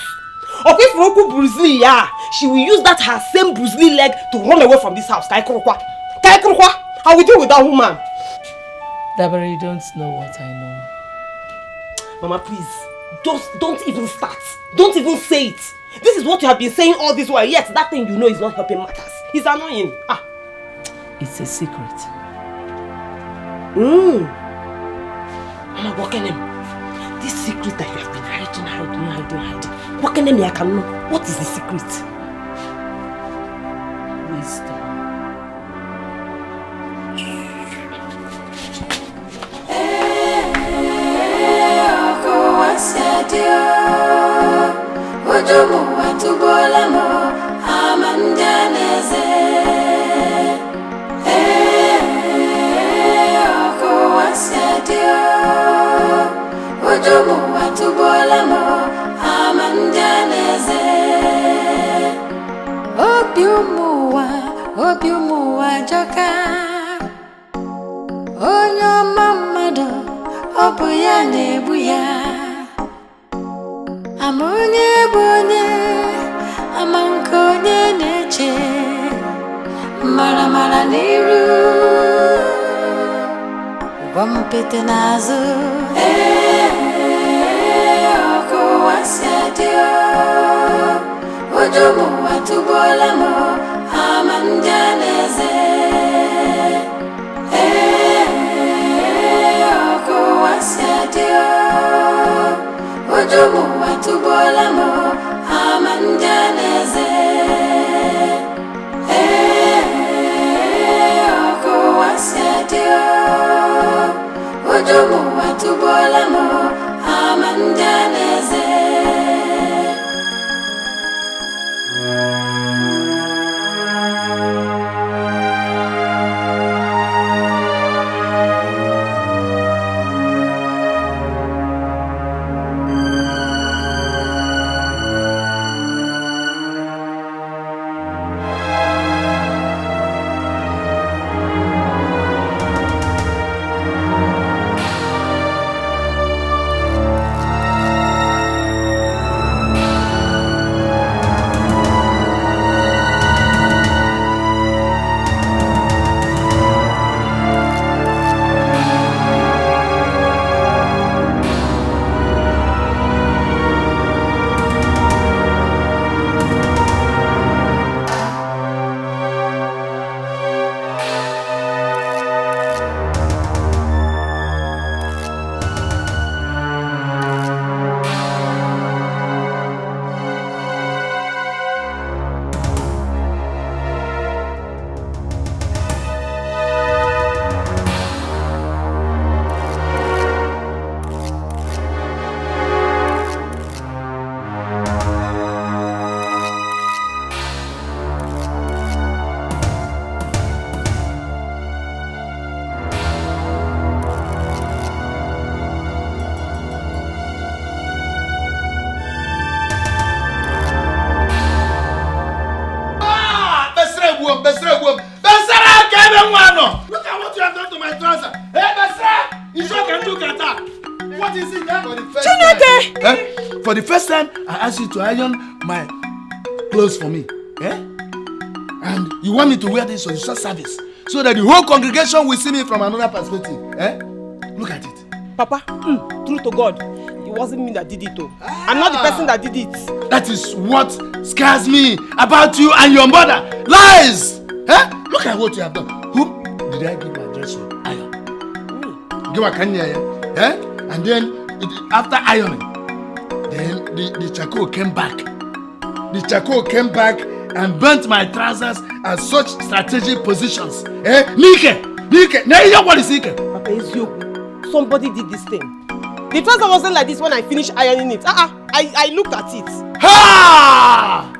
Okay, for Oku Brusley, yeah, she will use that her same Brusley leg to run away from this house. I will deal with that woman. Dabere, you don't know what I know. Mama, please, don't even start. Don't even say it. This is what you have been saying all this while, yet that thing you know is not helping matters. It's annoying. It's a secret. Mama, what can this secret that you have been hiding. What can I can know? What is the secret? Wisdom. Obiumuwa joka onyo mamado obuya nebuya amonye bonye amankonye neche mara niru wampete nazo oko wasiadio ojomu watubolamo amanjaneze oko wasiadio ojomu watubolamo amanjaneze oko wasiadio ojomu watubolamo amanjaneze. my trouser. Hey, Basra! You sure can do kata? What is it? For the first time. For the first time, I asked you to iron my clothes for me. And you want me to wear this on your service so that the whole congregation will see me from another perspective. Look at it. Papa, true to God, it wasn't me that did it though. I'm not the person that did it. That is what scares me about you and your mother. Lies! Look at what you have done. Whom did I give my dress to? Iron. Give a kanya, and then after ironing, then the charcoal came back. The charcoal came back and burnt my trousers at such strategic positions. Dikeh! Now you know what is Dikeh? Papa, it's you. Somebody did this thing. The trouser wasn't like this when I finished ironing it. I looked at it. Ha!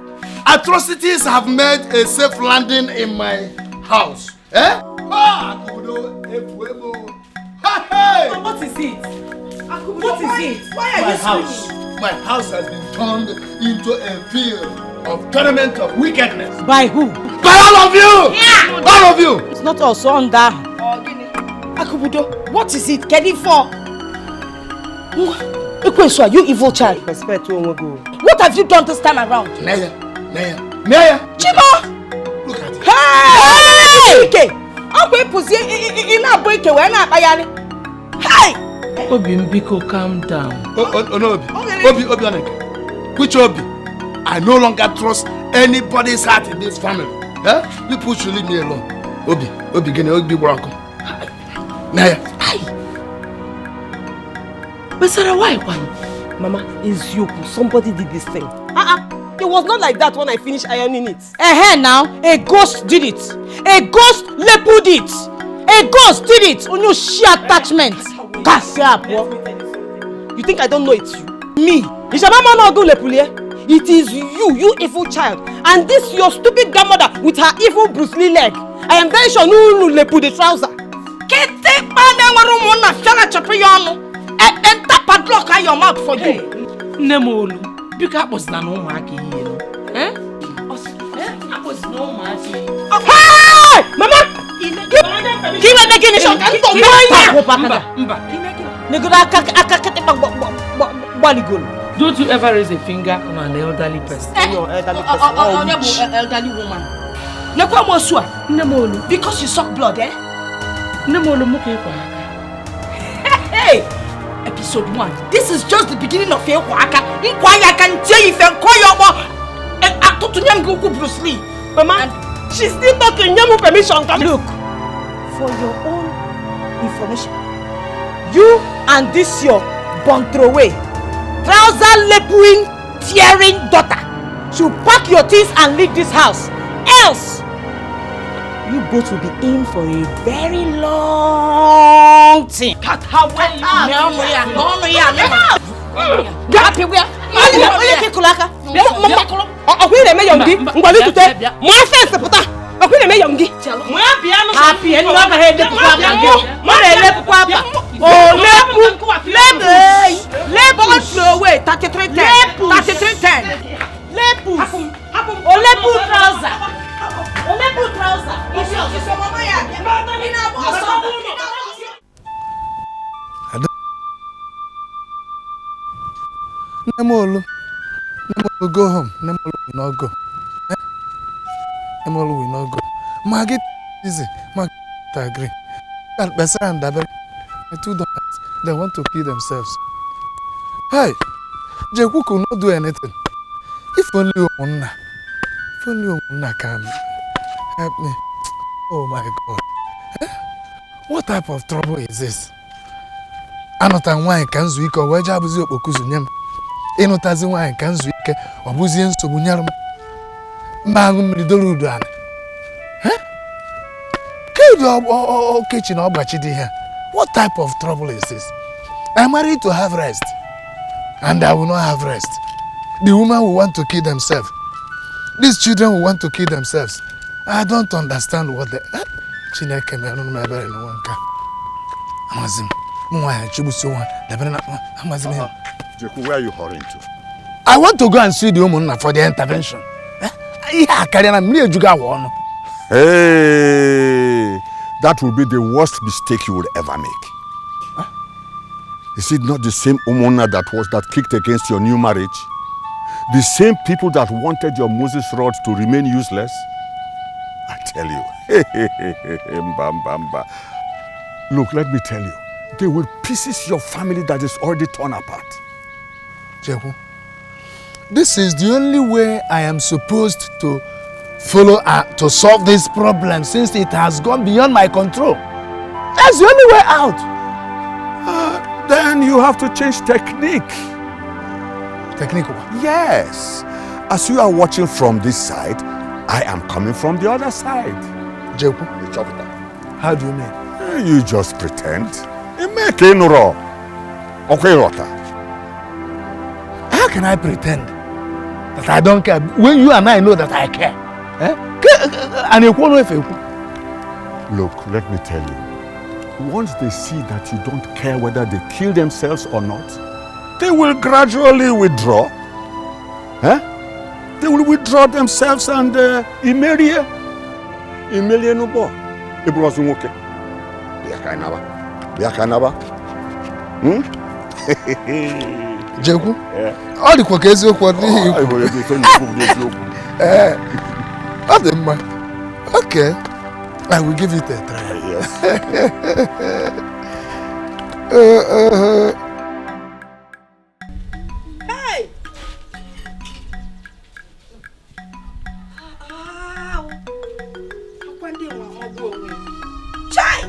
Atrocities have made a safe landing in my house. What is it? What is it? Why are you screaming? My house has been turned into a field of tournament of wickedness. By who? By all of you! Yeah! All of you! It's not us on that. Akubudo, what is it? Get it for? Ekwensu, you evil child. Respect to Onwego. What have you done this time around? Naya. Chibo! Look at it. Hey! Dikeh! I'm pussy in a break away and I Hey! Obimbiko, calm down. No, Obi. Which Obi? I no longer trust anybody's heart in this family. People should leave me alone. Obi, get Obi welcome. Naya. But Sarah, why? Mama, it's you. Somebody did this thing. It was not like that when I finished ironing it. Now, a ghost did it. A ghost leopard it. A ghost did it. On your sheer attachment. You think I don't know it's you? Me? It is you evil child. And this your stupid grandmother with her evil Bruce Lee leg. I am very sure no lepu the trouser. Padlock your mouth for you. Nemolu, because was not no market. I was no market. Hey! Mama! Give me making a shot. Don't you ever raise a finger on an elderly person? Elderly woman. Nemolu, because you suck blood, Nemolu, hey! Episode 1. This is just the beginning of your waka. I can tell you if I'm calling Bruce Lee. Mama, she's still talking. You have permission. Look, for your own information, you and this your Bontroway, trouser lepuing, tearing daughter should pack your things and leave this house. Else, you both will be in for a very long time. Nemolu, go home. Nemolu will not go. Nemolu will not go. Maggie, easy. Maggie, agree. Besa and Dabel, my two daughters, they want to kill themselves. Hey, Jeku could not do anything. If only Omuna can help me. Oh my God. What type of trouble is this? Anotan wine can zuik or wajabuzi okuzunyam. Enotazi wine can zuik or buzian sobunyam. Magum Lidoludan. Or kitchen or bachidi here. What type of trouble is this? I'm married to have rest, and I will not have rest. The woman will want to kill themselves. These children will want to kill themselves. I don't understand what they. Chineke me no me bere no wanka. Amazim. Mwa chibuso one. Amazim. Jeku, where are you hurrying to? I want to go and see the woman for the intervention. Yeah, carry na me ejuga wo no. Hey, That will be the worst mistake you will ever make. Huh? Is it not the same Umona that kicked against your new marriage? The same people that wanted your Moses rod to remain useless? I tell you. Look, let me tell you. They will pieces your family that is already torn apart. Jehu, this is the only way I am supposed to follow to solve this problem since it has gone beyond my control. That's the only way out. Then you have to change technique. Technique? Yes. As you are watching from this side, I am coming from the other side. Jehu, how do you mean? You just pretend. How can I pretend that I don't care when you and I know that I care? Look, let me tell you. Once they see that you don't care whether they kill themselves or not, they will gradually withdraw. They will withdraw themselves and Imerie Nubo. Ibrozumuke. Biakanaba. Jeku? All the Kwakezi okay. I will give it a try. Yes. Hey! Chai!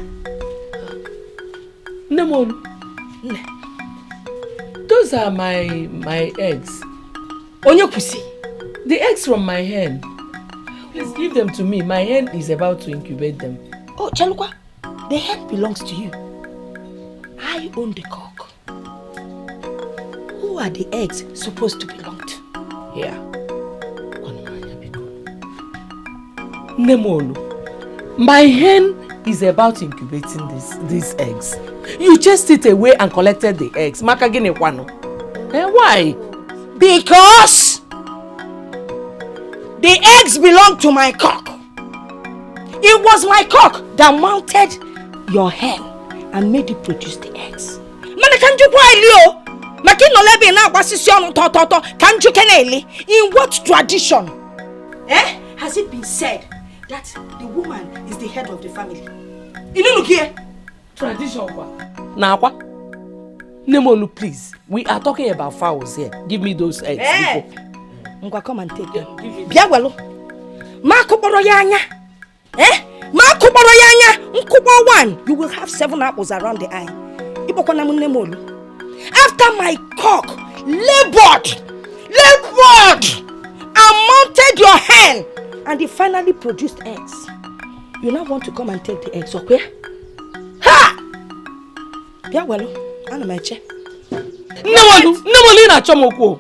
Nemon. Those are my eggs. Onyokusi. The eggs from my hen. Please give them to me. My hen is about to incubate them. Oh, Chalukwa, the hen belongs to you. I own the cock. Who are the eggs supposed to belong to? Here. Nemolu, my hen is about incubating these eggs. You chased it away and collected the eggs. Makagine kwano. Why? Because the eggs belong to my cock. It was my cock that mounted your hen and made it produce the eggs. In what tradition has it been said that the woman is the head of the family? Tradition what? Now what? Nemolu, please. We are talking about fowls here. Give me those eggs. Come and take them. Biawelo. Makuboro yanya. Makuboro yanya. Nkubo 1. You will have 7 apples around the eye. After my cock labored and mounted your hen and it finally produced eggs, you now want to come and take the eggs, okay? Ha! Biawelo. Anamache. Nemolina Chomoko.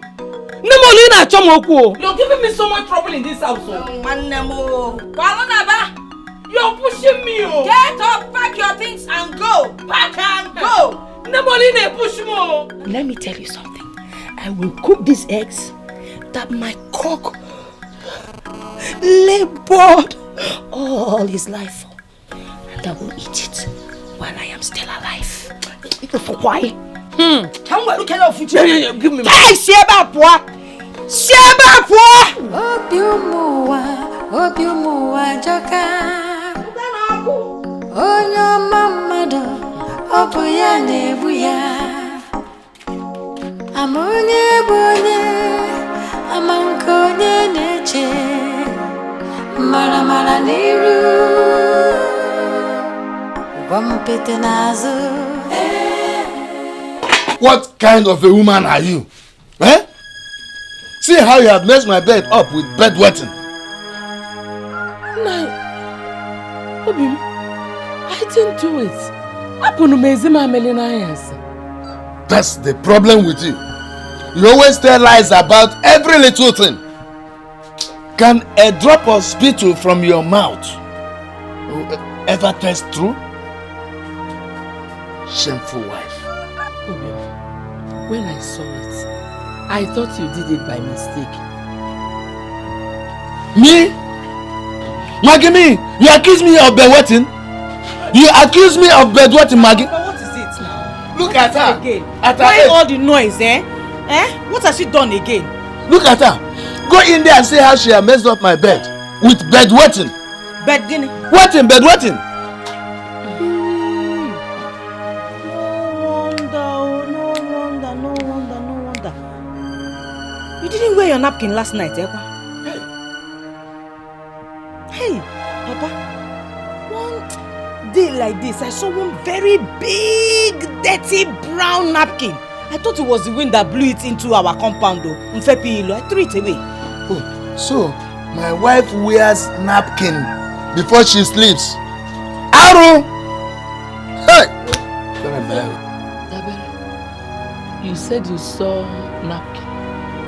Nemolina Chomoko. You're giving me so much trouble in this house. You're pushing me. Get up, pack your things and go. Pack and go. Nemolina push me. Let me tell you something. I will cook these eggs that my cock labored all his life for. And I will eat it while I am still alive. Why? Come on, look at your future. Give me. Hey, Sheba Pua! Sheba Pua! Obiumua Joka. Onyo mamado, Obuya nebuya. Amonye bonye, amankonye neche. Mara niru, wampete nazo. What kind of a woman are you? See how you have messed my bed up with bedwetting. No. Obim, I didn't do it. That's the problem with you. You always tell lies about every little thing. Can a drop of spittle from your mouth ever taste true? Shameful wife. When I saw it, I thought you did it by mistake. Me? Magimi, you accuse me of bedwetting? You accuse me of bedwetting Maggie? But what is it now? Look at her. Again. At her Why age. all the noise, eh? What has she done again? Look at her. Go in there and see how she has messed up my bed with bedwetting. Bed guinea. Wetting, bedwetting. No wonder. You didn't wear your napkin last night, eh? Hey, Papa. One day like this, I saw one very big, dirty brown napkin. I thought it was the wind that blew it into our compound, though. I threw it away. Oh, so my wife wears napkin before she sleeps. Aru! Hey! Dabere, you said you saw napkin.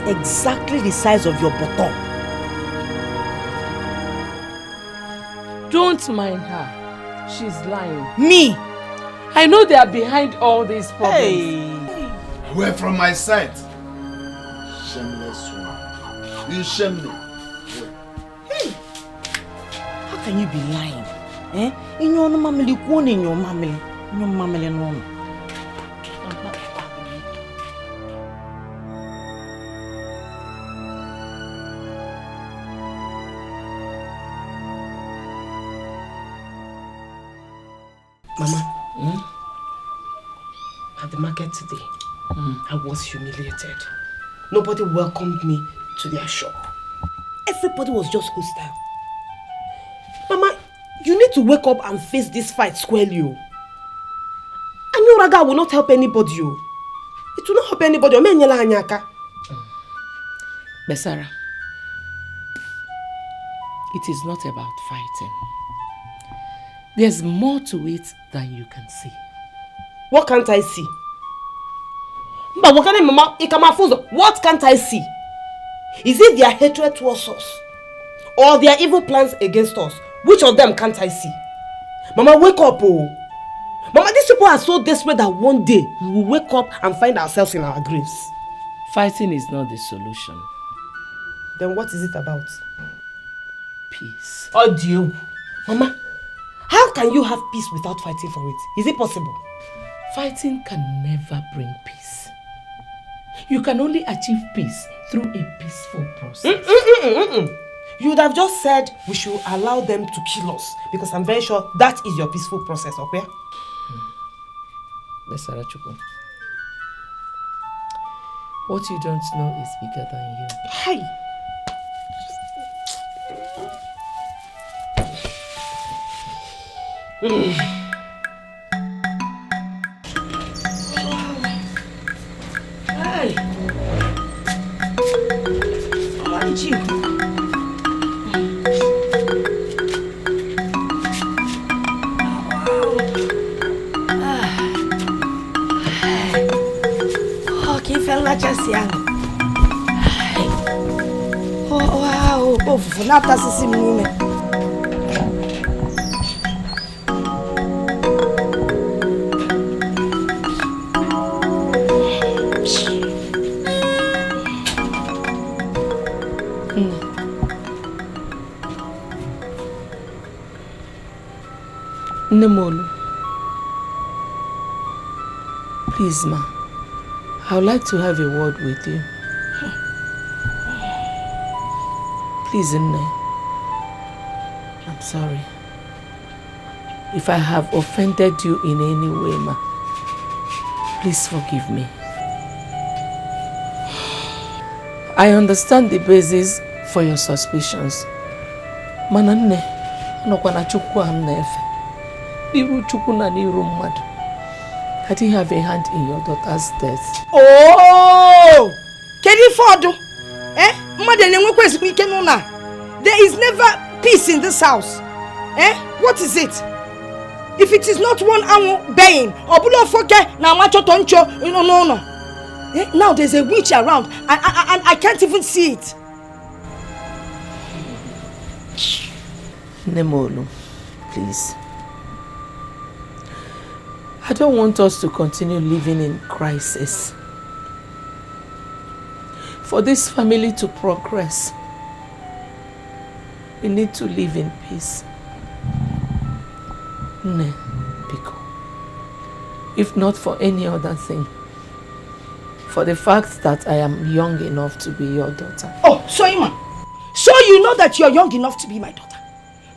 Exactly the size of your bottom. Don't mind her. She's lying. Me? I know they are behind all these problems. Hey. Away from my sight. Shameless one. You shame me. Hey. How can you be lying? In your family, one in your family. In your family, no. Mama, at the market today, I was humiliated. Nobody welcomed me to their shop. Everybody was just hostile. Mama, you need to wake up and face this fight squarely. I know Raga will not help anybody. It will not help anybody. Besara, it is not about fighting. There's more to it than you can see. What can't I see? But what can't I see? Is it their hatred towards us? Or their evil plans against us? Which of them can't I see? Mama, wake up, oh! Mama, these people are so desperate that one day we will wake up and find ourselves in our graves. Fighting is not the solution. Then what is it about? Peace. Oh, dear. Mama, how can you have peace without fighting for it? Is it possible? Fighting can never bring peace. You can only achieve peace through a peaceful process. You would have just said we should allow them to kill us, because I'm very sure that is your peaceful process, okay? Besara Chukwu, what you don't know is bigger than you. Hi. Hey. How did you? Oh wow, oh for na ta sisi mu me. Nemolu, please ma, I would like to have a word with you. Please, Nne, I'm sorry. If I have offended you in any way, ma, please forgive me. I understand the basis for your suspicions. Mana Nne, nokwana Chukwu am nefe. Iru Chukwu na n'iru mmadu. I didn't have a hand in your daughter's death. Oh! Kedi fodu? There is never peace in this house. What is it? If it is not one anwo baying or bulo foke na macho toncho, no. Now there's a witch around and I can't even see it. Nemolu, please. I don't want us to continue living in crisis. For this family to progress, we need to live in peace. Ne. If not for any other thing. For the fact that I am young enough to be your daughter. Oh, so Ima. So you know that you're young enough to be my daughter.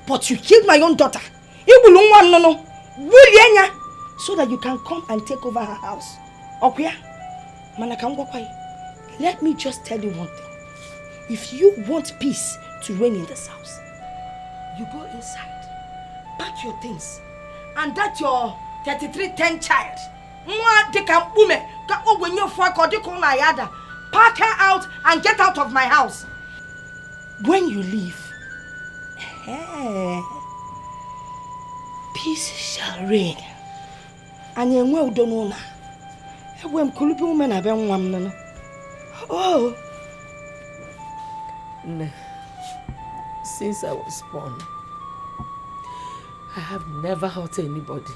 But you killed my own daughter. So that you can come and take over her house. Okay? Let me just tell you one thing. If you want peace to reign in this house, you go inside, pack your things, and that your 3310 child, pack her out and get out of my house. When you leave, peace shall reign. And you will don't know now. Oh. Since I was born, I have never hurt anybody.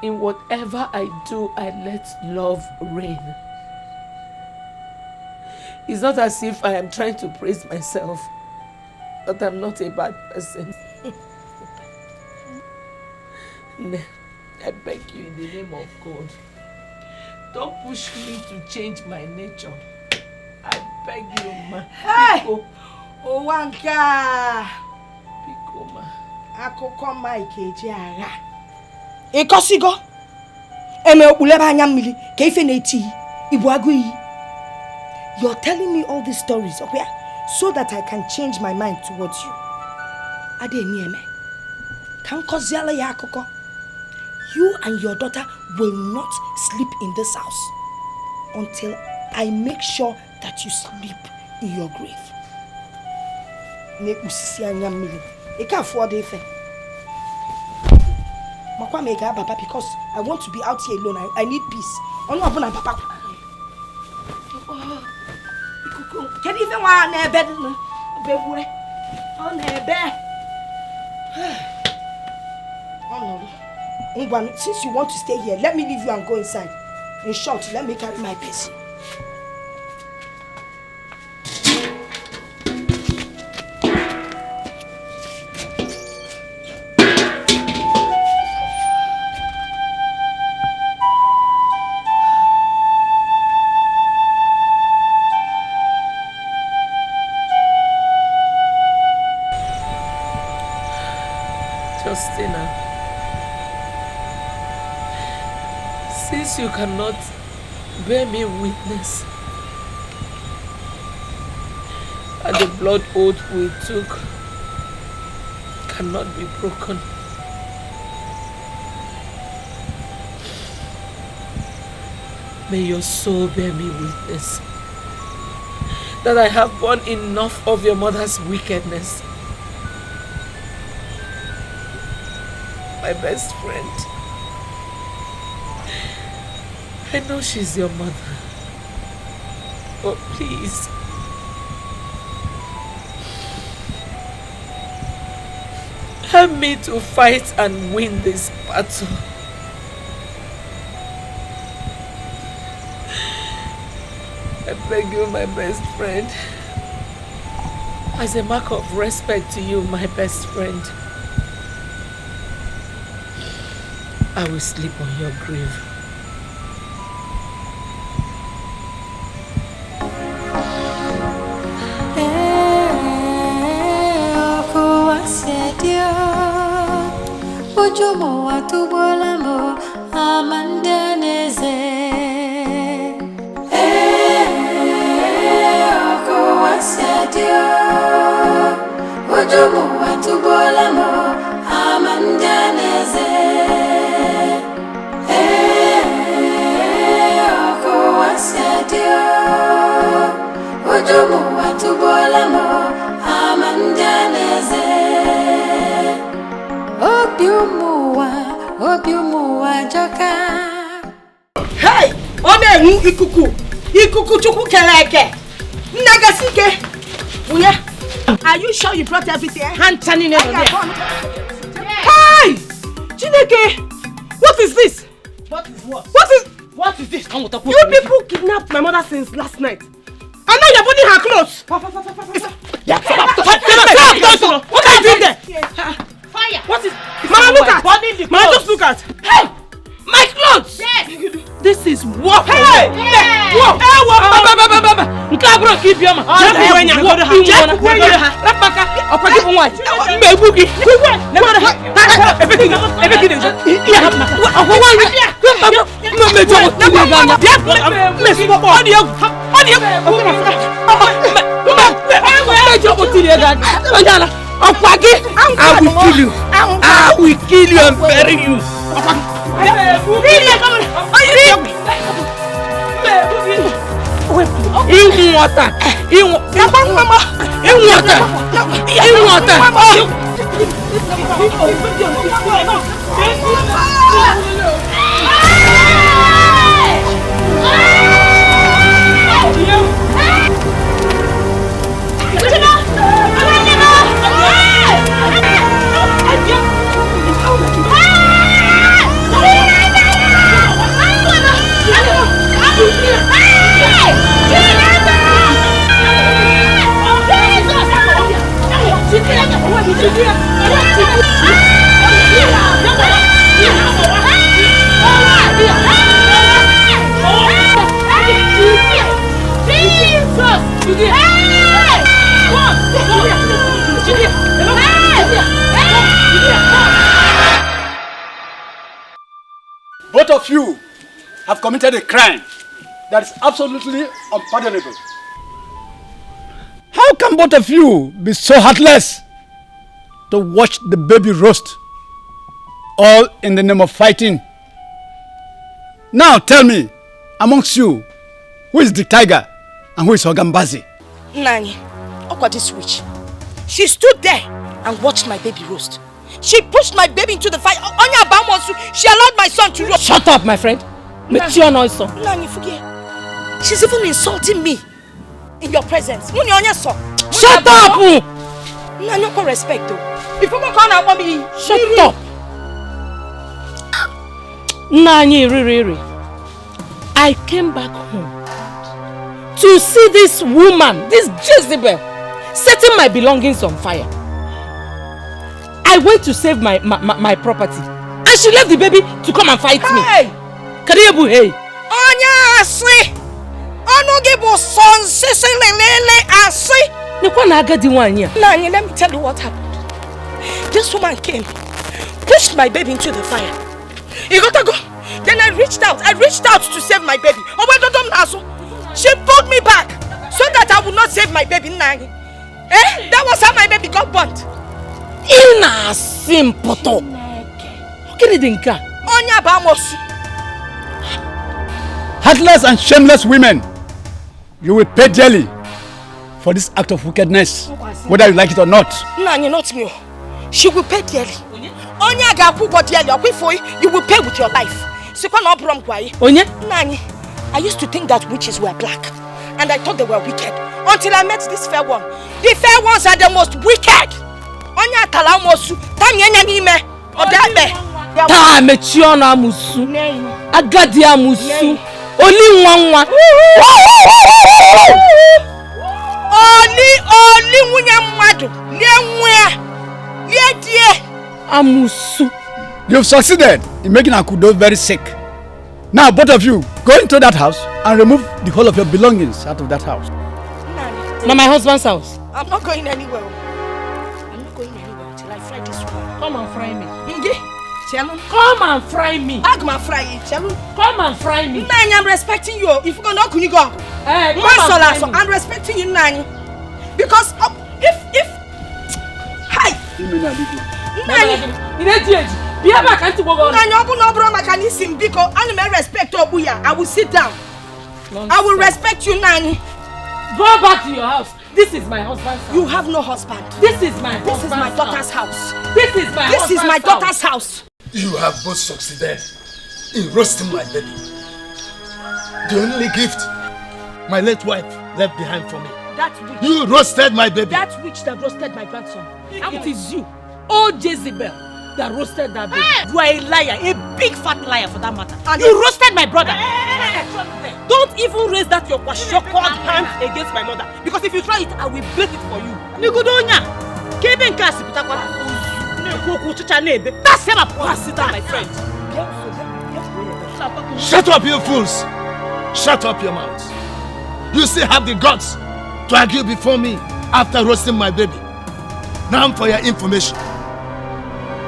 In whatever I do, I let love reign. It's not as if I am trying to praise myself, but I'm not a bad person. I beg you in the name of God, don't push me to change my nature. I beg you, ma. Hey! Owanka! Pico, ma. Akoko Mike Jara. Ekosigo. Eme uleba nyamili. Keife neti. Ibuagui. You're telling me all these stories, okay? So that I can change my mind towards you. Ade nieme. Kankoziala ya akoko. You and your daughter will not sleep in this house until I make sure that you sleep in your grave. I can't afford it. Because I want to be out here alone. I need peace. Can you even want a bed? On a bed. Since you want to stay here, let me leave you and go inside. In short, let me carry my person. Since you cannot bear me witness and the blood oath we took cannot be broken, may your soul bear me witness that I have borne enough of your mother's wickedness. My best friend, I know she's your mother, but please, help me to fight and win this battle. I beg you, my best friend, as a mark of respect to you, my best friend, I will sleep on your grave. Ojomo watubolamo amandaneze. Oko wasadio. Ojomo watubolamo amandaneze. Oko wasadio. Ojomo watubolamo amandaneze. Obiumuwa joka. Hey! Ome ikuku. Ikuku chuku keleke. Nagasike. Uye. Are you sure you brought everything? Hand turning it. Hey! Chineke! What is this? What is what? What is this? You people kidnapped my mother since last night. And now you're putting her clothes. What are you doing there? fire. What is? Mama, look at. Burning the Mama, clothes. just look at. Hey, my clothes. Yes. This is war. Hey! War. Nkabro kibioma. Jabu wenya. Jabu wenya. Rabaka. Okwagi bunwa. Mbebugi. Everything. Yeah. Okwa I will kill you and bury you. In water. Both of you have committed a crime that is absolutely unpardonable. How can both of you be so heartless to watch the baby roast, all in the name of fighting? Now tell me, amongst you, who is the tiger and who is Ogambazi? Nani, Okwa this witch. She stood there and watched my baby roast. She pushed my baby into the fire. Onya Abamonsu, she allowed my son to roast. Shut up, my friend. Mature noise. Nani, forget. She's even insulting me in your presence. Shut up! Nani, no respect though. If you can't have me, shut up. Nani, really. I came back home to see this woman, this Jezebel, setting my belongings on fire. I went to save my property, and she left the baby to come and fight me. Karibu, hey. Onya asi, onogibo son sisi lelele asi. Nani, let me tell you what happened. This woman came, pushed my baby into the fire. You gotta go. Then I reached out to save my baby. She pulled me back so that I would not save my baby. Nani. That was how my baby got burnt. Ina simpoto. Okay, Dinka. Onya Bamosu. Heartless and shameless women, you will pay dearly for this act of wickedness, whether you like it or not. Nani, not me. She will pay dearly. Onya gapu go dearly. You will pay with your life. Onye? Nani, I used to think that witches were black, and I thought they were wicked until I met this fair one. The fair ones are the most wicked. Onya talamosu, tanyenya nime, odabe. Ta mechiona musu, agadi amusu, oli nwanwa. Oli nwunye mmadu, lie nwa, lie die. Amusu. You've succeeded in making Akudo very sick. Now both of you, go into that house and remove the whole of your belongings out of that house. Now my husband's house. I'm not going anywhere. I'm not going anywhere until I fry this one. Come and fry me. Come and fry me. Come and fry me. Nani, I'm respecting you. If you go, no, you go. I'm respecting you, Nani. Because if hi. Nani. I will sit down. I will respect you, Nani. Go back to your house. This is my husband's house. You have no husband. This is my daughter's house. This is my daughter's house. You have both succeeded in roasting my baby. The only gift my late wife left behind for me. That witch. You roasted my baby. That witch that roasted my grandson. It is you, old Jezebel, that roasted that baby. You are a liar, a big fat liar for that matter. And you roasted my brother. Don't even raise that your kwashokod hand against my mother. Because if you try it, I will break it for you. Nigudonya, Kevin Kasi Pitakwa. That's him. Sit down, my friend. Shut up, you fools! Shut up your mouths. You still have the guts to argue before me after roasting my baby. Now for your information,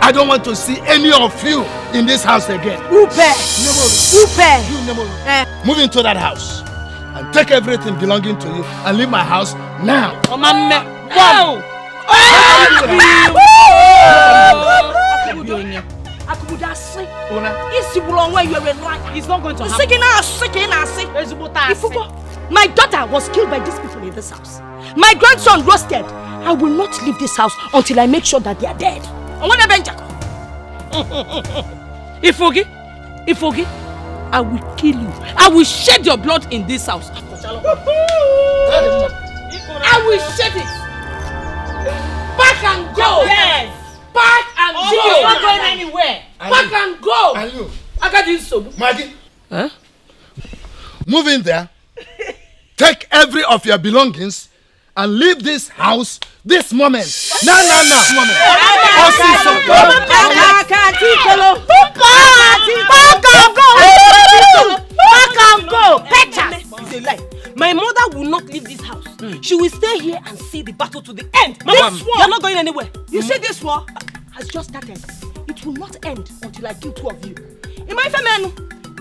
I don't want to see any of you in this house again. Upe! Move into that house and take everything belonging to you and leave my house now. Wow! It's not going to happen. My daughter was killed by these people in this house. My grandson roasted. I will not leave this house until I make sure that they are dead. Ifogi, I will kill you. I will shed your blood in this house. I will shed it. Pack and go. Yes. Pack and go. You're not going anywhere. Pack and go. And you? I got this so. Maggie. Huh? Move in there. Take every of your belongings and leave this house this moment. No. My mother will not leave this house. She will stay here and see the battle to the end. This war, you're not going anywhere. You see, this war has just started. It will not end until I kill 2 of you. In my family,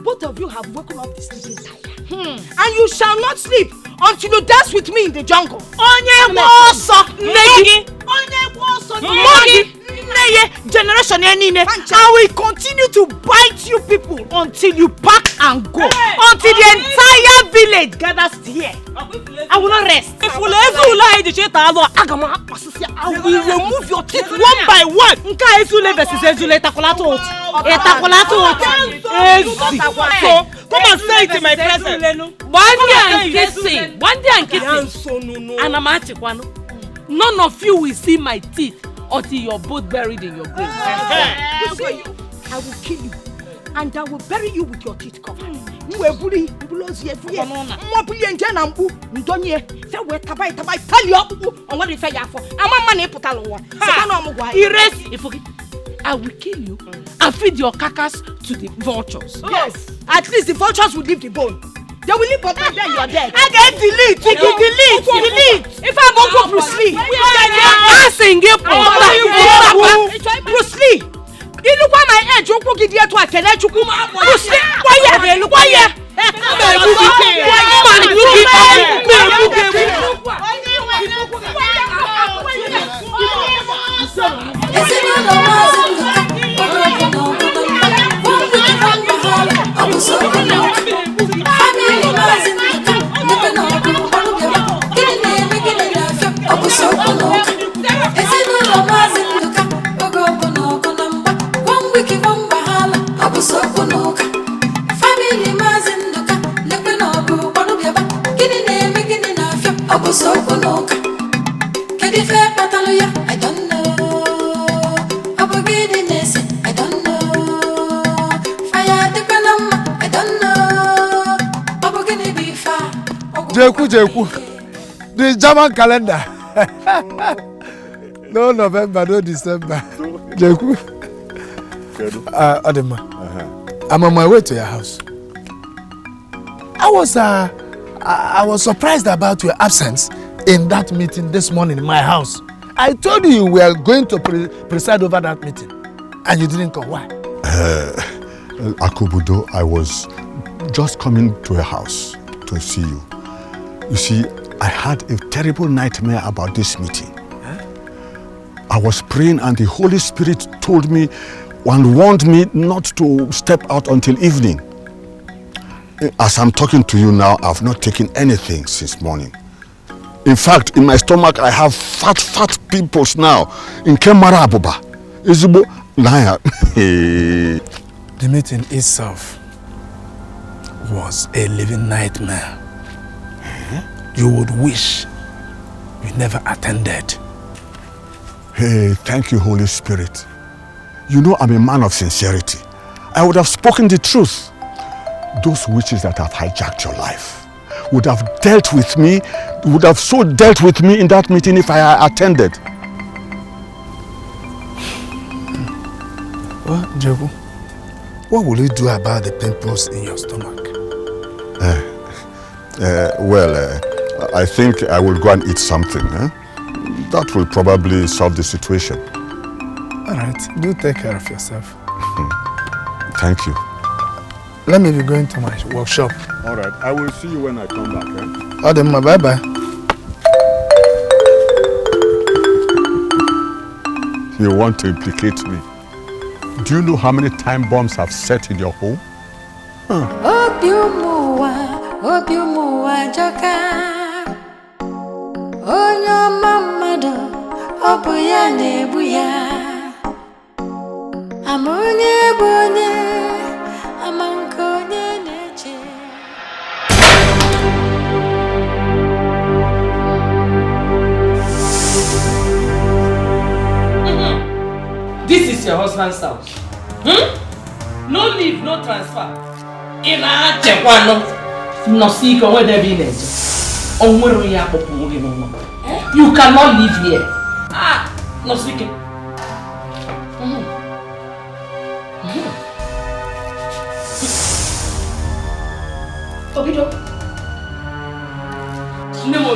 both of you have woken up the sleeping tiger. And you shall not sleep until you dance with me in the jungle. Generation I will continue to bite you people until you pack and go. Until the entire village gathers here. I will not rest. I will remove your teeth one by one. So, come and say it in my presence. One day and kissing. None of you will see my teeth until you're both buried in your grave. I will kill you, and I will bury you with your teeth covered. I will kill you and feed your carcass to the vultures. Yes, at least the vultures will leave the bone. They will leave, but then you are dead. I get delete. If I won't go Bruce Lee. Bruce Lee. You look at my edge. You could get to a Bruce Lee. Jeku, the German calendar. No November, no December. Jeku. Adema, I'm on my way to your house. I was surprised about your absence in that meeting this morning in my house. I told you we were going to preside over that meeting, and you didn't come. Why? Akubudo, I was just coming to your house to see you. You see, I had a terrible nightmare about this meeting. Huh? I was praying and the Holy Spirit told me and warned me not to step out until evening. As I'm talking to you now, I've not taken anything since morning. In fact, in my stomach, I have fat pimples now. In Kemara Abuba. Izubo Naya. The meeting itself was a living nightmare. You would wish you never attended. Hey, thank you, Holy Spirit. You know I'm a man of sincerity. I would have spoken the truth. Those witches that have hijacked your life would have dealt with me in that meeting if I attended. Well, Jogu, what will you do about the pimples in your stomach? I think I will go and eat something. That will probably solve the situation. All right, do take care of yourself. Thank you. Let me be going to my workshop. All right, I will see you when I come back. Adema, bye-bye. You want to implicate me? Do you know how many time bombs have set in your home? Obiumuwa joka Onyo mamado Obuya nebuya Amunye bunye Amankonye neche. This is your husband's house. No leave, no transfer. Ina chekwano. No see where they be in. You cannot live here. No see. Obido. Nemo.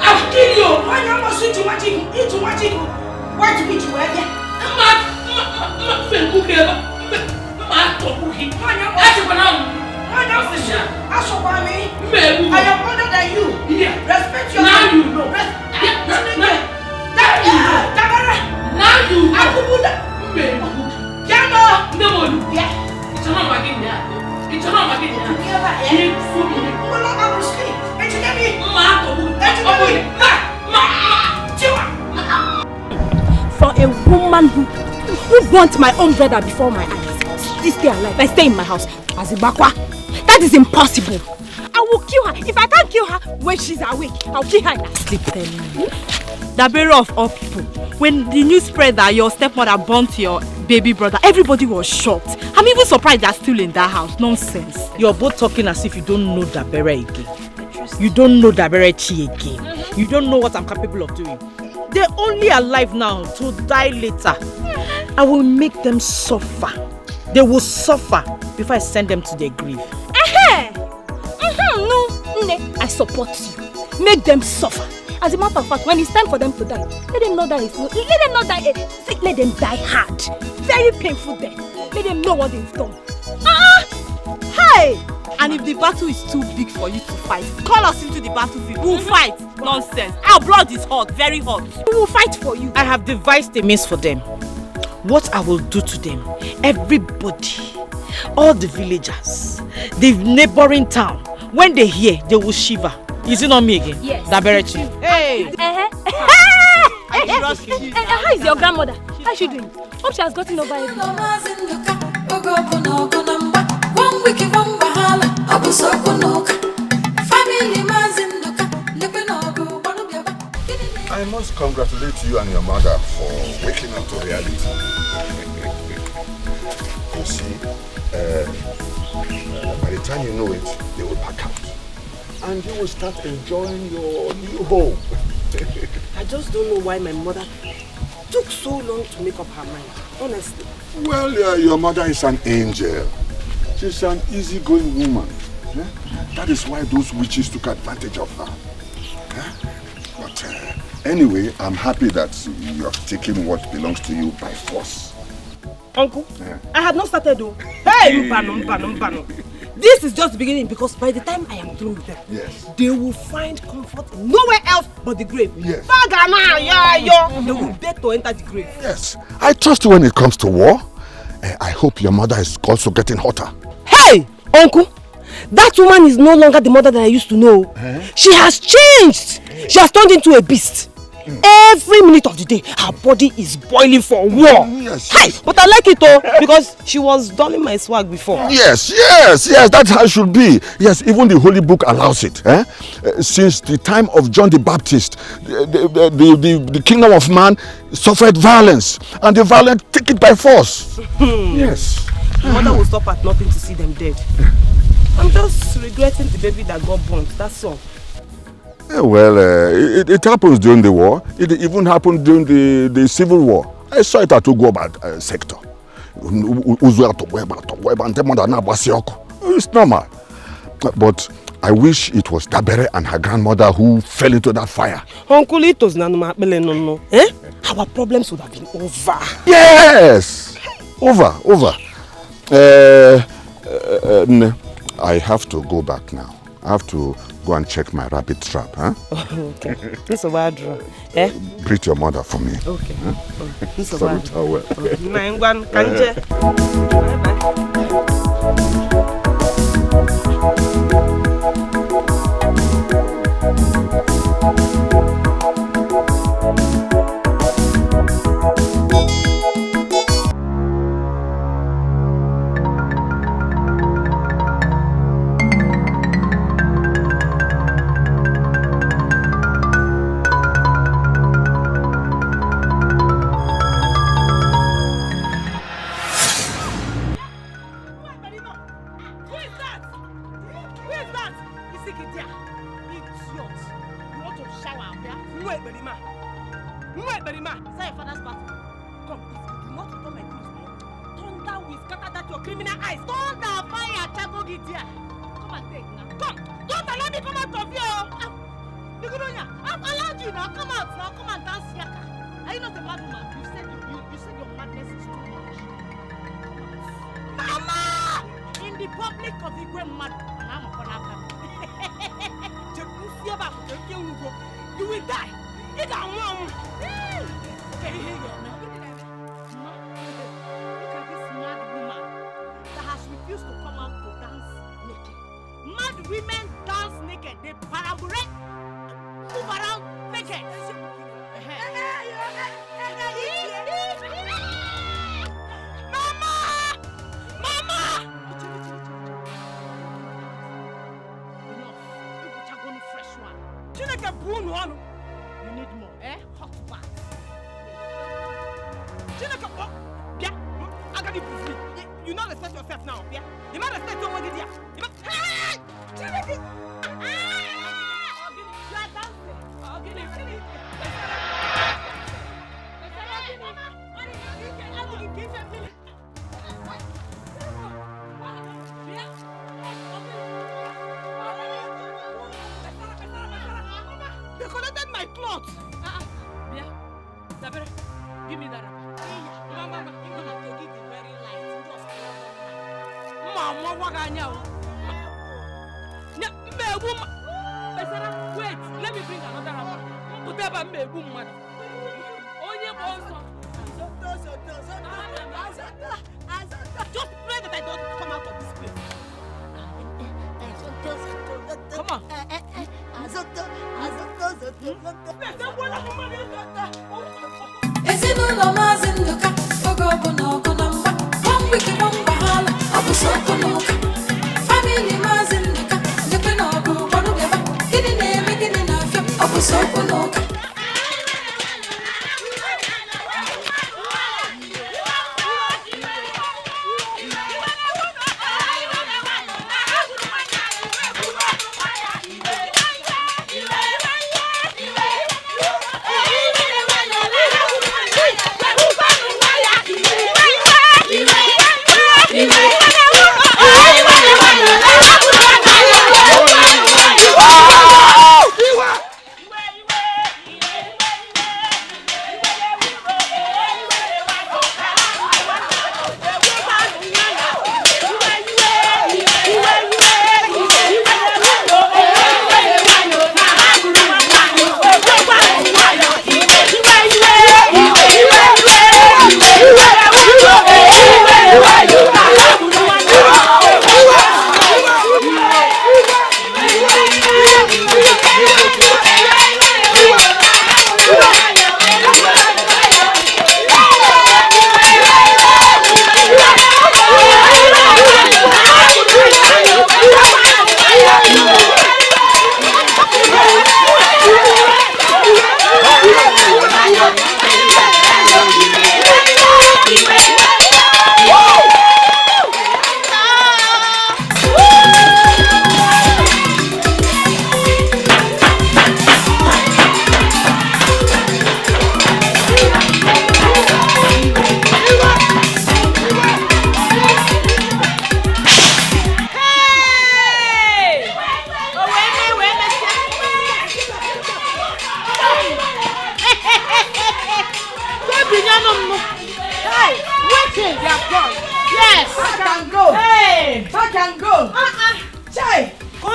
I'll kill you. Why not eat too much? Eat too much. Why to eat you? I am older than you. Respect your now you know. Now you For a woman who burnt my own brother before my eyes, still stay alive, I stay in my house as a bakwa. That is impossible. I will kill her. If I can't kill her when she's awake, I'll kill her in her sleep. The bearer of all people, when the news spread that your stepmother burnt your baby brother, everybody was shocked. I'm even surprised they're still in that house. Nonsense. You're both talking as if you don't know Dabere again. You don't know Dabere Chi again. You don't know what I'm capable of doing. They're only alive now to die later. I will make them suffer. They will suffer before I send them to their grave. No, I support you. Make them suffer. As a matter of fact, when it's time for them to die, let them know that it's not. Let them know that let them die hard. Very painful death. Let them know what they've done. Hey! And if the battle is too big for you to fight, call us into the battlefield. We'll fight. Nonsense. Our blood is hot, very hot. We will fight for you. I have devised a means for them. What I will do to them, everybody, all the villagers, the neighboring town, when they hear, they will shiver. Is it not me again? Yes. Daberechi. Hey! How is your grandmother? How is she doing? Hope she has gotten over it. I must congratulate you and your mother for waking up to reality. You see, by the time you know it, they will pack out. And you will start enjoying your new home. I just don't know why my mother took so long to make up her mind, honestly. Well, your mother is an angel. She's an easygoing woman. Yeah? That is why those witches took advantage of her. Yeah? But anyway, I'm happy that you have taken what belongs to you by force. Uncle, I had not started though. Hey, Mpano. This is just the beginning because by the time I am through with them, they will find comfort nowhere else but the grave. Yes. They will beg to enter the grave. Yes. I trust you when it comes to war. I hope your mother is also getting hotter. Hey, Uncle, that woman is no longer the mother that I used to know. She has changed. She has turned into a beast. Every minute of the day, her body is boiling for war. Yes. Hey, but I like it though, because she was dulling my swag before. Yes, that's how it should be. Yes, even the Holy Book allows it. Since the time of John the Baptist, the kingdom of man suffered violence, and the violent take it by force. Yes. The mother will stop at nothing to see them dead. I'm just regretting the baby that got burnt, that's all. Well, it happens during the war. It even happened during the Civil War. I saw it at Ugoba sector. It's normal. But I wish it was Dabere and her grandmother who fell into that fire. Uncle Ito's no. Eh? Our problems would have been over. Yes! Over. I have to go back now. I have to go and check my rabbit trap, huh? Okay. This is a bad draw. Eh? Greet your mother for me. Okay. Huh? This is a bad draw.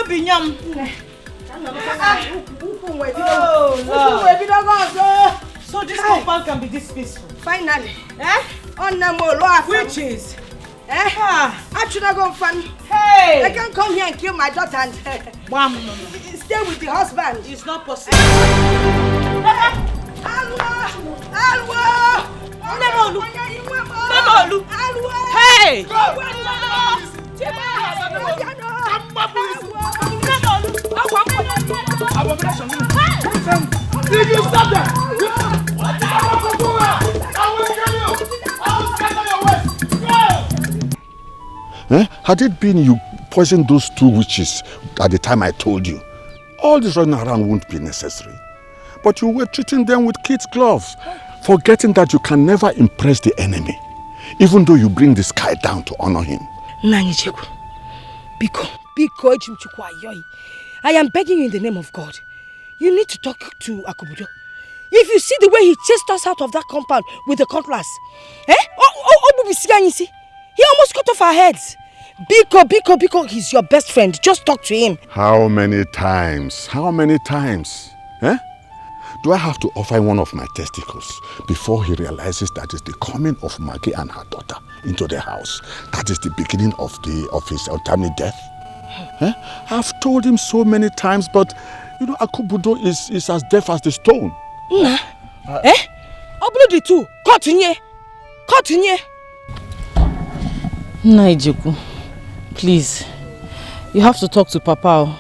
binyam. So this compound can be this peaceful. Finally. Which is? I should have gone fun. Hey! I can't come here and kill my daughter and stay with the husband. It's not possible. Hey! Did you stop that? Had it been you poisoned those 2 witches at the time I told you, all this running around wouldn't be necessary. But you were treating them with kid's gloves, forgetting that you can never impress the enemy, even though you bring the sky down to honor him. I am begging you in the name of God. You need to talk to Akubudo. If you see the way he chased us out of that compound with the cutlass, he almost cut off our heads. Biko, he's your best friend. Just talk to him. How many times? How many times? Do I have to offer him one of my testicles before he realizes that it's the coming of Maggie and her daughter into the house? That is the beginning of his untimely death? I've told him so many times, but Akubudo is as deaf as the stone. Oblo too. Continue. Naijeku, please, you have to talk to Papa.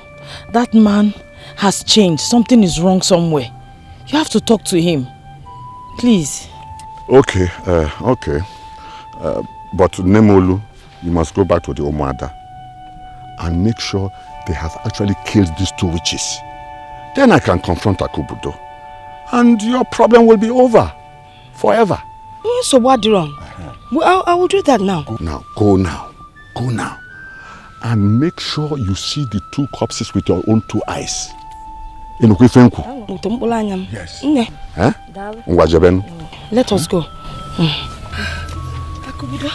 That man has changed. Something is wrong somewhere. You have to talk to him. Please. Okay. But Nemolu, you must go back to the Omoada and make sure they have actually killed these 2 witches. Then I can confront Akubudo. And your problem will be over. Forever. So what do wrong? I will do that now. Go now. And make sure you see the 2 corpses with your own 2 eyes. Yes. Let us go. Akubudo.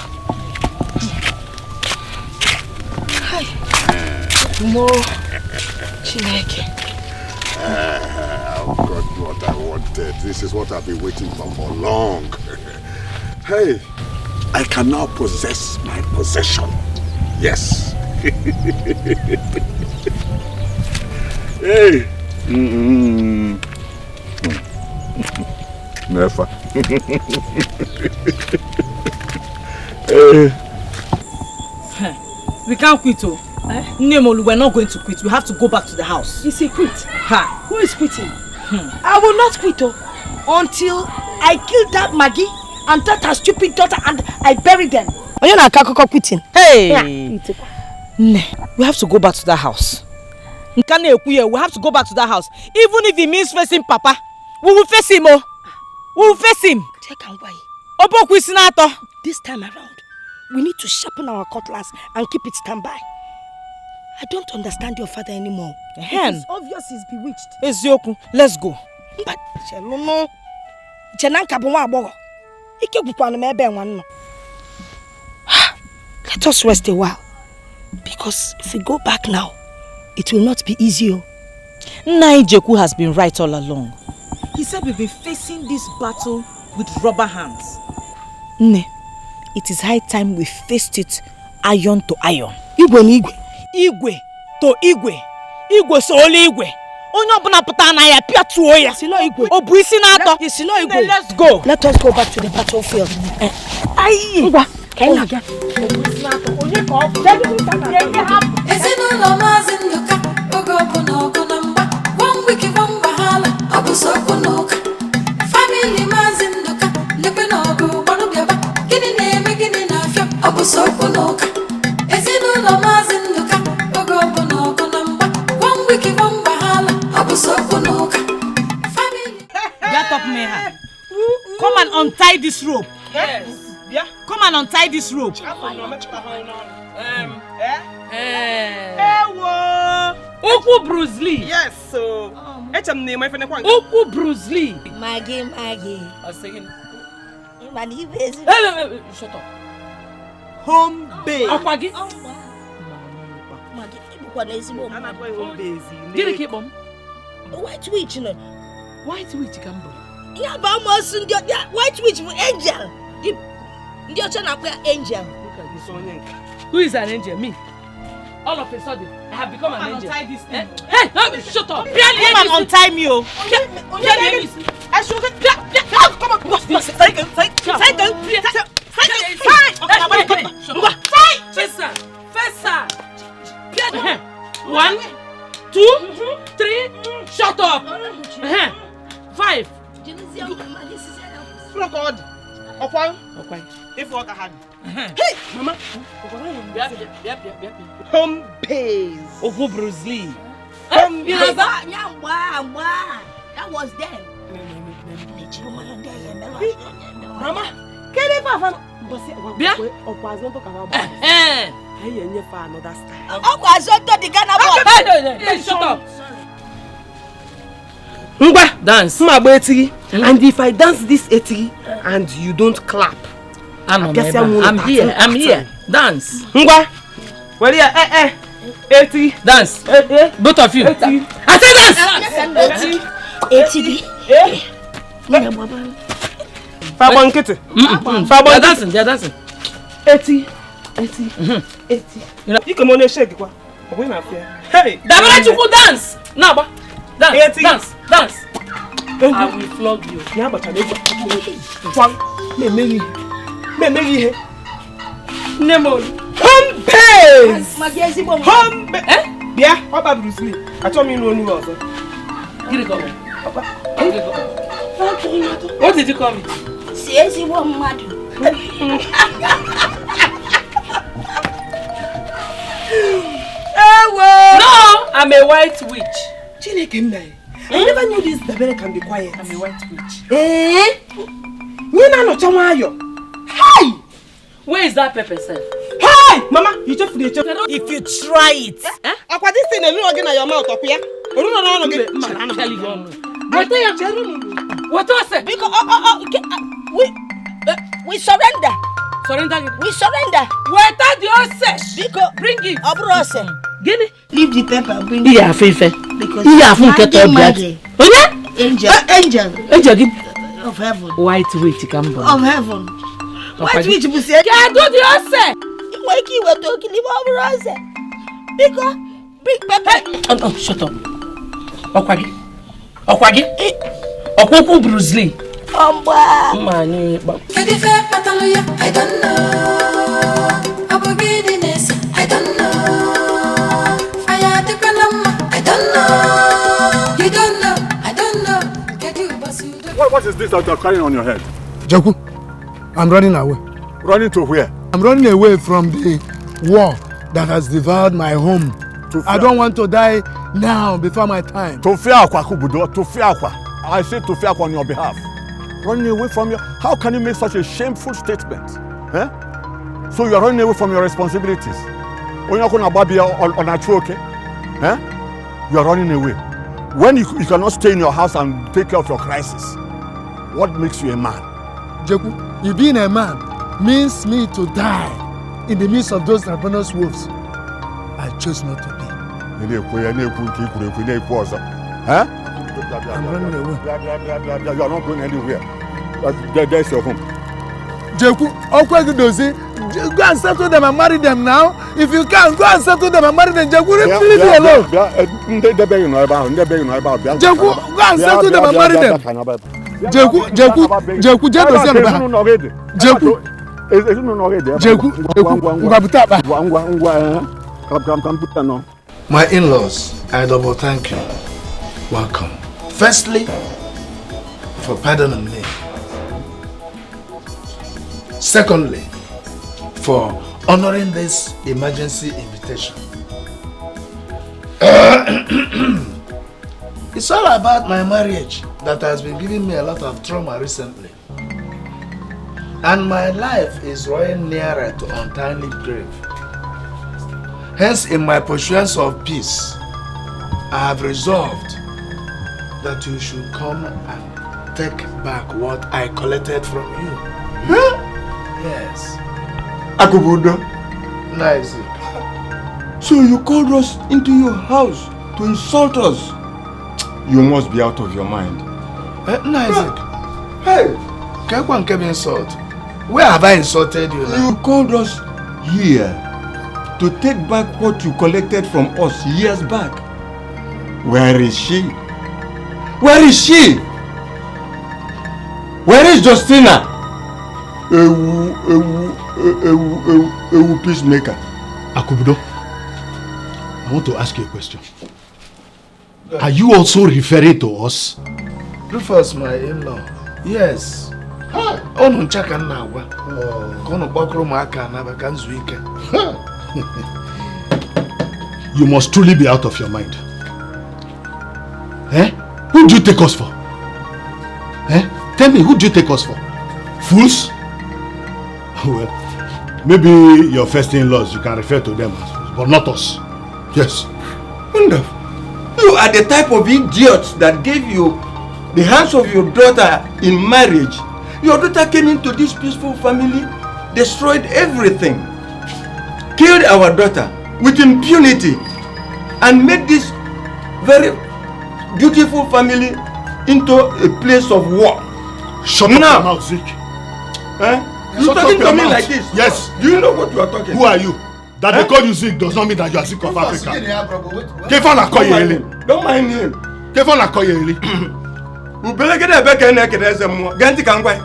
Hi. I've got what I wanted. This is what I've been waiting for long. Hey, I can now possess my possession. Yes. Hey. Never. We can't quit. Nemolu, we're not going to quit. We have to go back to the house. You say quit? Who is quitting? I will not quit until I kill that Maggie and that her stupid daughter and I bury them. You're not quitting. Hey! We have to go back to that house. We have to go back to that house. Even if it means facing Papa, we will face him. We will face him. This time around, we need to sharpen our cutlass and keep it standby. I don't understand your father anymore. It is obvious he's bewitched. Let's go. But let us rest a while. Because if we go back now, it will not be easy. Naijeku has been right all along. He said we've been facing this battle with rubber hands. It is high time we faced it iron to iron. Igwe to igwe. Igwe so only igwe. Let's go. Let us go back to the battlefield. Come and untie this rope. Yes. Yeah. Come and untie this rope. Uku Bruce Lee. Yes, so. Uku Bruce Lee. Maggie. I was saying. Shut up. Home base. Akwagi. kwa na ezigbo mma. Ana kwa home base. Gịnị ka ịkpọ m? White witch no. White witch ka m bụ. Ya ba almost ndị white witch bụ angel. Ndị ọcha na-akpọ ya angel. Who is an angel? Me. All of a sudden, I have become an angel. Untie this thing. Hey, shut up. Come and untie me, oh. I should come on. Cycle. Fessa. 1, 2, 3. Shut up. 5. Record. Okwan. If what I had. Hey, Mama. Home base. Ogo Bruce Lee. That was then. Mama, can you have Bia? another style. Hey, shut up. Ngwa, Dance. And if I dance this etiri and you don't clap, I'm here. Dance. Ngwa. Where you? Etiri. Dance. Both of you. I said dance. Etiri. Fabon kete. They're dancing. Eti. You come on shake kwa. Hey. Dabara chuku dance. Now ba. Dance. I will flog you. Ya ba chale kwa. Kwang. Me meri he. Nemo. Home base. Home base. Bia, Papa Bruce Lee. Acho mi no nu ozo. Giri go. What did you call me? Siezi wa mmadu. No, I'm a white witch. Chineke nai. I never knew this Dabere can be quiet. I'm a white witch. Nina no chawayo. Hi! Where is that pepper, sir? Hi! Mama, you just If you try it. Akwa this thing alone again na your mouth up here. No again. What was it? Because we surrender. We surrender. Wait, that you say. Because bring it. Obrose. Guinea. Leave the pepper. Bring it. Yeah, Fefe. Because angel of heaven. White witch can of heaven. White witch you say? Yeah, do you say? Wake you were talking about Obrose. Because bring pepper. Oh, shut up. Okwagi. Okwoku Bruce Lee. Mani. I don't know. Abobidiness, I don't know. I don't know. You don't know. I don't know. What is this that you're carrying on your head? Jaku, I'm running away. Running to where? I'm running away from the war that has devoured my home. I don't want to die now before my time. To Fiakwa Kubudo, to Fiakwa. I say to Fiakwa on your behalf. Running away from you? How can you make such a shameful statement? Eh? So you are running away from your responsibilities. When you're going to baby on a choke, eh? You are running away. When you cannot stay in your house and take care of your crisis, what makes you a man? Jaku, you being a man means me to die in the midst of those ravenous wolves. I chose not to be. Huh? I'm running away. You are not going anywhere. There's your home. Jaku, go and settle them and marry them now. If you can't, go and settle them and marry them. Jaku, leave me alone. Jaku, go and settle them and marry them. Jaku, My in-laws, I double thank you. Welcome. Firstly, for pardoning me. Secondly, for honoring this emergency invitation. It's all about my marriage that has been giving me a lot of trauma recently. And my life is drawing nearer to untimely grave. Hence, in my pursuance of peace, I have resolved that you should come and take back what I collected from you. Huh? Yes. Akubudo. Nice. So you called us into your house to insult us? You must be out of your mind. Isaac. Hey, can't give me insult. Where have I insulted you now? You called us here to take back what you collected from us years back. Where is she? Where is she? Where is Justina? Ewu peacemaker. Akubudo, I want to ask you a question. Are you also referring to us? Rufus, my in-law. Yes. Onu nchaka nna agwa. Kono gbakuru maka na baka nzu ike. You must truly be out of your mind. Eh? Who do you take us for? Eh? Tell me, who do you take us for? Fools? Well, maybe your first in-laws, you can refer to them as fools, but not us. Yes. Wonderful. You are the type of idiot that gave you the hands of your daughter in marriage. Your daughter came into this peaceful family, destroyed everything, killed our daughter with impunity, and made this very beautiful family into a place of war. Shut up your mouth, Zeke. You're talking to me like this? Yes. Do you know what you are talking? Who are you? That they call you Zeke does not mean that you are Zeke of Africa. Don't mind him. Ubelegede beke na kedeze mo. Ganti kangwa.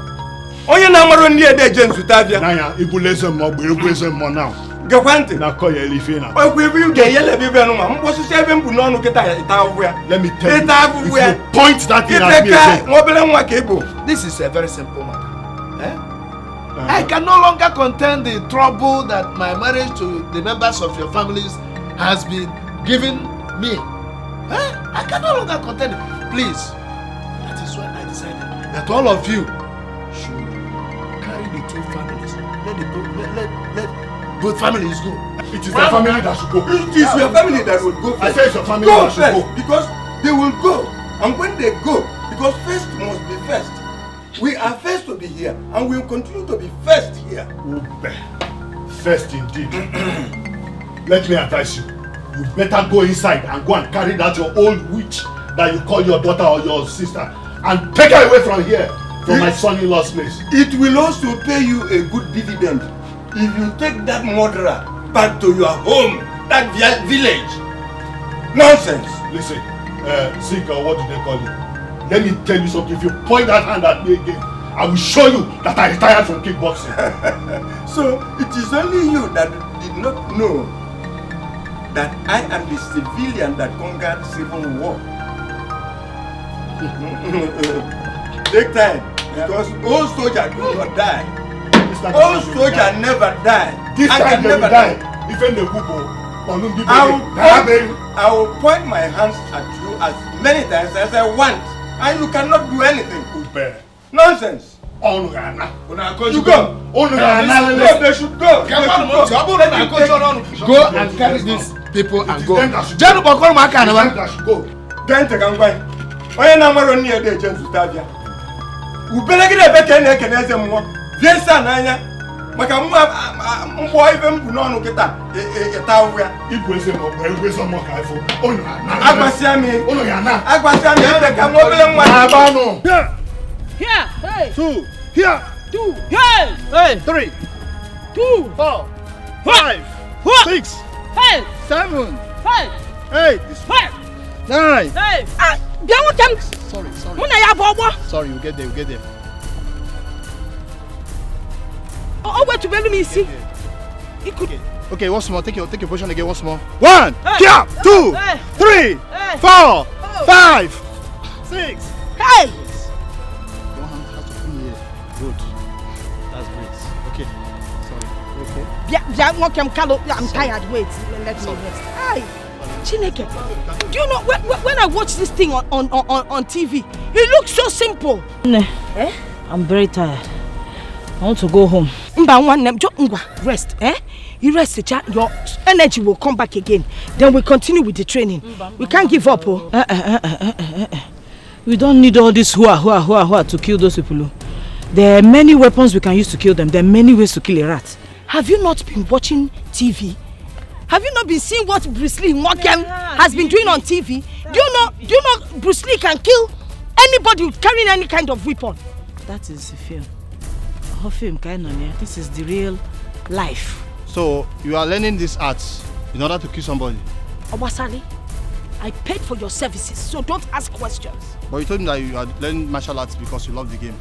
Onye na amaro ndi ede James Utavia. Na ya ibuleze mo gbe mo now. Gekwanti na call your elife na. O kwe bi ge yele bi be no ma. Mbo so se be mbu no no kita ita awu ya. Let me tell you. If you point that thing at me again. Mo bele nwa ke ebo. This is a very simple matter. I can no longer contain the trouble that my marriage to the members of your families has been giving me. I can no longer contain it. Please, that is why I decided that all of you should carry the two families. Let both families go. It is the family that should go. It is your family that will go first. I say it's your family that should go. Because they will go. And when they go, because first must be first. We are first to be here, and we will continue to be first here. First indeed. Let me advise you. You better go inside and go and carry that your old witch that you call your daughter or your sister and take her away from here, from my son-in-law's place. It will also pay you a good dividend if you take that murderer back to your home, that village. Nonsense. Listen, Zeke, what do they call you? Let me tell you something. If you point that hand at me again, I will show you that I retired from kickboxing. So it is only you that did not know that I am the civilian that conquered civil war. Take time, because old soldier do not die. Old soldier never die. This time they will die. Even the people. I will point my hands at you as many times as I want, and you cannot do anything. Nonsense. You go. They should go. Go and carry these people and go. Onye na amaro ni ede James Utavia. Ubelegide beke na ekeneze mwo. Viesa na anya. Maka mbo ife mbu no no kita eta wuya. Ibu ese mo ka ifo. Onu na. Agbasia mi. Onu ya na. Agbasia mi ede ka mo bele nwa. Aba no. Here. Hey. 2. Here. 2. Hey. Hey. 3. 2. 4. 5. 6. Hey. 7. Hey. 8. Hey. 9. Hey. Sorry. Sorry, you get there. Oh, wait to me see. Okay, once more. Take your position again once more. 1. Hey. 2. Hey. 3. Hey. 4. 5. 6. Hey. Don't have to come here. Good. That's great. Okay. Sorry. Okay. Yeah, I'm tired. Wait. Let me rest. Hey. Chineke, do you know when I watch this thing on TV, it looks so simple. I'm very tired. I want to go home. Rest. You rest, your energy will come back again. Then we continue with the training. We can't give up. We don't need all this hua to kill those people. There are many weapons we can use to kill them. There are many ways to kill a rat. Have you not been watching TV? Have you not been seeing what Bruce Lee has been doing on TV? Do you know Bruce Lee can kill anybody carrying any kind of weapon? That is a film. A film, this is the real life. So you are learning these arts in order to kill somebody? Obasani, I paid for your services, so don't ask questions. But you told me that you are learning martial arts because you love the game.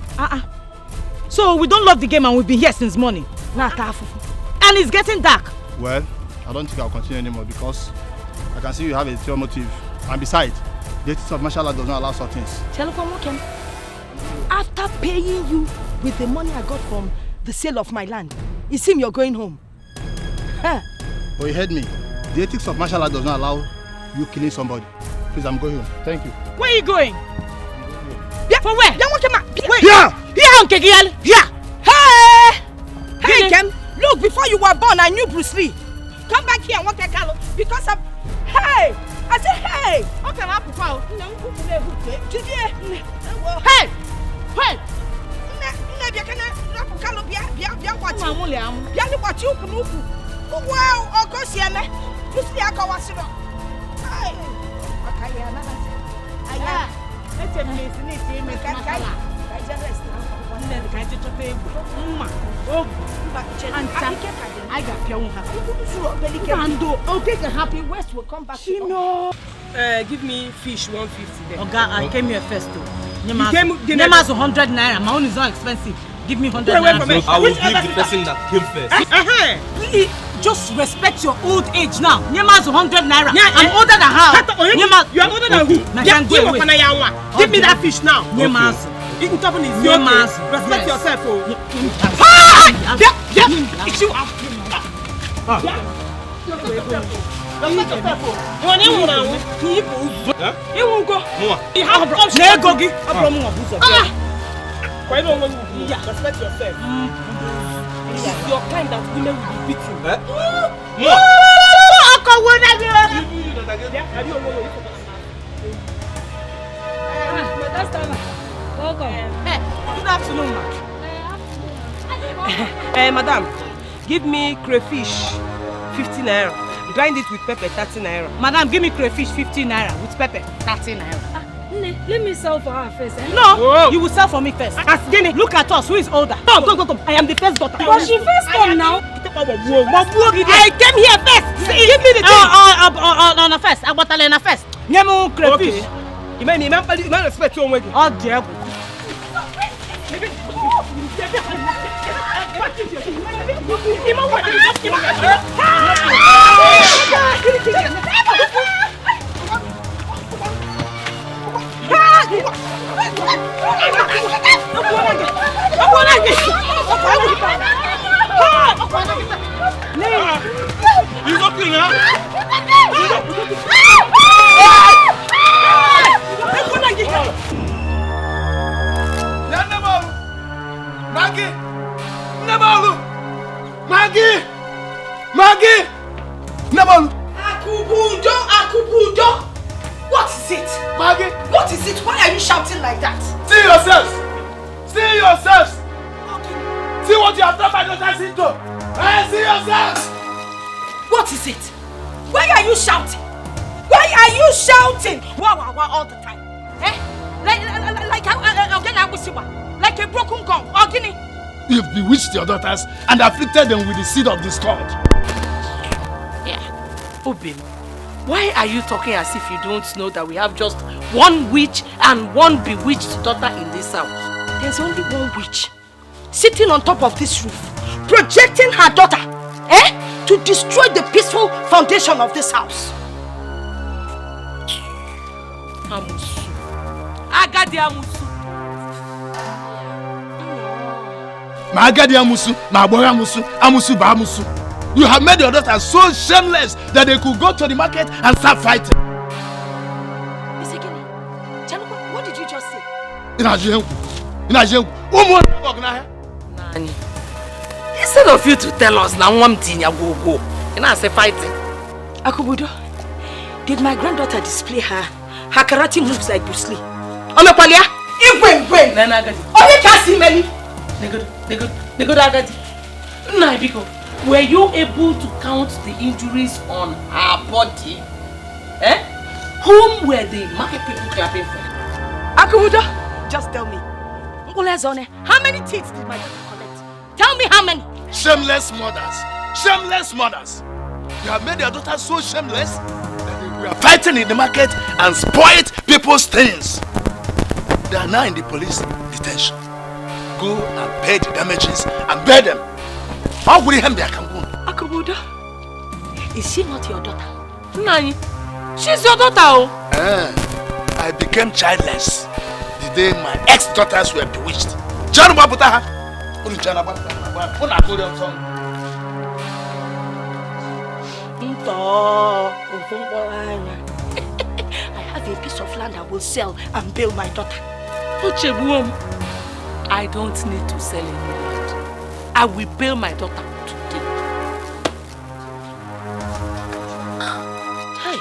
So we don't love the game and we've been here since morning. And it's getting dark. Well, I don't think I'll continue anymore because I can see you have a ulterior motive. And besides, the ethics of martial art does not allow such things. After paying you with the money I got from the sale of my land, it seems you're going home. But you heard me. The ethics of martial art does not allow you killing somebody. Please, I'm going home. Thank you. Where are you going? Yeah, for where? Wait. Here! Hey! Hey, Kem! Look, before you were born, I knew Bruce Lee. Come back here and walk a calo because of. Hey! I said, hey! Okay, I'm Hey! Hey! Wow, of course, yeah, Bruce Lee, I go was it. Hey! Let's I got your happy West will come back. Give me fish 150 then. Oga, I came here first too. Nema's 100 naira. My own is not expensive. Give me 100 naira. I will give the person that came first. Please, just respect your old age now. Nema's 100 naira. I'm older than her. You are older than who? Give me that fish now. Nema's. You can talk on his respect yourself. It's you. Respect yourself. This is your kind that women will be beating. Welcome. Good afternoon, madam, give me crayfish 50 naira. Grind it with pepper 30 naira. Madam, give me crayfish 50 naira with pepper 30 naira. Let me sell for her first. No, you will sell for me first. Asgini, look at us. Who is older? Come. I am the first daughter. But she first come now. I came here first. Give me the thing. On the first. I want to learn first. Nemu crayfish. You may respect your way. Oh, dear. Maggie! Nemalu! Akubudo! What is it? Maggie! What is it? Why are you shouting like that? See yourselves! See yourselves! See what you have done by daughter's into! Hey, see yourselves! What is it? Why are you shouting? Why are you shouting? Wow, all the time. Like a broken gong. You've bewitched your daughters and afflicted them with the seed of discord. Obim, why are you talking as if you don't know that we have just one witch and one bewitched daughter in this house? There's only one witch sitting on top of this roof, projecting her daughter, to destroy the peaceful foundation of this house. Amusu. Agadi Amusu. Ma Agadi Amusu, Ma Boya Amusu, Amusu Ba Amusu. You have made your daughter so shameless that they could go to the market and start fighting. What did you just say? Nani, instead of you to tell us now one thing you go, and I say fighting. Akubudo, did my granddaughter display her karate moves like Bruce Lee? Omepalia, Igwe, Nana Agadi. Only Kasi Meli. Nego Agadi. Nah, Biko. Were you able to count the injuries on her body? Eh? Whom were the market people clapping for? Akubudo, just tell me. How many teeth did my daughter collect? Tell me how many. Shameless mothers. Shameless mothers. You have made your daughter so shameless that we are fighting in the market and spoiled people's things. They are now in the police detention. Go and pay the damages and bear them. How will you help their Kangun? Akubudo, is she not your daughter? Nani, she's your daughter. I became childless the day my ex-daughters were bewitched. I have a piece of land I will sell and bail my daughter. I don't need to sell any land. I will bail my daughter today. Hey,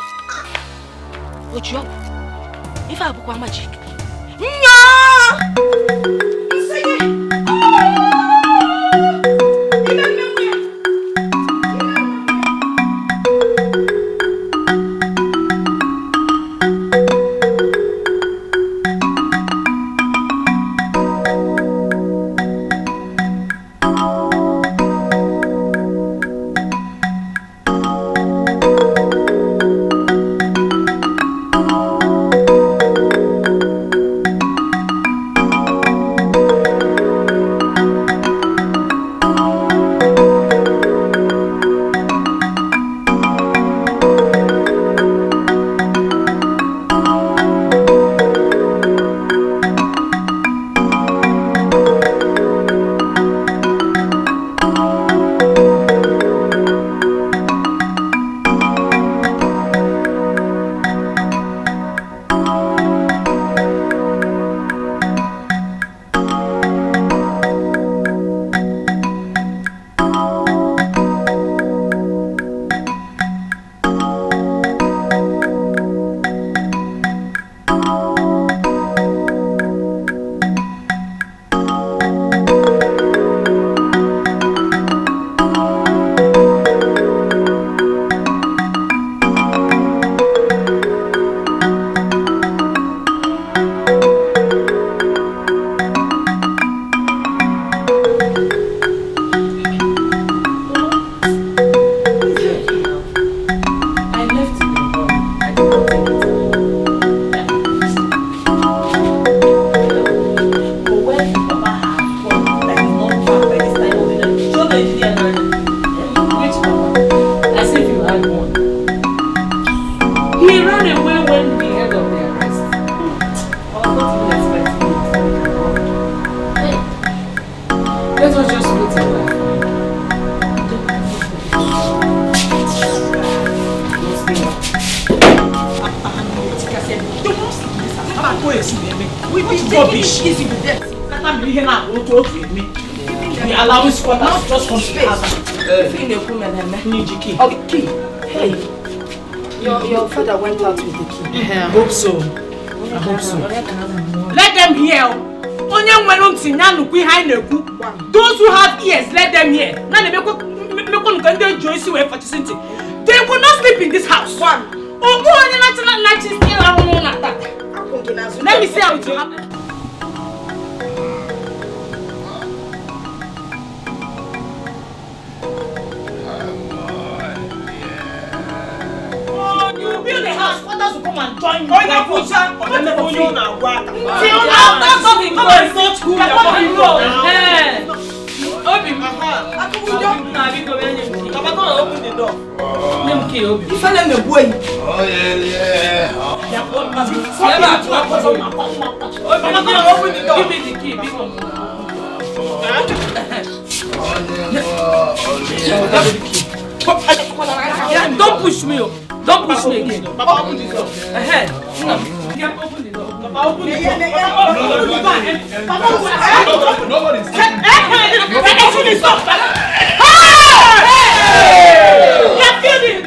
what's your if I book magic? Your father went out with the key. I hope so. I hope so. Let them hear. Those who have ears, let them hear. They will not sleep in this house. Let me see how it will happen. Build a house, others will come and join you. Like open the door. If I let me boy. Oh yeah. Open the door. Give me the key. Don't push me. Don't push me again. Papa, open the door. Ahead. Open the door. Papa, open the door. Papa, open the door. Nobody's taking it. You're building.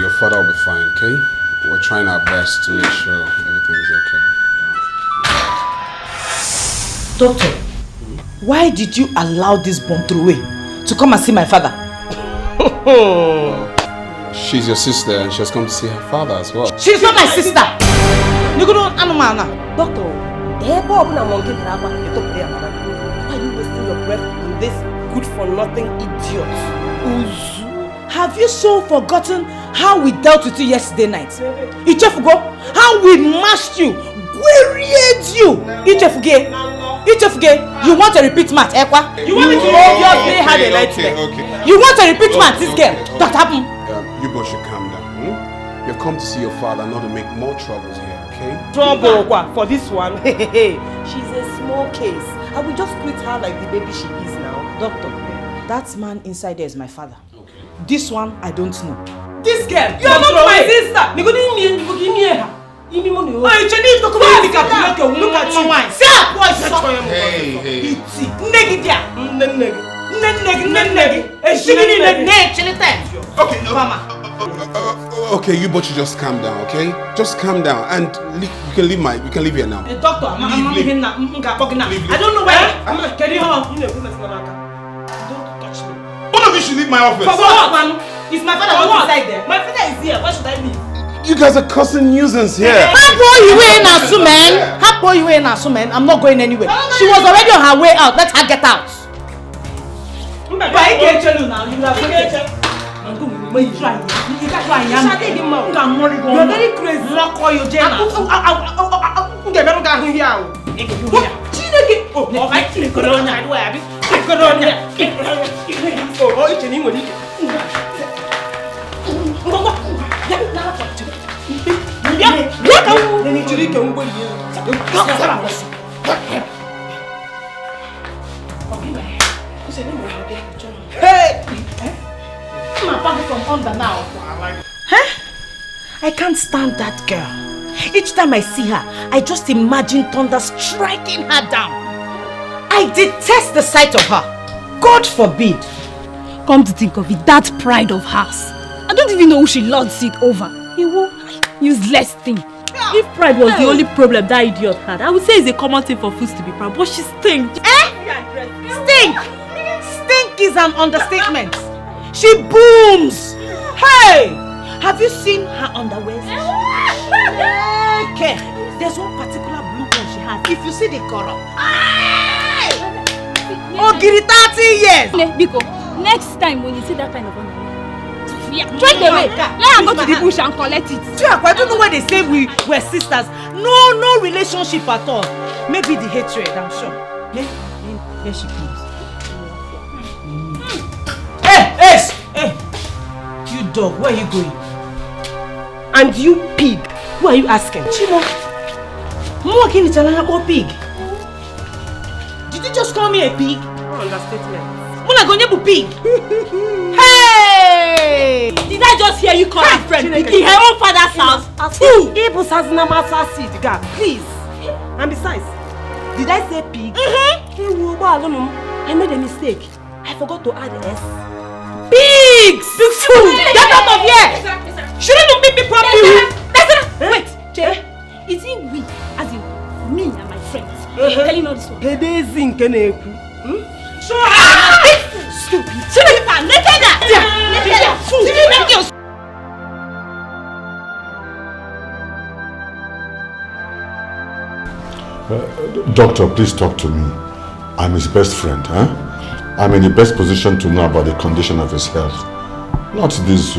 your father will be fine, okay? We're trying our best to make sure everything is okay. Doctor, why did you allow this bomb through to come and see my father? She's your sister and she has come to see her father as well. She's not my sister! Doctor, why are you wasting your breath on this good-for-nothing idiot? Have you so forgotten how we dealt with you yesterday night? Ichefugo, how we mashed you, queried you. Ichefuge, you want a repeat match, Ekwa? You want me to obviously have a nightmare? You want a repeat match, this girl? That happened. You both should calm down. You've come to see your father, not to make more troubles here, okay? Trouble for this one? She's a small case. I will just treat her like the baby she is now. Doctor, that man inside there is my father. Okay. This one, I don't know. This girl, you are not my sister. You give me her. Give me money. Look at you. See her boy. Hey. Okay, you both should just calm down, okay? Just calm down and you can leave here now. Doctor, I'm leaving now. I don't know where. Don't touch me. One of you should leave my office. For what, man? Is my father not inside there? My father is here. Why should I leave? You guys are causing nuisance here. How boy you in Asumen? I'm not going anywhere. She was already on her way out. Let her get out. But I can't tell you now. You are very crazy. Lock all your jail. I can't stand that girl. Each time I see her, I just imagine thunder striking her down. I detest the sight of her. God forbid. Come to think of it, that pride of hers. I don't even know who she lords it over. Useless thing. If pride was the only problem that idiot had, I would say it's a common thing for fools to be proud, but she stinks. Stink! Stink is an understatement. She booms! Hey! Have you seen her underwear? Okay. There's one particular blue one she has. If you see the color. Oh, give it 30 years! Biko, next time when you see that kind of underwear, try the way. Let her go to the bush and collect it. I don't know why they say we were sisters. No relationship at all. Maybe the hatred, I'm sure. Here she comes. Hey! You dog, where are you going? And you pig, who are you asking? Chimo, I'm walking with another pig. Did you just call me a pig? No understatement. Muna gonyebu pig. Hey! Did I just hear you call her friend pig in her own father's house? Who? Ibus has namasa seed, girl. Please. And besides, did I say pig? I made a mistake. I forgot to add S. Pigs! Get out of here! Shouldn't you beat me properly? Wait, Jay. Is it we, as in me and my friends, telling all this one? Stupid. Doctor, please talk to me. I'm his best friend, huh? I'm in the best position to know about the condition of his health. Not these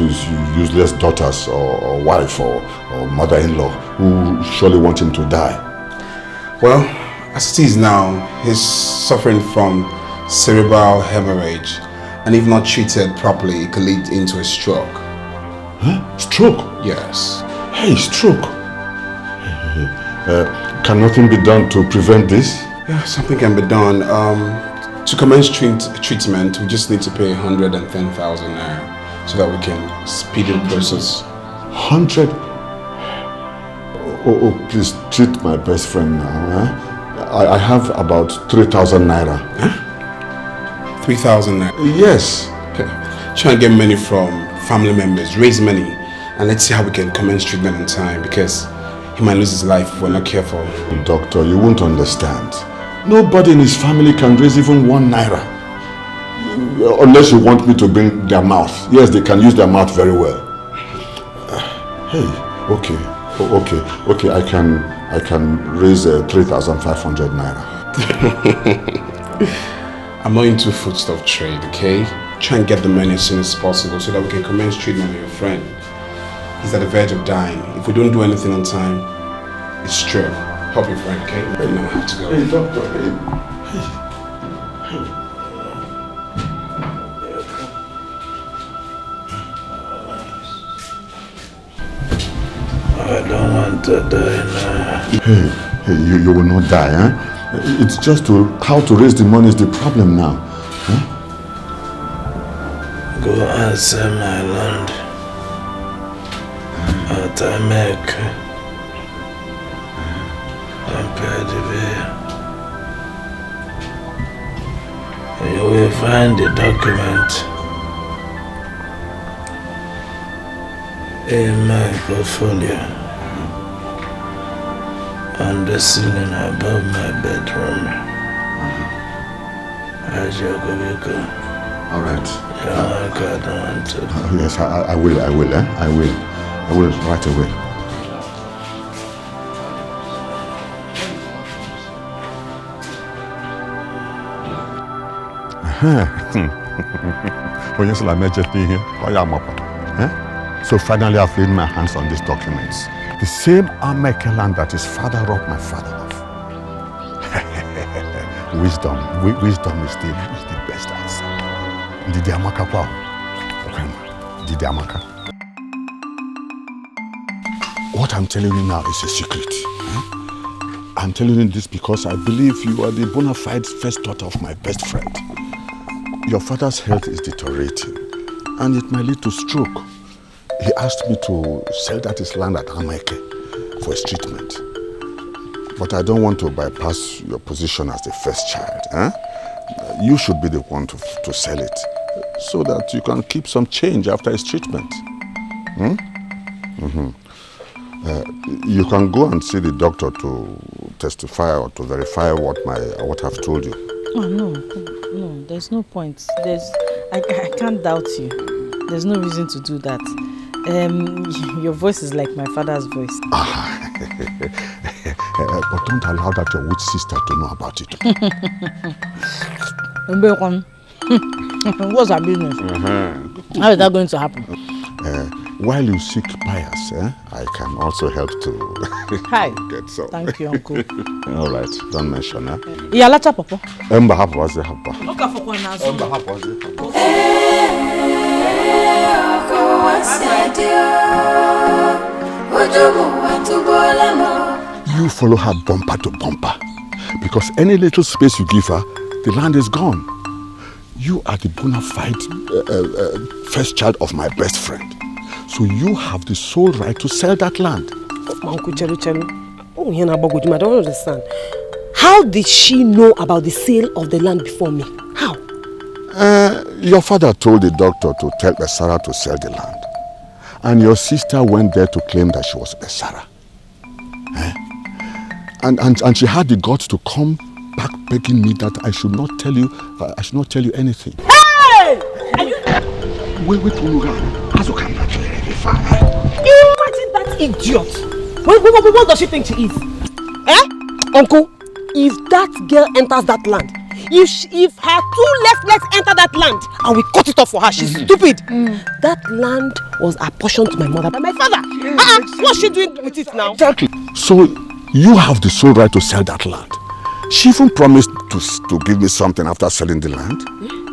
useless daughters or wife or mother-in-law who surely want him to die. Well, as it is now, he's suffering from cerebral hemorrhage, and if not treated properly, it could lead into a stroke. Huh? Stroke? Yes. Hey, stroke. Can nothing be done to prevent this? Yeah, something can be done. To commence treatment, we just need to pay 110,000 naira so that we can speed the process. 100? Oh, please treat my best friend now. Huh? I have about 3,000 naira. Huh? 3,000 naira? Yes. Okay. Try and get money from family members, raise money, And let's see how we can commence treatment in time, because he might lose his life if we're not careful. Doctor, you won't understand. Nobody in his family can raise even 1 naira. Unless you want me to bring their mouth. Yes, they can use their mouth very well. Hey, okay, I can raise 3,500 naira. I'm not into foodstuff trade, okay? Try and get the money as soon as possible so that we can commence treatment on your friend. He's at the verge of dying. If we don't do anything on time, it's true. Help your friend, okay? Right now I have to go. Hey, doctor, hey. I don't want to die now. Hey, you will not die, huh? It's just how to raise the money is the problem now. Huh? Go and sell my land at America and pay the bill. You will find the document in my portfolio on the ceiling above my bedroom. All right. Yeah, yes, I will, I will right away. So finally I've laid my hands on these documents. The same Amekeland that his father robbed my father of. Wisdom is the best answer. Didi Amaka wow. Didi Amaka. What I'm telling you now is a secret. I'm telling you this because I believe you are the bona fide first daughter of my best friend. Your father's health is deteriorating and it might lead to stroke. He asked me to sell that his land at Amaike for his treatment. But I don't want to bypass your position as the first child. You should be the one to sell it so that you can keep some change after his treatment. You can go and see the doctor to testify or to verify what I've told you. Oh, no, there's no point. I can't doubt you. There's no reason to do that. Your voice is like my father's voice. But don't allow that your witch sister to know about it. What's our business? How is that going to happen? While you seek buyers, I can also help to get some. Thank you, Uncle. All right, don't mention that. Yalacha Papa. Emba hapo wazi hapa. Oka fokwa nazo. Emba hapo wazi hapa. You follow her bumper to bumper because any little space you give her, the land is gone. You are the bona fide first child of my best friend. So you have the sole right to sell that land. Uncle Chelu. Oh, I don't understand. How did she know about the sale of the land before me? How? Your father told the doctor to tell Besara to sell the land. And your sister went there to claim that she was Besara. And she had the guts to come back begging me that I should not tell you anything. Hey! Are you... Wait, imagine that idiot. What does she think she is? Uncle, if that girl enters that land, if her 2 left legs enter that land and we cut it off for her, she's stupid. That land was apportioned to my mother by my father. What's she doing with it now? Exactly. So you have the sole right to sell that land. She even promised to give me something after selling the land.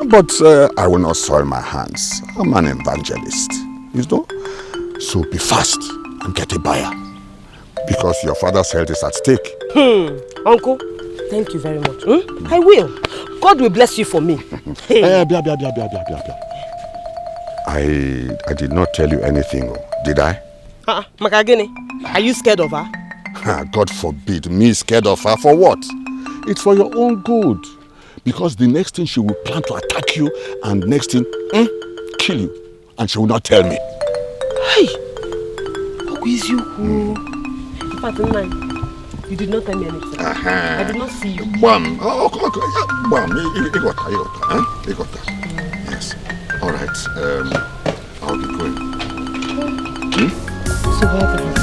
But I will not soil my hands. I'm an evangelist, you know. So be fast and get a buyer. Because your father's health is at stake. Uncle, thank you very much. I will. God will bless you for me. I did not tell you anything, did I? Makagene, are you scared of her? God forbid me scared of her. For what? It's for your own good. Because the next thing she will plan to attack you and next thing, kill you. And she will not tell me. Hey, In fact, you did not tell me anything. I did not see you. Bam. Oh, come on. Bam. You got that. You got that. Yes. All right. I'll be going. So what happened?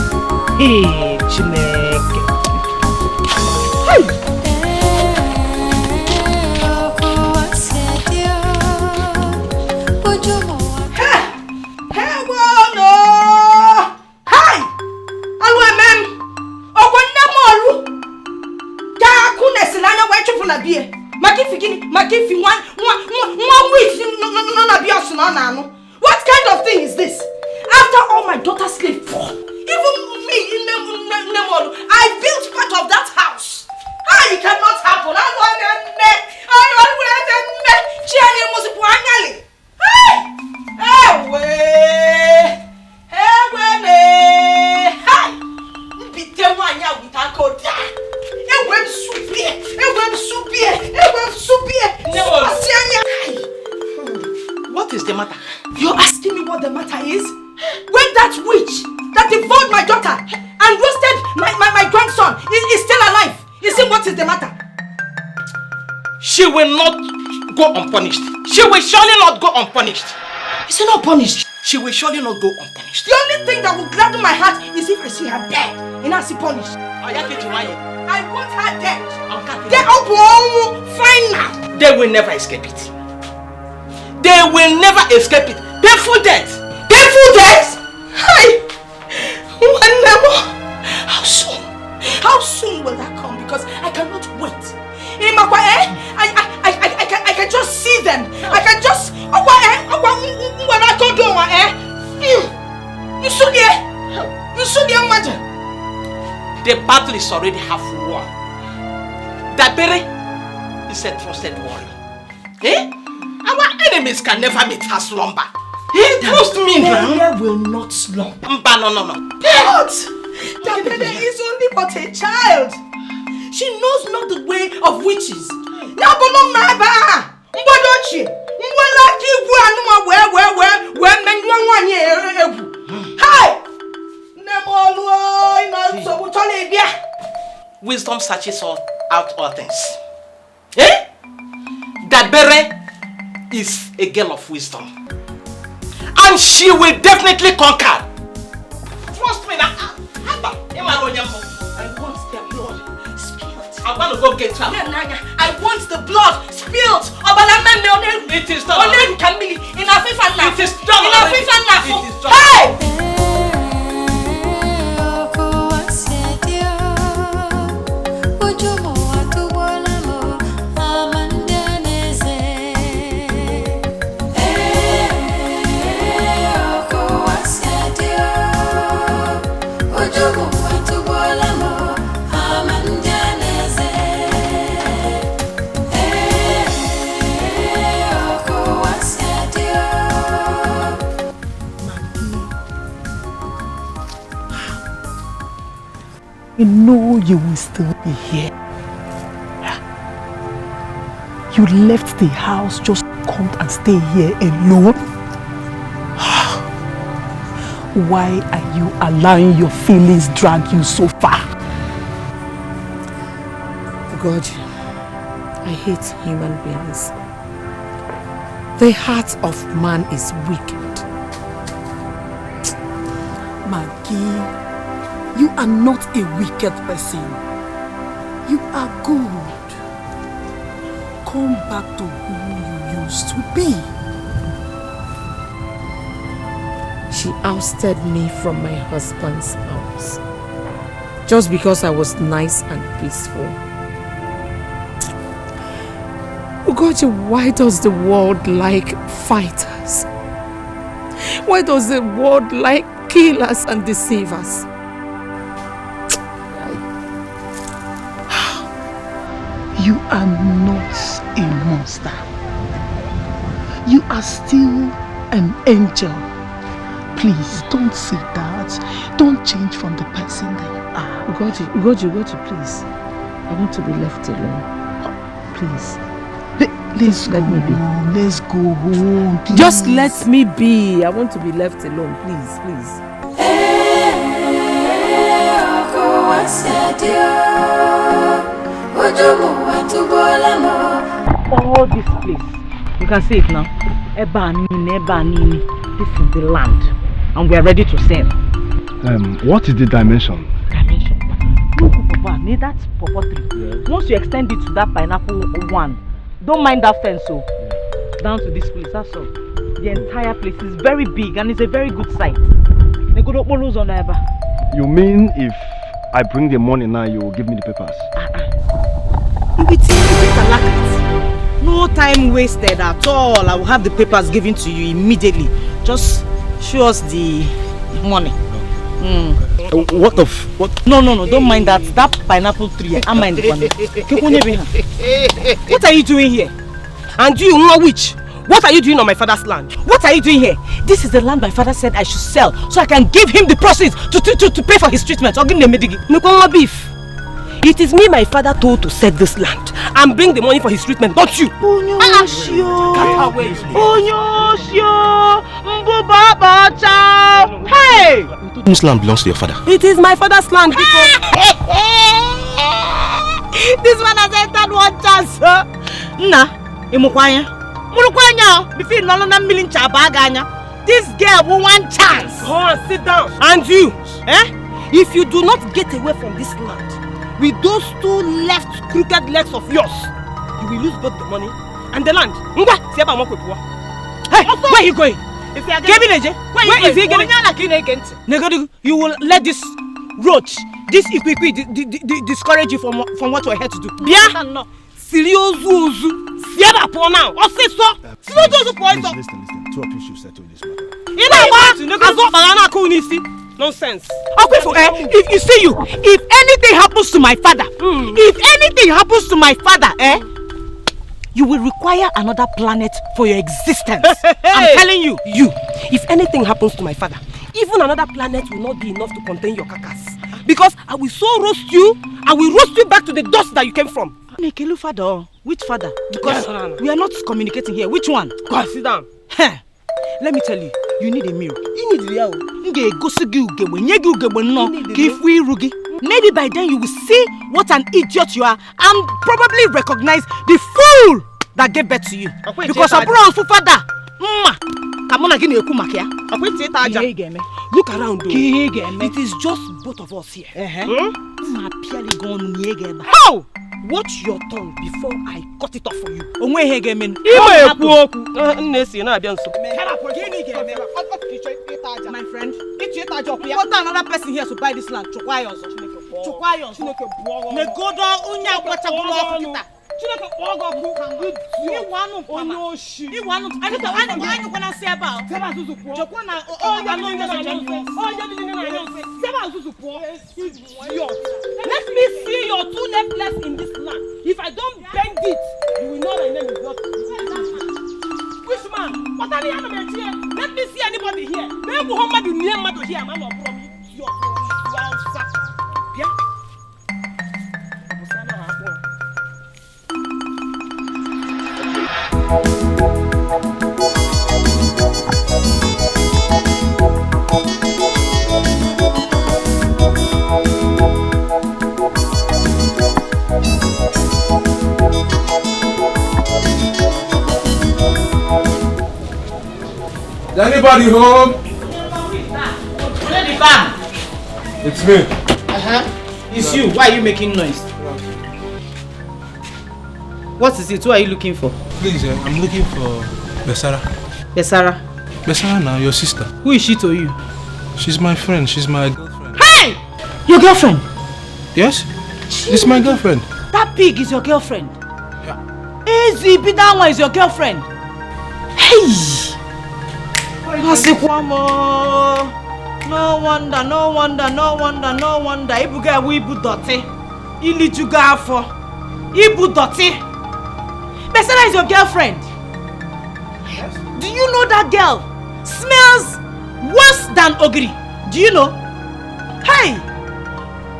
Hey, Chineke. Hi. What kind of thing is this? After all my daughter slept for, even me in Nemolu, I built part of that house. It cannot happen. What is the matter? You're asking me what the matter is? When that witch that devoured my daughter and roasted my grandson is still alive, you see what is the matter? She will not go unpunished. She will surely not go unpunished. Is she not punished? She will surely not go unpunished. The only thing that will gladden my heart is if I see her dead and I see punished. I want her dead. They are fine now. They will never escape it. They will never escape it. Painful death. Painful death? Hi. How soon? How soon will that come? Because I cannot wait. I can just see them. I can just. You imagine. The battle is already half won. Dabere is a trusted warrior. Our enemies can never meet her slumber. Trust me now. Dabere will not slumber. No. But Dabere is only but a child. She knows not the way of witches. Wisdom searches out all things. Dabere is a girl of wisdom. And she will definitely conquer. Trust me now. I want the blood spilled. I want to go get her. I want the blood spilled. It is done. It is done. Hey! You know you will still be here. You left the house just to come and stay here alone. Why are you allowing your feelings drag you so far? God, I hate human beings. The heart of man is wicked. Maggie, you are not a wicked person. You are good. Come back to who you used to be. She ousted me from my husband's house just because I was nice and peaceful. Ugochi, why does the world like fighters? Why does the world like killers and deceivers? You are not a monster. You are still an angel. Please don't say that. Don't change from the person that you are. Ugochi, please. I want to be left alone. Please. Let's let me be. Let's go home. Please. Just let me be. I want to be left alone. Please. All this place, you can see it now. Ebanini. This is the land, and we are ready to sell. What is the dimension? Look, Papa, need that pawpaw tree. Yes. Once you extend it to that pineapple one, don't mind that fence, so down to this place. That's all. The entire place is very big and it's a very good site. You mean if I bring the money now, you will give me the papers? No time wasted at all. I will have the papers given to you immediately. Just show us the money. What? No, don't mind that. That pineapple tree. I mind the money. What are you doing here? And you, witch? What are you doing on my father's land? What are you doing here? This is the land my father said I should sell so I can give him the proceeds to pay for his treatment. Or give him the medigi. No beef. It is me my father told to sell this land and bring the money for his treatment, not you. Hey! Whose land belongs to your father? It is my father's land because... This one has entered one chance. This girl will one chance. Go on, sit down. And you, if you do not get away from this land with those two left crooked legs of yours, you will lose both the money and the land. Hey, where are you going? Where is he going? You will let this roach, this equity discourage you from what you are here to do. Yeah? Serious now. Listen. Two of you should settle this matter. Nonsense. If anything happens to my father, you will require another planet for your existence. I'm telling you. If anything happens to my father, even another planet will not be enough to contain your carcass. Because I will so roast you, I will roast you back to the dust that you came from. Father? Which father? Because we are not communicating here. Which one? Go and sit down. Let me tell you, you need a mirror. You need the Maybe by then you will see what an idiot you are and probably recognize the fool that gave birth to you. Because a brown father. Look around though. It is just both of us here. How? Watch your tongue before I cut it off for you. My friend, what another person here to buy this land? Let me see your two left legs in this land. If I don't bend it, you will know my name is not. Which man? What are the animals here? Let me see anybody here. Maybe Muhammad will near Madu here. Man, no problem. Is anybody home? It's me. It's you. Why are you making noise? What is it? Who are you looking for? Please, I'm looking for Besara. Besara? Besara now, your sister. Who is she to you? She's my friend. She's my girlfriend. Hey! Your girlfriend? Yes? It's my girlfriend. That pig is your girlfriend? Yeah. Easy, that one is your girlfriend. Hey! No wonder. Ibuga wibu dote. Ilijuga afo. Ibu dote. Besara is your girlfriend. Yes. Do you know that girl smells worse than ogiri? Do you know? Hey!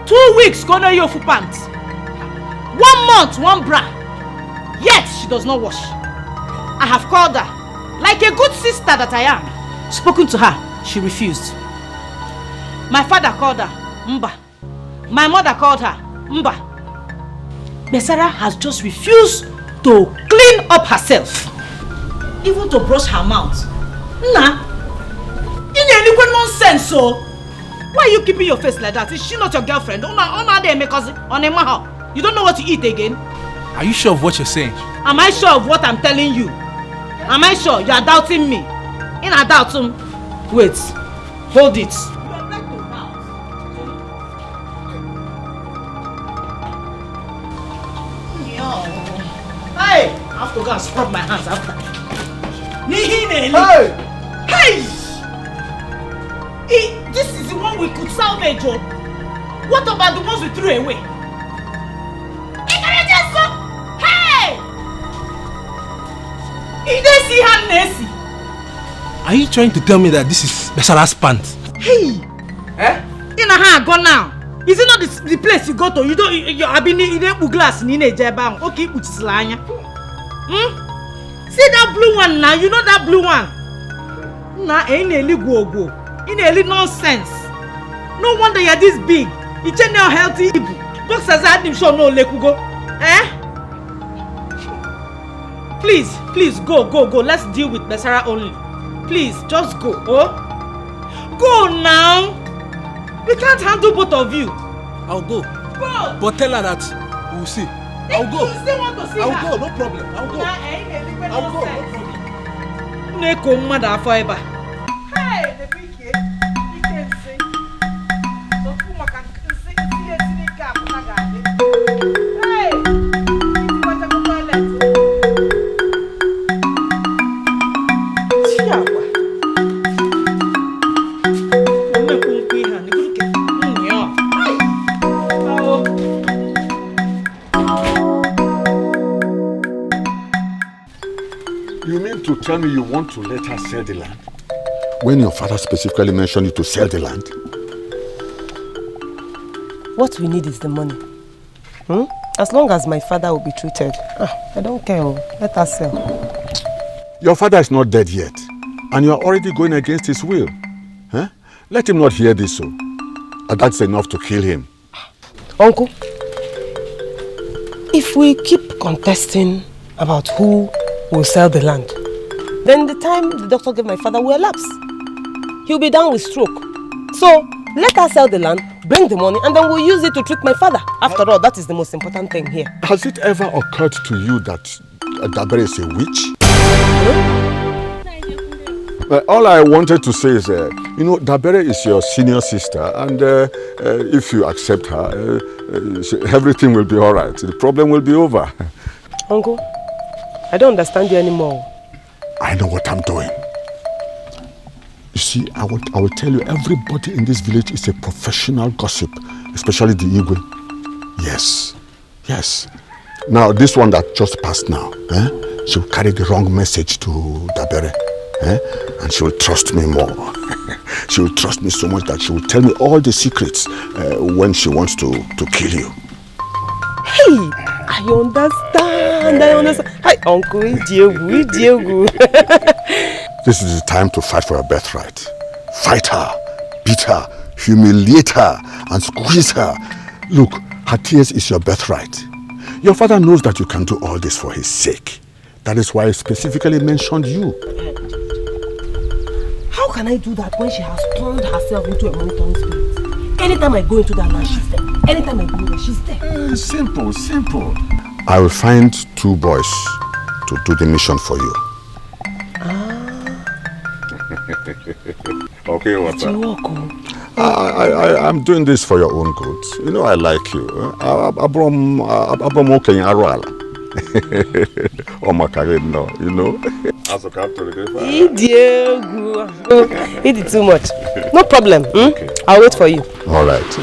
2 weeks gonna your full pants. 1 month, one bra. Yet she does not wash. I have called her like a good sister that I am. Spoken to her, she refused. My father called her, Mba. My mother called her. Mba. Besara has just refused to clean up herself. Even to brush her mouth. Nah. You nonsense, so. Why are you keeping your face like that? Is she not your girlfriend? You don't know what to eat again? Are you sure of what you're saying? Am I sure of what I'm telling you? Am I sure? You are doubting me. In a doubt. Wait. Hold it. Hey! I have to go and scrub my hands after. Hey! Hey! This is the one we could salvage. What about the ones we threw away? Hey! You didn't see her, Nancy. Are you trying to tell me that this is Besara's pants? Hey! Eh? In a hand, go now. Is it not the place you go to? You don't. I've been in the glass in a jabang. Okay, put slanya. See that blue one now? You know that blue one? Nah, ain't a little go. In a little nonsense. No wonder you're this big. It's not healthy. Boxers had him show no lekugo. Eh? Please, go. Let's deal with Besara only. Please, just go. Oh? Go now. We can't handle both of you. I'll go. Go. But tell her that we'll see. I'll go. You still want to see her? I'll go, no problem. I'll go. I'll go, no problem. Forever. Hey, the big kid. You can sing. So Puma can sing. Hey, you want to go toilet? You mean to tell me you want to let her sell the land? When your father specifically mentioned you to sell the land? What we need is the money. As long as my father will be treated. I don't care. Let her sell. Your father is not dead yet. And you are already going against his will. Huh? Let him not hear this, so. And that's enough to kill him. Uncle, if we keep contesting about who will sell the land, then the time the doctor gave my father will elapse. He'll be down with stroke. So, let us sell the land, bring the money, and then we'll use it to treat my father. After all, that is the most important thing here. Has it ever occurred to you that Dabere is a witch? All I wanted to say is, Dabere is your senior sister, and if you accept her, everything will be all right. The problem will be over. Uncle, I don't understand you anymore. I know what I'm doing. You see, I will tell you, everybody in this village is a professional gossip, especially the Igwe. Yes. Now, this one that just passed now, she will carry the wrong message to Dabere. And she will trust me more. She will trust me so much that she will tell me all the secrets when she wants to kill you. Hey, I understand. Hi, Uncle Diego. This is the time to fight for her birthright. Fight her, beat her, humiliate her, and squeeze her. Look, her tears is your birthright. Your father knows that you can do all this for his sake. That is why I specifically mentioned you. How can I do that when she has turned herself into a monitoring spirit? Anytime I go into that land, she's there. Anytime I go there, she's there. Simple. I will find 2 boys to do the mission for you. Okay, what's up? I'm doing this for your own good. You know I like you. You know? He did too much. No problem. Okay. I'll wait for you. All right.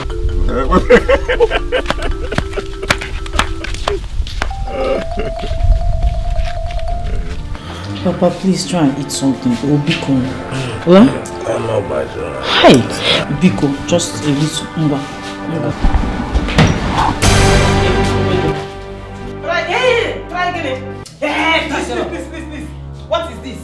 Papa, please try and eat something. Biko. Huh? I know my son. Hey, Biko, just a little. Please. What is this?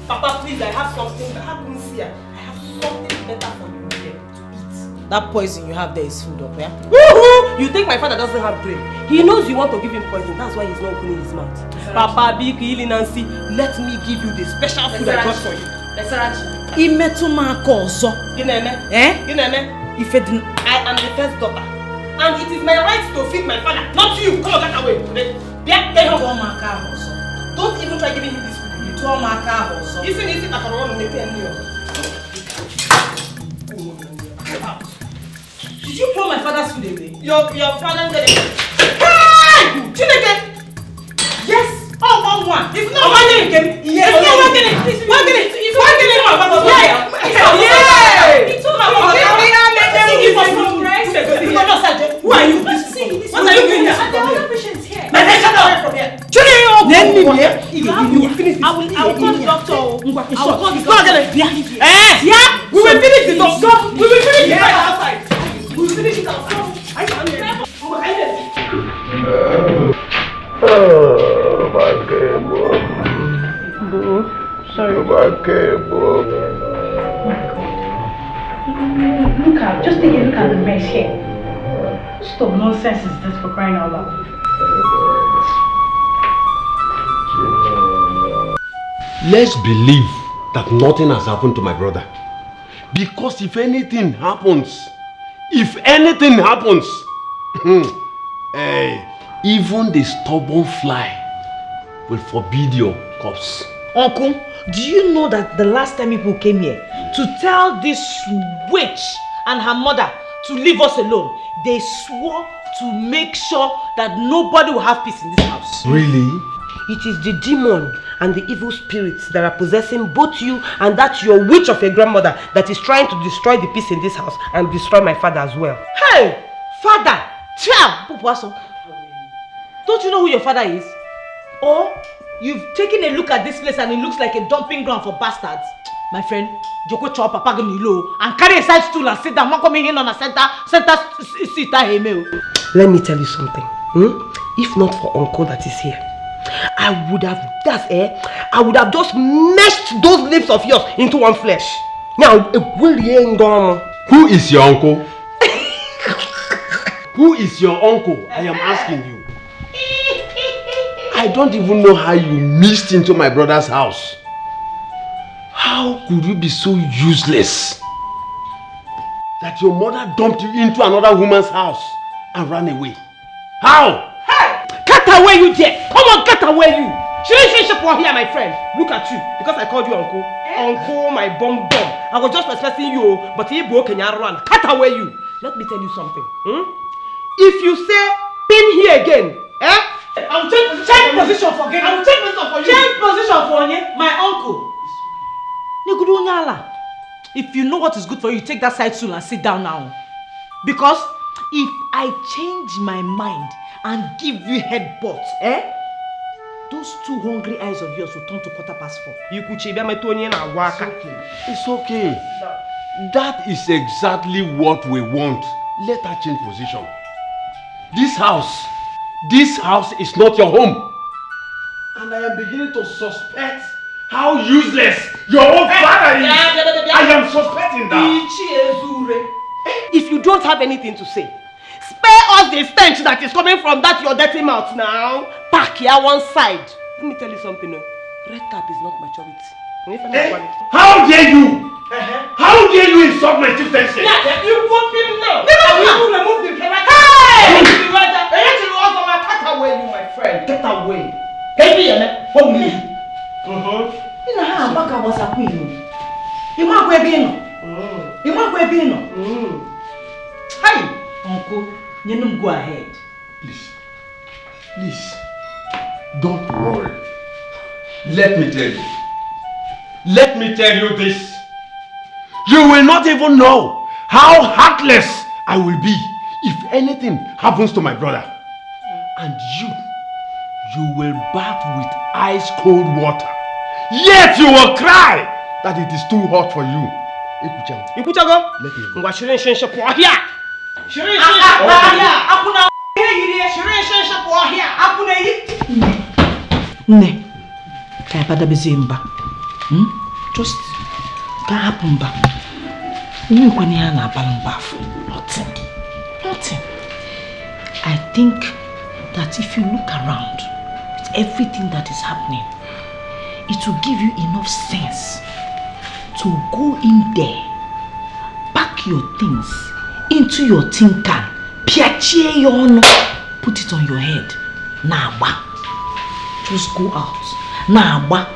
Papa, please, I have something. I have something better for you here to eat. That poison you have there is food up, yeah? Woohoo! You think my father doesn't have brain? He knows you want to give him poison. That's why he's not opening his mouth. Papa, Big, Ili, Nancy, let me give you the special food I got for you. Imetuma kozo. If I am the first daughter. And it is my right to feed my father, not you. Come on, get away. Don't even try giving him this food. Listen, I can run on the pen. Did you throw my father's food away? Your father did it. Chineke! Yes! Oh, one. It's not working again. Yes. It's not working. It's working. It's working. He told my father. Who are you? What are you doing here? There are other patients here. My friend, shut up from here. You will finish this. I will call the doctor. It's not gonna be. Yeah. We will finish this. We will finish it outside. We will finish it outside. Oh, my cable. Sorry. My cable. Look out, just take a look at the mess here. Stop nonsense is this for crying out loud? Let's believe that nothing has happened to my brother. Because if anything happens, hey, even the stubborn fly will forbid your corpse. Uncle, do you know that the last time people came here to tell this witch and her mother to leave us alone, they swore to make sure that nobody will have peace in this house? Really? It is the demon and the evil spirits that are possessing both you and that your witch of a grandmother that is trying to destroy the peace in this house and destroy my father as well. Hey, father! Don't you know who your father is? Or you've taken a look at this place and it looks like a dumping ground for bastards. My friend, Joko chop papa nilo and carry a side stool and sit down. Coming in on a center seat. Let me tell you something. If not for uncle that is here, I would have just meshed those lips of yours into one flesh. Now, who is your uncle? Who is your uncle? I am asking you. I don't even know how you missed into my brother's house. How could you be so useless that your mother dumped you into another woman's house and ran away? How? Hey! Get away, you there! Come on, get away, you! She here, my friend. Look at you, because I called you uncle. Uncle, my bum. I was just respecting you, but he broke and you run. Cut away, you! Let me tell you something. If you say pin here again, I'll change position for you. I'll change position for you. Change position for you, my uncle. If you know what is good for you, take that side stool and sit down now. Because if I change my mind and give you headbutt, those two hungry eyes of yours will turn to 4:15. It's okay. That is exactly what we want. Let her change position. This house is not your home. And I am beginning to suspect how useless your own father is. I am suspecting that. If you don't have anything to say, spare us the stench that is coming from that your dirty mouth now. Pack here one side. Let me tell you something. Red cap is not maturity. How dare you? How dare you insult my chieftaincy? Yeah, you put him now. I will remove the camera. Hey! Cut away, you, my friend. Get away. Hey, what will you do? Hey, uncle, go ahead. Please, don't worry. Let me tell you this. You will not even know how heartless I will be if anything happens to my brother. And you will bath with ice cold water. Yet you will cry that it is too hot for you. Let me Just can't happen back. You can hear na balance bath. Nothing. Nothing. I think that if you look around with everything that is happening, it will give you enough sense to go in there, pack your things into your tin can, piachie yon, put it on your head. Naba. Just go out. Naba.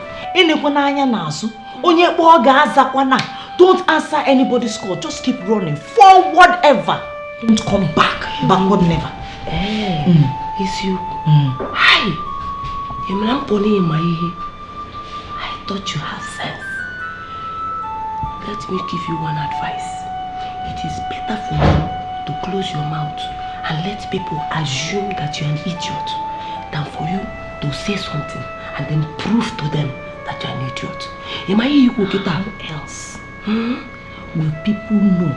Don't answer anybody's call. Just keep running. Forward ever. Don't come back. Backward never. It's you. Hi. I thought you had sense. Let me give you one advice. It is better for you to close your mouth and let people assume that you're an idiot than for you to say something and then prove to them that you're an idiot. How else will people know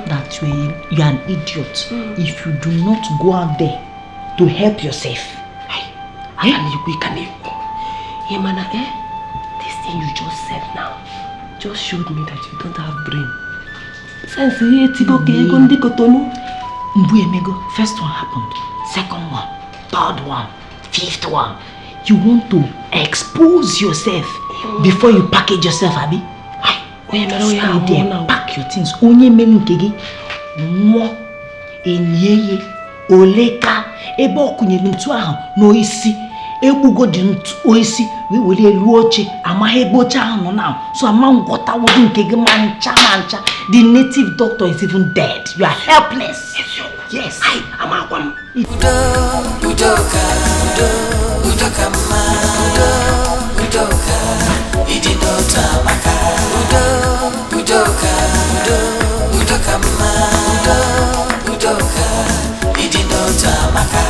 that you're an idiot if you do not go out there to help yourself? This thing you just said now just showed me that you don't have brain. First one happened, second one, third one, fifth one. You want to expose yourself before you package yourself, Abi? Stay there, pack your things. Onye menu kegi, mo, enyeye, oleka, ebe okunyelu ntu ahụ n'oisi, egbugo dị ntu oisi, we were elu oche, amaghị ebe oche ahụ nọ now. So amangwọta wodu nkegi mancha. The native doctor is even dead. You are helpless. Yes. Amakwam. Udoka ma, udoka, idinota maka. Udoka ma, udoka, idinota maka.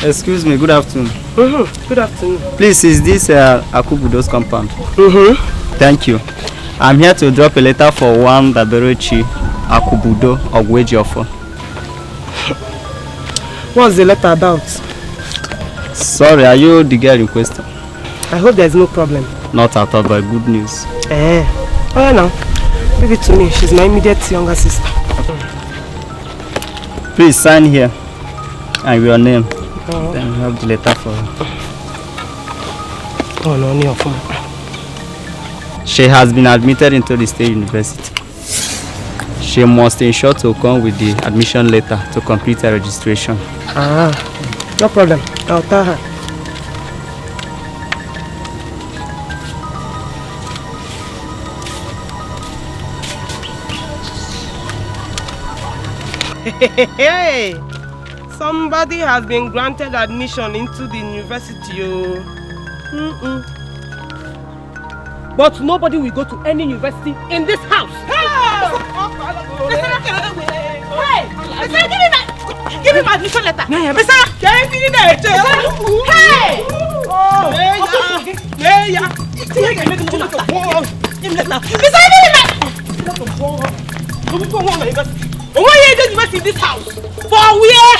Excuse me, good afternoon. Good afternoon. Please, is this Akubudo's compound? Thank you. I'm here to drop a letter for one Daberechi Akubudo of Wejiofo. What's the letter about? Sorry, are you the girl in question? I hope there's no problem. Not at all, but good news. Oh yeah, now. Give it to me. She's my immediate younger sister. Please sign here and your name. Then we have the letter for her. Oh no, no, for She has been admitted into the State University. She must ensure to come with the admission letter to complete her registration. No problem. I'll tell her. Hey! Somebody has been granted admission into the university. But nobody will go to any university in this house. Hey! Give me my admission letter. Hey! Why are you just in this house? For where?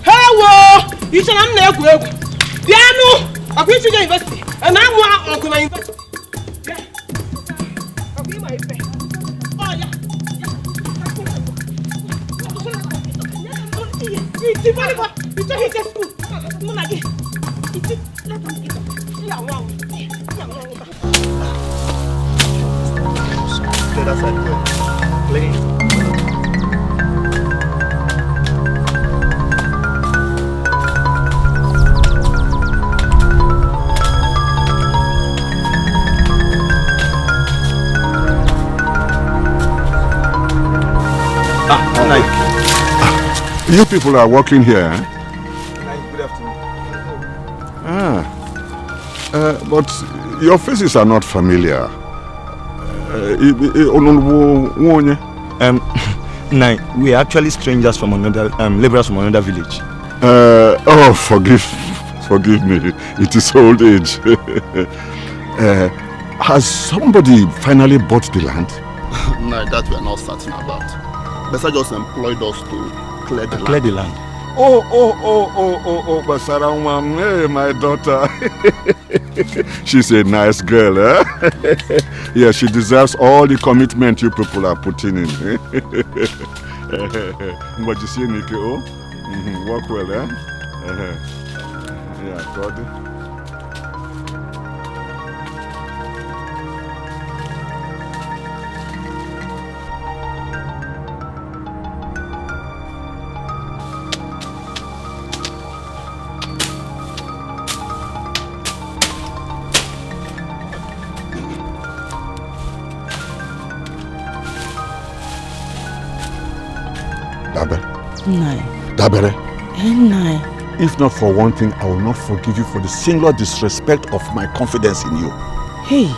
Hello! You should not know. Piano! I'm going to the university. And I want to my university. I'll be my friend. Oh, yeah. It's funny, but it's a school. You people are working here, eh? Good afternoon. But your faces are not familiar. We are actually strangers from another, laborers from another village. Oh, forgive me. It is old age. Has somebody finally bought the land? No, that we are not certain about. Besa just employed us to clear the land. Clear the land. Oh, Basarama, hey, my daughter. She's a nice girl, eh? Yeah, she deserves all the commitment you people are putting in. What you see, Nikki? Oh, work well, eh? Yeah, God. Dabere. If not for one thing, I will not forgive you for the singular disrespect of my confidence in you. Hey,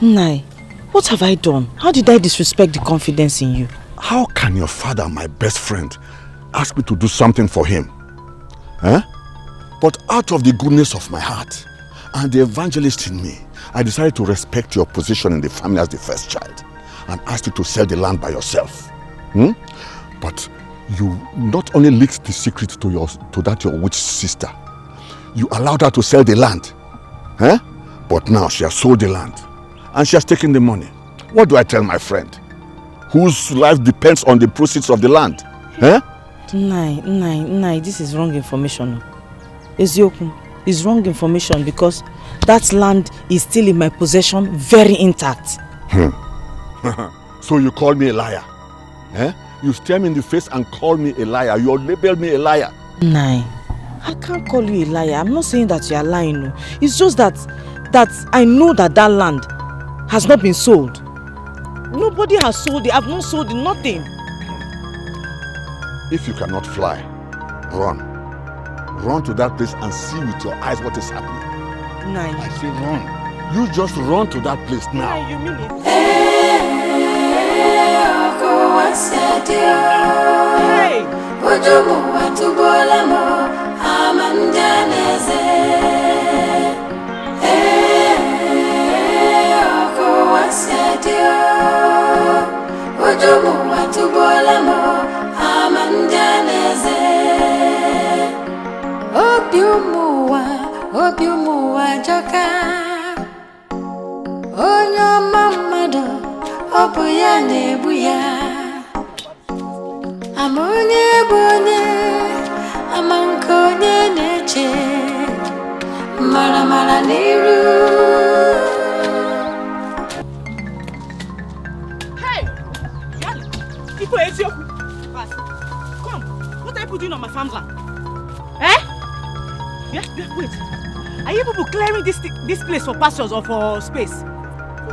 Nai, what have I done? How did I disrespect the confidence in you? How can your father, my best friend, ask me to do something for him? Eh? But out of the goodness of my heart and the evangelist in me, I decided to respect your position in the family as the first child and asked you to sell the land by yourself. But you not only leaked the secret to your witch sister, you allowed her to sell the land. Eh? But now she has sold the land and she has taken the money. What do I tell my friend, whose life depends on the proceeds of the land? Eh? Nai, this is wrong information. Ezioku, it's wrong information because that land is still in my possession, very intact. So you call me a liar? Eh? You stare me in the face and call me a liar. You label me a liar. Nai, I can't call you a liar. I'm not saying that you are lying. No. It's just that I know that land has not been sold. Nobody has sold it. I've not sold it. Nothing. If you cannot fly, run. Run to that place and see with your eyes what is happening. Nai. I say run. You just run to that place now. Nai, you mean it? Hey! Ojomu atubolamo amanjaneze. Oko wasedio. Ojomu atubolamo amanjaneze. Obiumuwa joka. Onyo mamado obuya nebuya. Amonye bonye, amankonye neche, mara niru. Hey, Yali, people hate you. Come, what are you doing on my farmland? Eh? Yeah, wait. Are you people clearing this place for pastures or for space?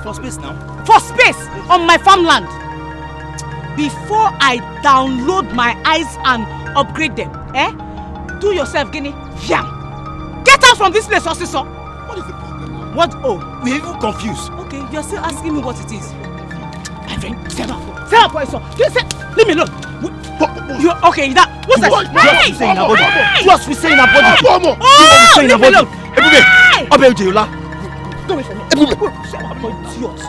For space now. For space on my farmland. Before I download my eyes and upgrade them, do yourself, Guinea. Get out from this place, Osiso. What is the problem now? What? Oh, we're even confused. Okay, you're still asking me what it is. My friend, stand up, Osiso. Leave me alone. You're okay, what's that? Hey! Just we say in our body. Oh, leave me alone. Ebube, go away from me. Ebube, idiot,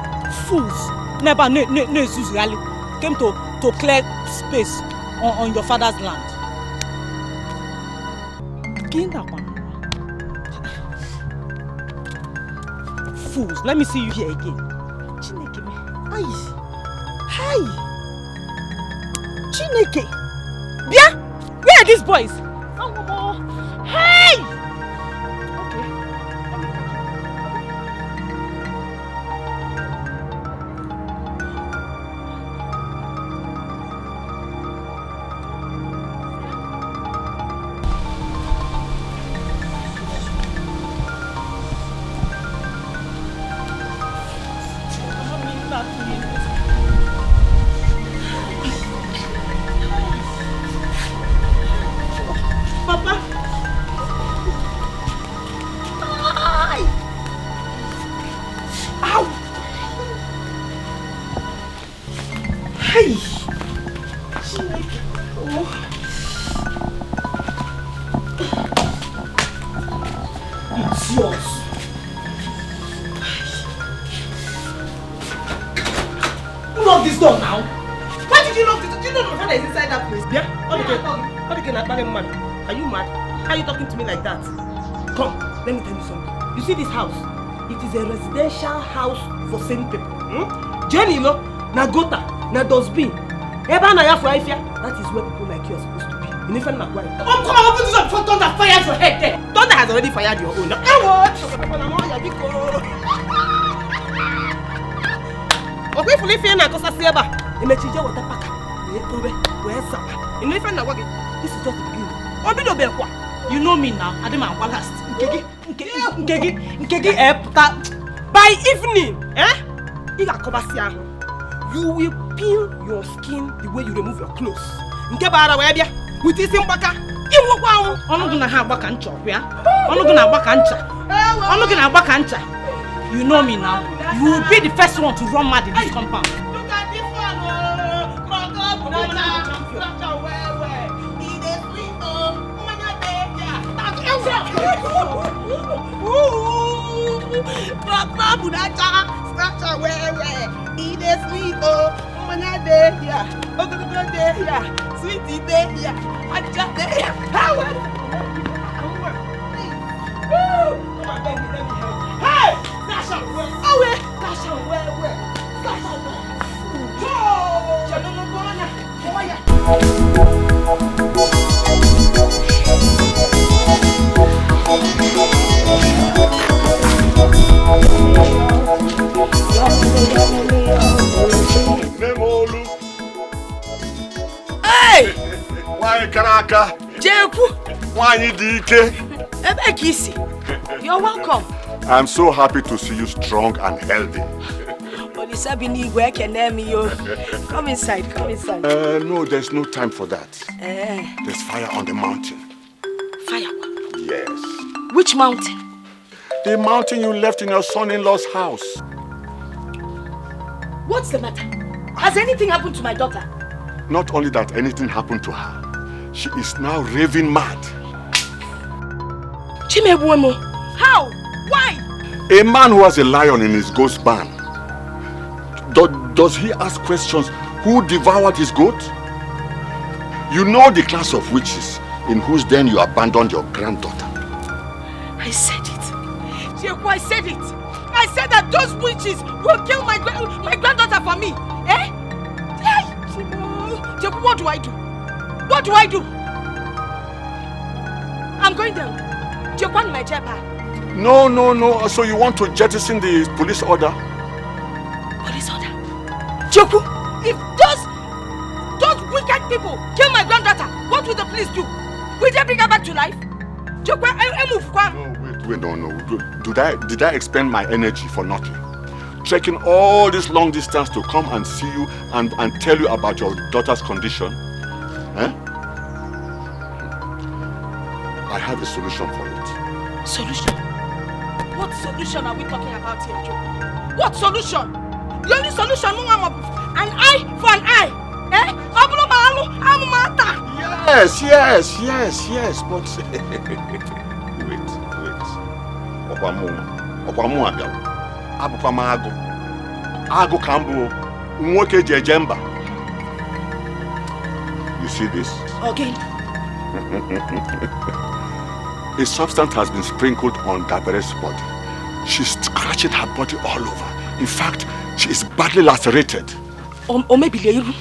fools. Never, no, Zuzu came to clear space on your father's land. Fools, let me see you here again. Chineke me. Hi. Chineke. Bia, where are these boys? Hey! man. Are you mad? How are you talking to me like that? Come, let me tell you something. You see this house? It is a residential house for sane people. Jenny, no? Na gota, na dustbin. Eba na ya for ifya. That is where people like you are supposed to be. You need to find my wife. Oh, come on, open this up before Thunder fires your head there. Thunder has already fired your own. I watch. Okay, if you na kosa sieba, imechije water paka. You need to find my This is just the beginning. Obido bekwa. You know me now. I didn't want last. By evening, you will peel your skin the way you remove your clothes. With this baka, you know me now. You will be the first one to run mad in this compound. Look at this one. Hey! Why Karaka? Jeku! Why Dikeh? Ebekisi, you're welcome. I'm so happy to see you strong and healthy. Come inside, come inside. No, there's no time for that. There's fire on the mountain. Fire? Yes. Which mountain? The mountain you left in your son-in-law's house. What's the matter? Has anything happened to my daughter? Not only that anything happened to her, she is now raving mad. Chimebuemo, how? Why? A man who has a lion in his goat's barn. Does he ask questions? Who devoured his goat? You know the class of witches in whose den you abandoned your granddaughter. I said it. Jeku, I said it. I said that those witches will kill my granddaughter for me. Eh? Jeku, what do I do? What do I do? I'm going down. Jeku, in my japa. No. So you want to jettison the police order? Police order? Jeku, if those wicked people kill my granddaughter, what will the police do? Will they bring her back to life? Jeku, I move. Wait, no. Did I expend my energy for nothing? Trekking all this long distance to come and see you and tell you about your daughter's condition? Eh? I have a solution for it. Solution? What solution are we talking about here, Joe? What solution? The only solution, an eye for an eye. Eh? Yes, but wait. You see this? Okay. A substance has been sprinkled on Dabere's body. She's scratching her body all over. In fact, she is badly lacerated. Or maybe Leiru.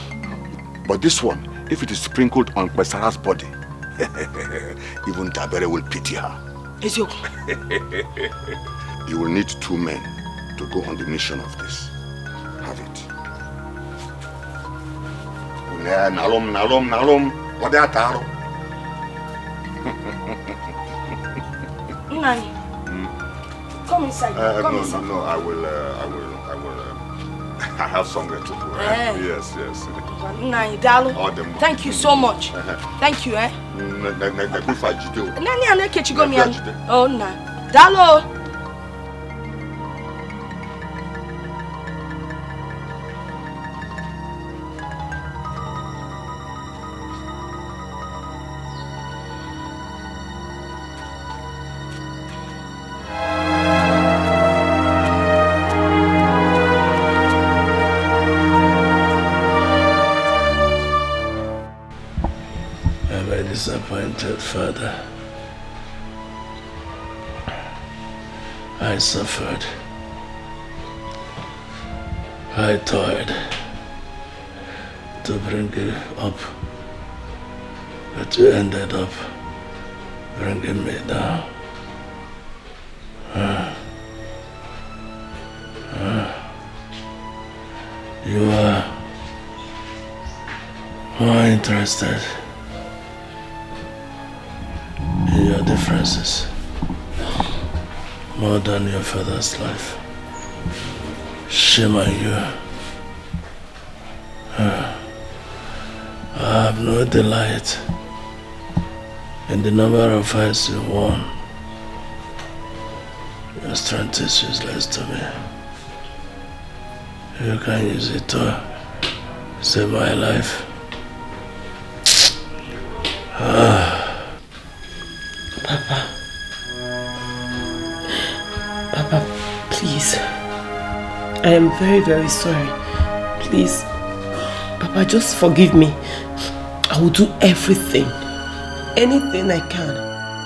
But this one, if it is sprinkled on Besara's body, even Dabere will pity her. You will need 2 men to go on the mission of this. Have it. Nalom. What are you? Nani, come inside. Come inside. No. I will. I have somewhere to go. Yes. Nani, Dalo. Thank you so much. Thank you, eh? Nani, ane kechigomi an. Oh, na. Dalo. I suffered. I tried to bring you up, but you ended up bringing me down. You are more interested in your differences more than your father's life. Shame on you. I have no delight in the number of fights you won. Your strength is useless to me. You can use it to save my life. Papa. Papa, please. I am very, very sorry. Please. Papa, just forgive me. I will do everything. Anything I can.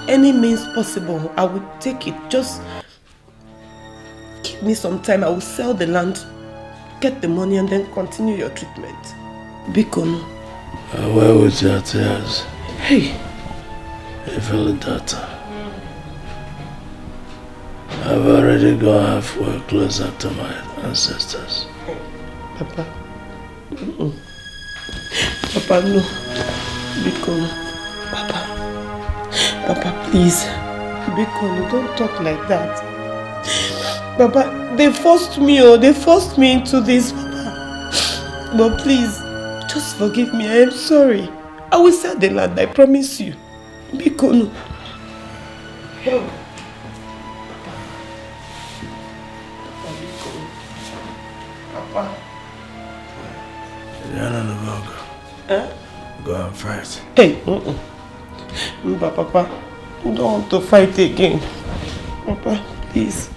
Any means possible. I will take it. Just give me some time. I will sell the land, get the money, and then continue your treatment. Bikono. Where with your tears? Hey. Evil daughter. I've already gone halfway closer to my ancestors. Papa. Papa, no. Bikono. Papa. Papa, please. Bikono, don't talk like that. Papa, they forced me, they forced me into this, Papa. But please, just forgive me. I am sorry. I will sell the land, I promise you. Bikono. Help. Papa. Go and fight. Hey, Papa, don't want to fight again. Papa, please.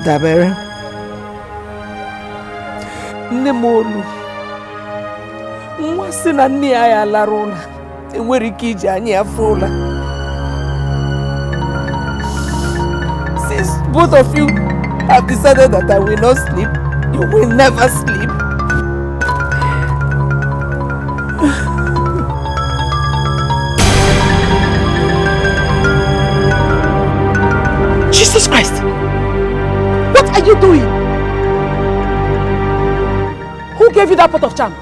Dabere. Nne m olu. Nwa si na nne ya lara ụla. Enwere ike iji anyị afọ ụla. Since both of you have decided that I will not sleep, you will never sleep. Jesus Christ! What are you doing? Who gave you that pot of charm?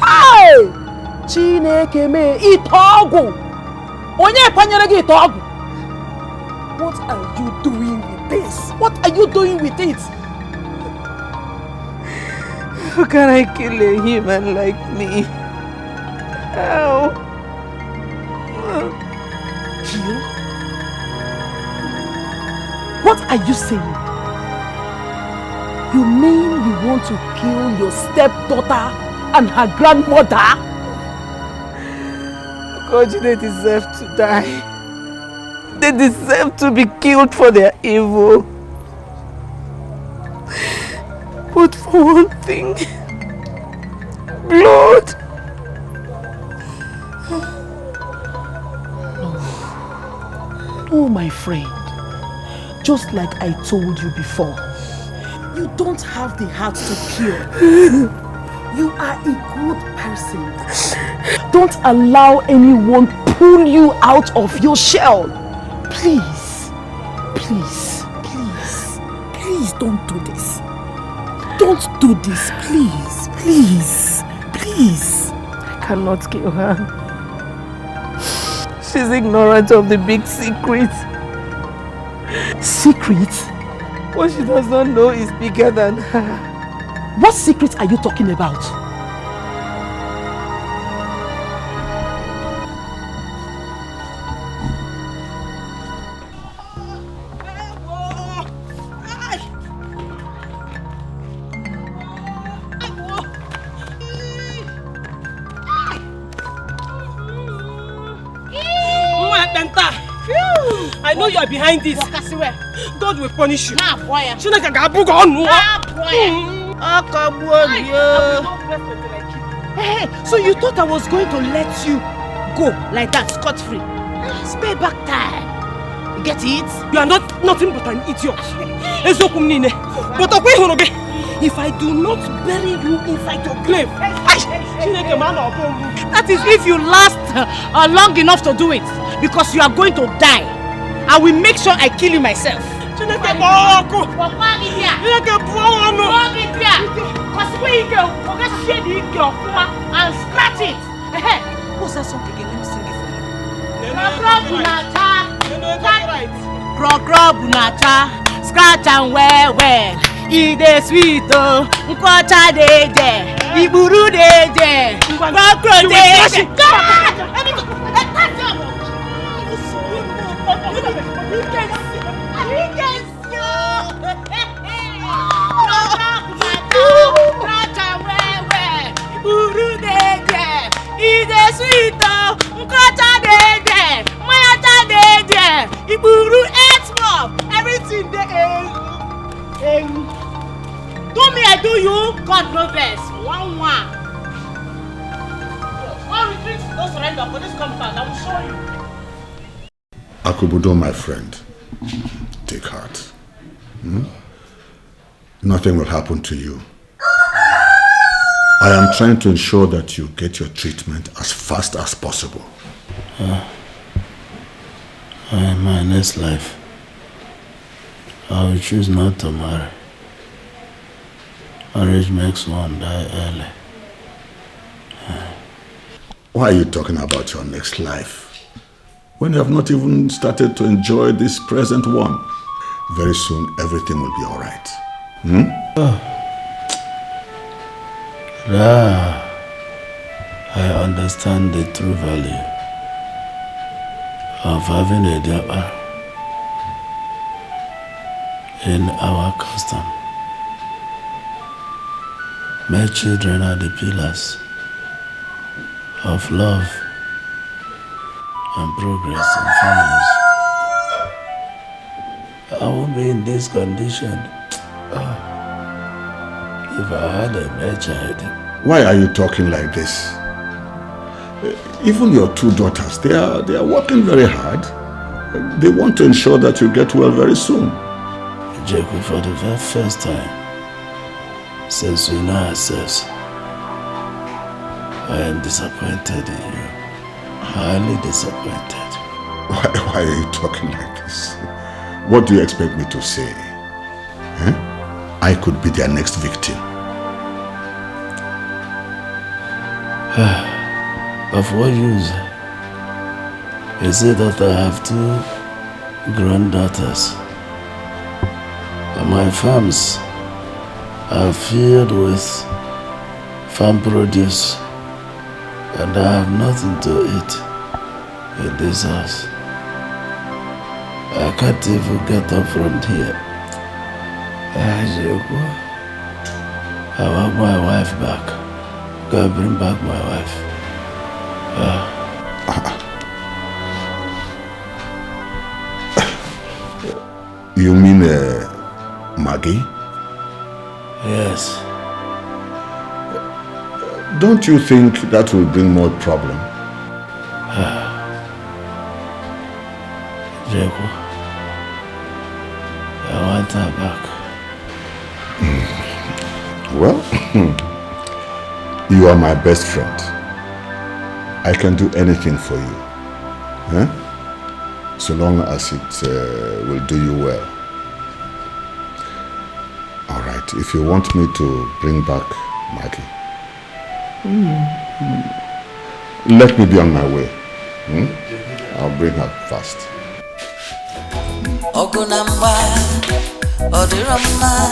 Hey! Chineke me itogu! Onye panyere gi itogu! What are you doing with this? What are you doing with it? How can I kill a human like me? How? Kill? What are you saying? You mean you want to kill your stepdaughter and her grandmother? God, they deserve to die. They deserve to be killed for their evil. But for one thing, blood. No, my friend. Just like I told you before, you don't have the heart to kill. You are a good person. Don't allow anyone pull you out of your shell. Please, please, please, please don't do this. Don't do this, please, please, please. I cannot kill her. She's ignorant of the big secret. Secret? What she does not know is bigger than her. What secret are you talking about? I know you are behind this. God will punish you. Hey, so you thought I was going to let you go like that, scot-free? Spare back time. You get it? You are not nothing but an idiot. But if I do not bury you inside your grave, that is if you last long enough to do it, because you are going to die. I will make sure I kill you myself. And scratch it. What's that song again? Let me sing it for you. Scratch and wear. It is sweet, oh, Nkwacha deje, Iburu deje, Kwakro deje. Everything there. Do me, I do you. God no best. One. One retreat, don't surrender. Police come back. I will show you. Akubudo, my friend, take heart. Nothing will happen to you. I am trying to ensure that you get your treatment as fast as possible. In my next life, I will choose not to marry. Marriage makes one die early. Why are you talking about your next life when you have not even started to enjoy this present one? Very soon, everything will be all right. I understand the true value of having a diapa in our custom. My children are the pillars of love and progress in families. I won't be in this condition if I had a male child. Why are you talking like this? Even your two daughters, they are working very hard. They want to ensure that you get well very soon. Jacob, for the very first time since we know ourselves, I am disappointed in you. Highly disappointed. Why are you talking like this? What do you expect me to say? I could be their next victim. Of what use? You say that I have two granddaughters, and my farms are filled with farm produce, and I have nothing to eat in this house. I can't even get up from here. I want my wife back. Go bring back my wife. You mean Maggie? Yes. Don't you think that will bring more problem? Jacob, I want her back. Well, you are my best friend. I can do anything for you. So long as it will do you well. All right, if you want me to bring back Maggie, let me be on my way. I'll bring her fast. Ogunamba, Odirama,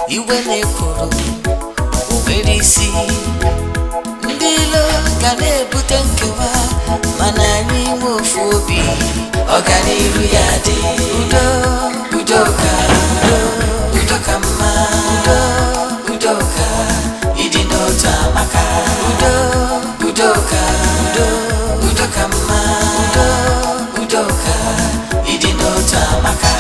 Iwene Kuru, Uberisi, Ndilo, Gane Butenkewa, Manani Mufobi, Ogani Ruyadi, Udoka, Udokama, Udoka, Idinota Maka, Udoka, Udokama, Udoka, Idinota Maka.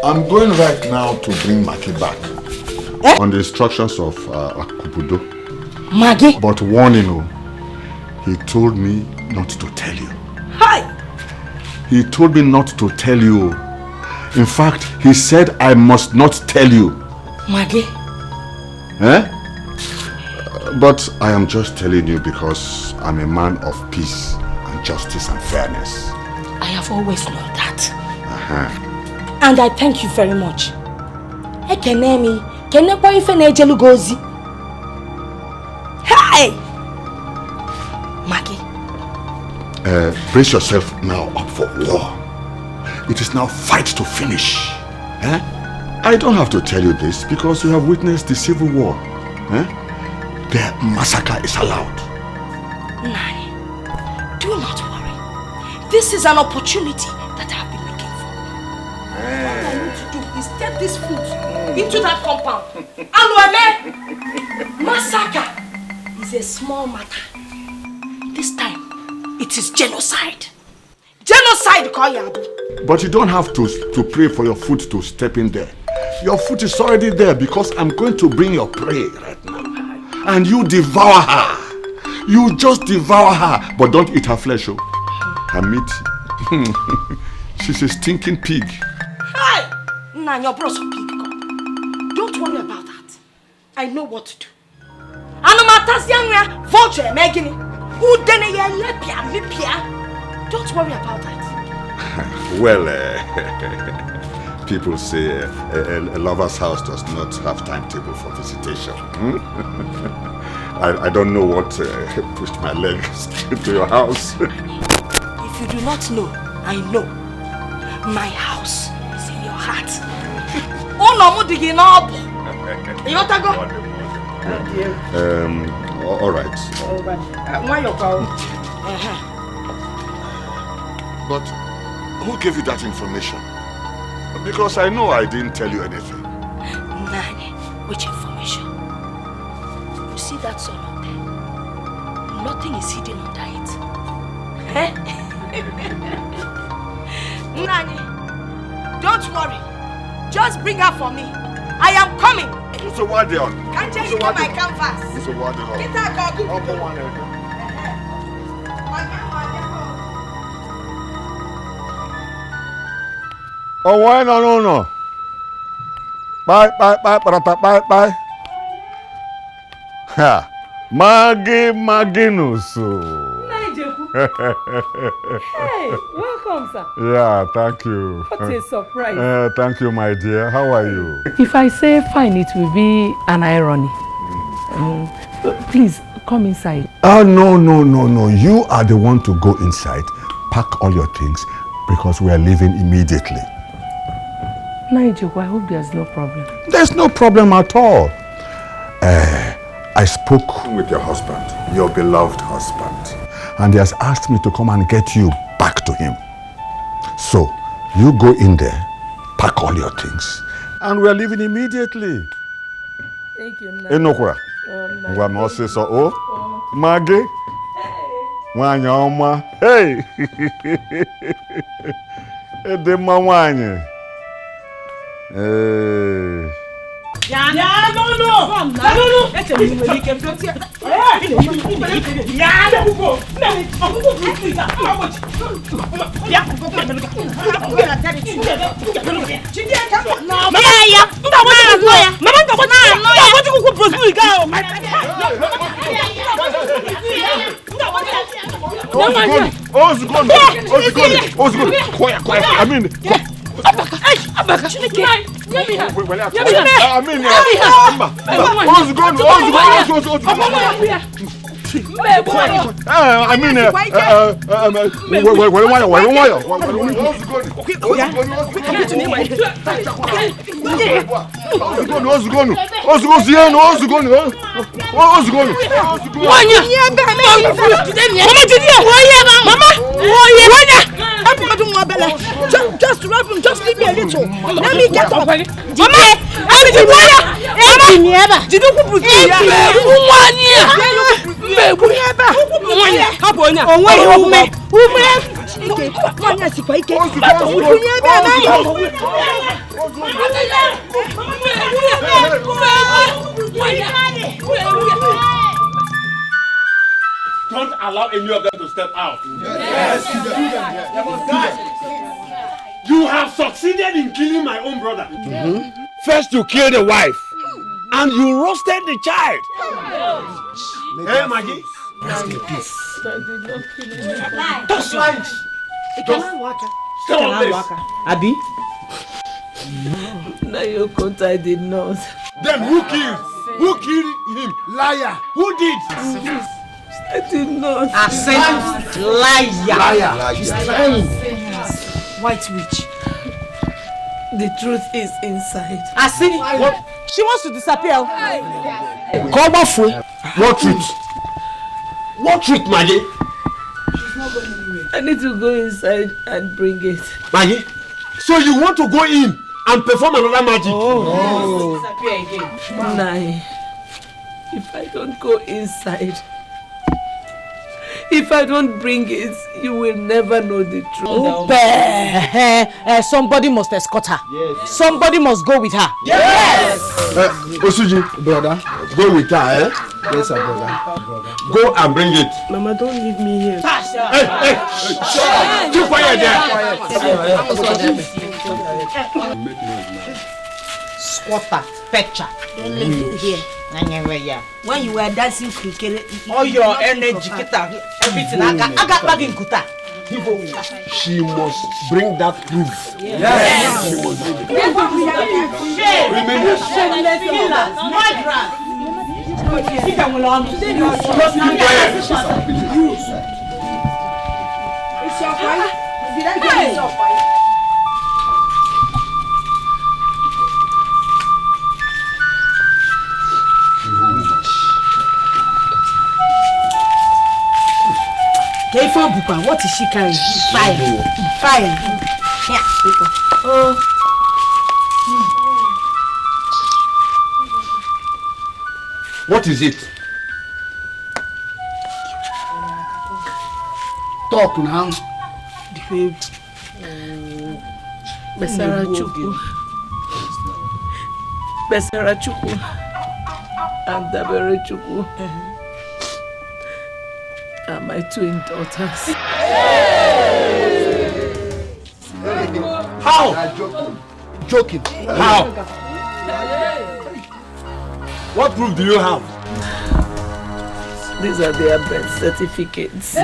I'm going right now to bring Maki back. On the instructions of Akubudo. Maggie? But warning you, he told me not to tell you. Hi! He told me not to tell you. In fact, he said I must not tell you. Maggie? But I am just telling you because I'm a man of peace and justice and fairness. I have always known that. And I thank you very much. Hey! Maggie. Brace yourself now up for war. It is now fight to finish. I don't have to tell you this because you have witnessed the civil war. The massacre is allowed. Nani, do not worry. This is an opportunity that I have been looking for. All I need to do is step this foot into that compound. Massacre is a small matter. This time, it is genocide. Genocide, Koyabu. But you don't have to pray for your foot to step in there. Your foot is already there because I'm going to bring your prey right now. And you devour her. You just devour her. But don't eat her flesh, oh. Her meat. She's a stinking pig. Hey! Nah, your bro's a pig. Don't worry about that. I know what to do. Don't worry about that. Well, people say a lover's house does not have timetable for visitation. I don't know what pushed my legs to your house. If you do not know, I know. My house is in your heart. Oh no, all right. But who gave you that information? Because I know I didn't tell you anything. Nani, which information? You see that sun up there? Nothing is hidden under it. Nani, don't worry. Just bring her for me. I am coming. So what they on? Can't you get my canvas? So what they on? Get her, go. Oh, why no. Bye. Ha. Maggie Nusu. Hey, welcome, sir. Yeah, thank you. What a surprise. Thank you, my dear. How are you? If I say fine, it will be an irony. Please, come inside. Oh, no. You are the one to go inside. Pack all your things because we are leaving immediately. Nigel, I hope there's no problem. There's no problem at all. I spoke with your husband, your beloved husband, and he has asked me to come and get you back to him. So, you go in there, pack all your things, and we are leaving immediately. Thank you, Nigel. Enokwa. Oh, Maggie. Wanyoma. Hey. Edema wanye. Hey. Just rub him, just leave me a little. Let me get up. Mama, ike. Nwanyị sikwa ike. Onye ebe Don't allow any of them to step out. Yes. You have succeeded in killing my own brother. First you killed the wife, and you roasted the child. Hey, Maggie. Rest in peace. That's right. Stay on this. Abi? No, you can't. I did not. Then who killed? Who killed him? Liar. Who did? I did not. Accent liar. She's lying. White witch. The truth is inside. I see. What? She wants to disappear. Come off. What truth? What truth, Maggie? She's not going anywhere. I need to go inside and bring it. Maggie? So you want to go in and perform another magic? Oh. Disappear again. Nai, if I don't go inside, if I don't bring it, you will never know the truth. Somebody must escort her. Yes. Somebody must go with her. Yes. Osuji, brother, go with her, eh? Yes, sir, brother. Go and bring it. Mama, don't leave me here. Hey, keep quiet there. Squatter, fetcher. Don't leave me here. When you were dancing cricket, all your energy, everything. I got back in Kuta. She must bring that proof. Yes. She must bring it. it's your wife. Did I get it? Your wife? What is she carrying? Fire. Yeah, people. Oh. What is it? Talk now. Besara Chukwu and Dabere Chukwu and my twin daughters. How? Joking. How? What proof do you have? These are their birth certificates.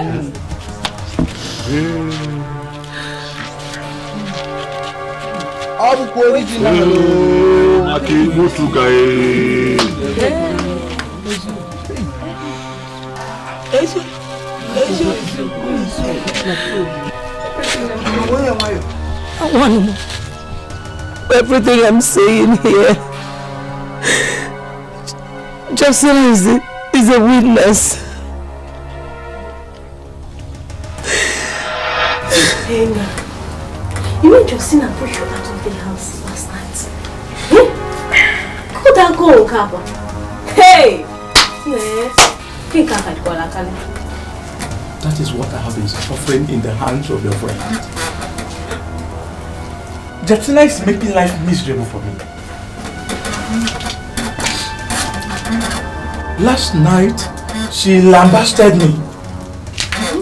Everything I'm saying here, Justina is a witness. Hey, you and Justina pushed you out of the house last night. Could I go, Kaba? Hey! That is what I have been suffering in the hands of your friend. Justina is making life miserable for me. Last night, she lambasted me,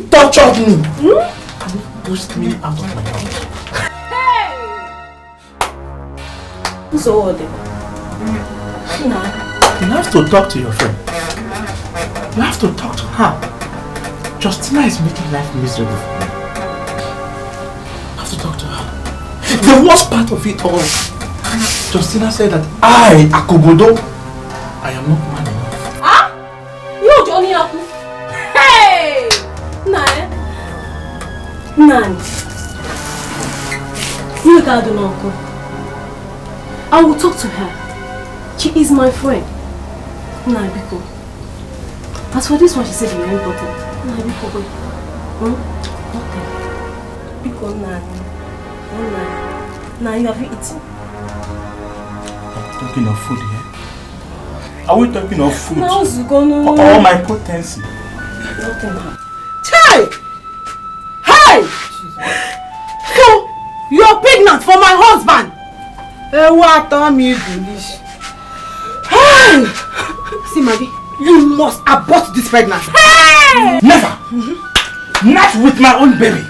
tortured me, and pushed me out of my house. So what? You have to talk to your friend. You have to talk to her. Justina is making life miserable for me. You have to talk to her. The worst part of it all, Justina said that I, Akobodo, I am not man enough. Ah? You Johnny Aku? Hey! Nani? You can't do nothing. I will talk to her. She is my friend. Nani, Biko. As for this one, she said you're important. Nani, Biko, wait. Nothing. Biko, Nani. Now you have eaten. Are we talking of food here? Are we talking of food? Now you gonna or my potency? Nothing. Hey! Hey! So, you're pregnant for my husband? What me foolish. Hey! See, Maggie, you must abort this pregnancy. Hey! Never! Not with my own baby.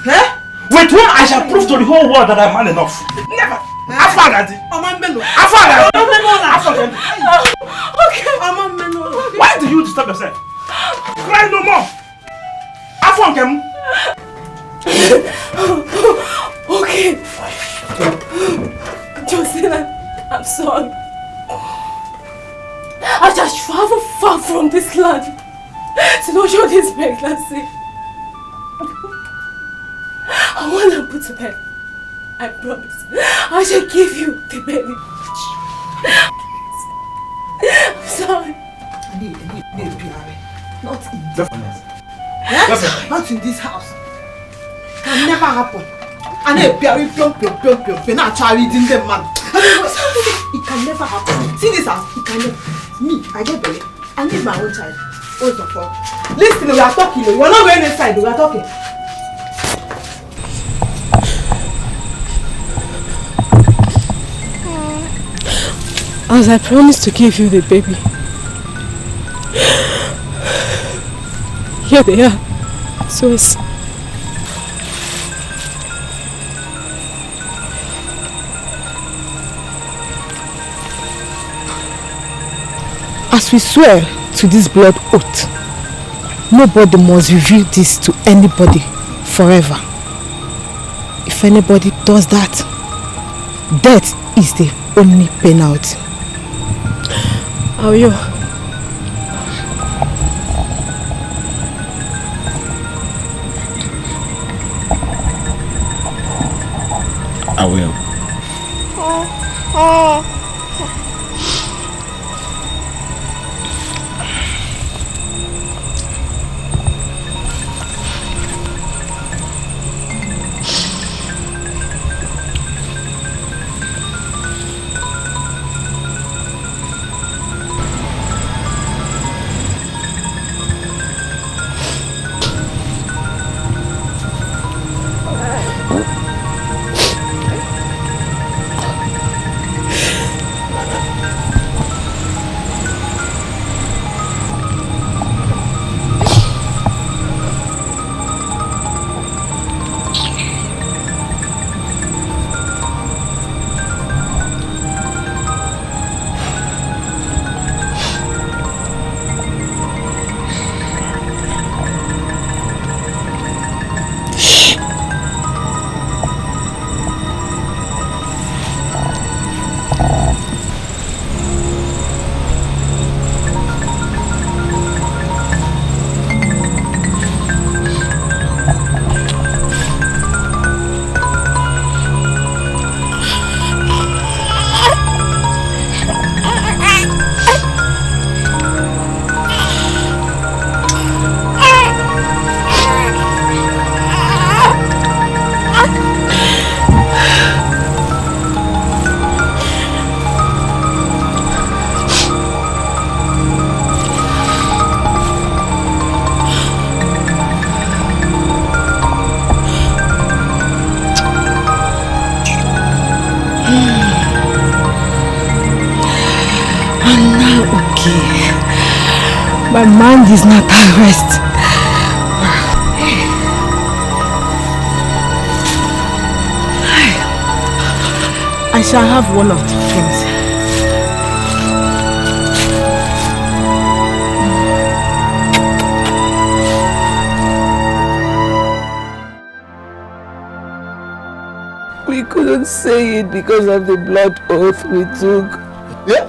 With whom I shall prove to the whole world that I'm man enough. Never! Afagadi! Afagadi! Okay, why do you disturb yourself? Cry no more! Afagem! Okay. Jocelyn, I'm sorry. I just travel far from this land to not show this pregnancy. I want to put to bed. I promise. I shall give you the baby. I'm sorry. Not in this house. Not in this house. It can never happen. And it can never happen. See this house? It can never. Me, I get belly. I need my own child. First of all. Listen, we are talking. You are not going inside. We are talking. As I promised to give you the baby, here they are. So it's... As we swear to this blood oath, nobody must reveal this to anybody forever. If anybody does that, death is the only penalty. Obio. I will. My mind is not at rest. I shall have one of two things. We couldn't say it because of the blood oath we took. Yeah?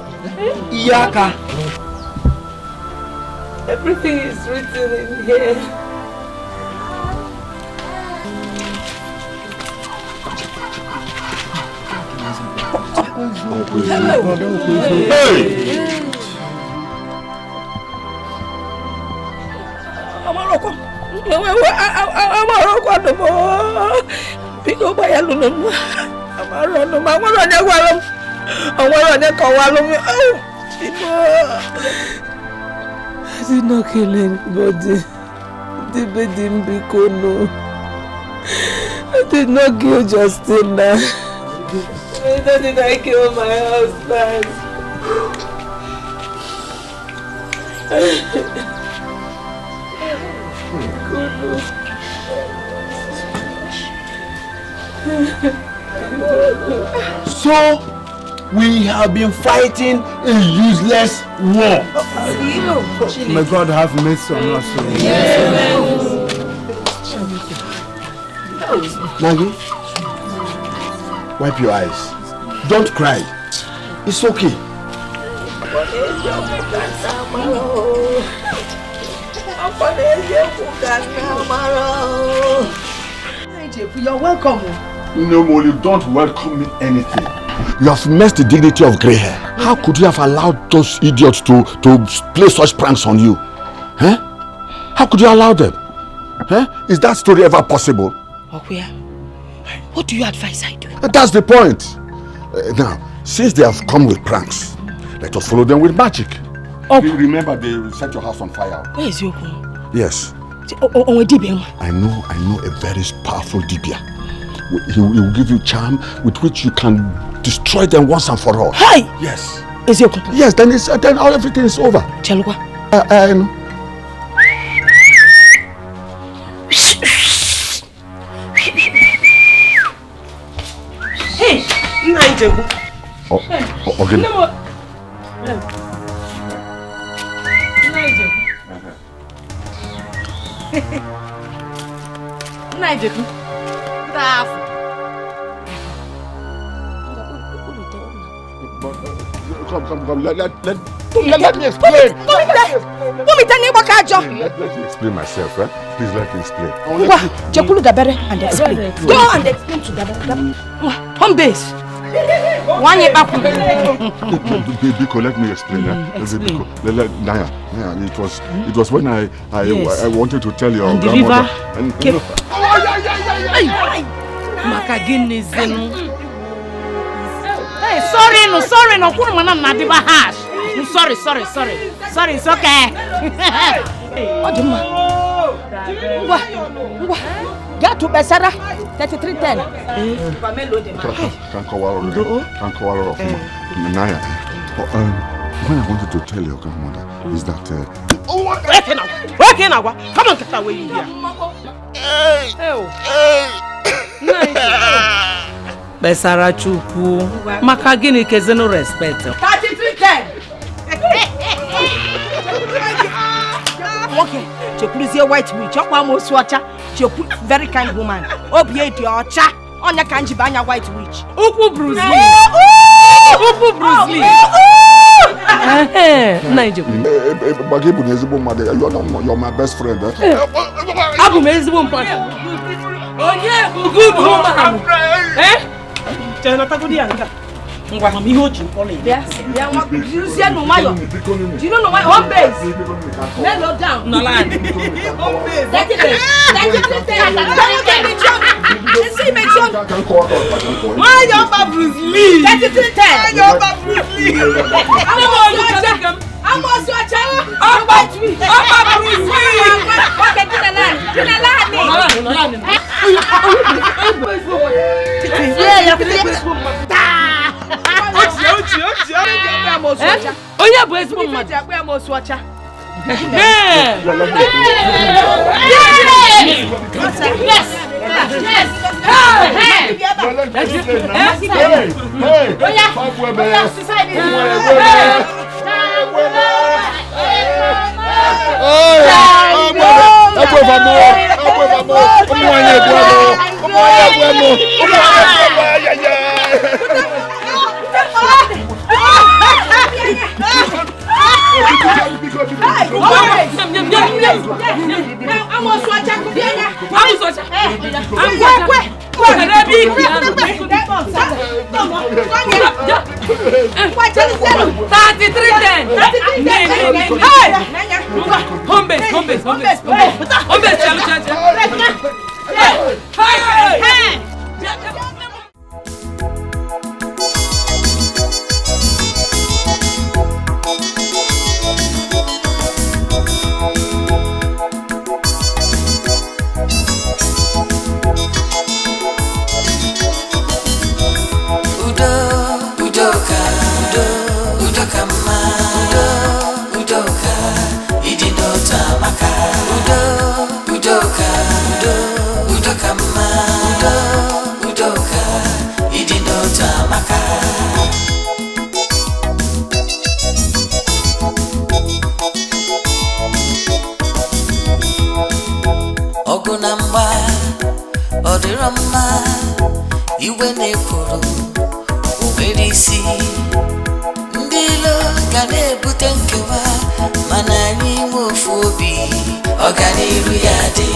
Iyaka. Everything is written in here. Hey! I did not kill anybody. The baby no. I did not kill Justina. Neither did I kill my husband. So, we have been fighting a useless war. May God have mercy on us. Maggie, wipe your eyes. Don't cry. It's okay. You're welcome. No, Molly, don't welcome me anything. You have messed the dignity of grey hair. How could you have allowed those idiots to play such pranks on you? Huh? How could you allow them? Huh? Is that story ever possible? Okuya, what do you advise I do? That's the point. Now, since they have come with pranks, let us follow them with magic. You remember they set your house on fire. Where is Yoko? Yes. I know a very powerful Dibia. He will give you charm with which you can destroy them once and for all. Hi! Yes. Is Yoko? Yes, then everything is over. Chalwa. Hey! Naijebu. Okay. Naijebu. Come. Let me explain. Let me explain myself, right? Please let me explain. Jekulu Dabere and explain. Go and explain to Dabere. Home base. One year back. Biko, let me explain. Biko, Naya, it was when I wanted to tell your grandmother. Hey, sorry, no, hash. Sorry, it's okay. Get to Besara, 3310. Can't call of Naya. When I wanted to tell your grandmother is that Working now. Come on, get away here. Besara Chuku, maka gini kezeno respect. 3310. Okay, Chepuluzie white witch. Okwa mo suacha. Chepu very kind woman. Obie di ocha. Onya kanji banya white witch. Ukwu Bruce Lee. Ukwu Bruce Lee. Bagibu ni ezigbo mmadụ. You're my best friend. Abu m ezigbo mmadụ. Onye bụ good woman. Chana tagodi anga. Ngwa mama ihe oji mpole. Yes. Yeah, what you say no mayo. Do you know my home base? Mellow down. No land. Home base. That's it. See me John. Why your Bruce Lee? 3310. Your Bruce Lee. I'm also a child. I'm white Bruce Lee. Okay, Onye bụ ezigbo mmadụ. ọgụ na mgba ọ dịrọ mma iwe na-ekoro nwere isi ndị ilo ga na-ebute nkewa mana anyị nwe ofu obi ọganiru ya dị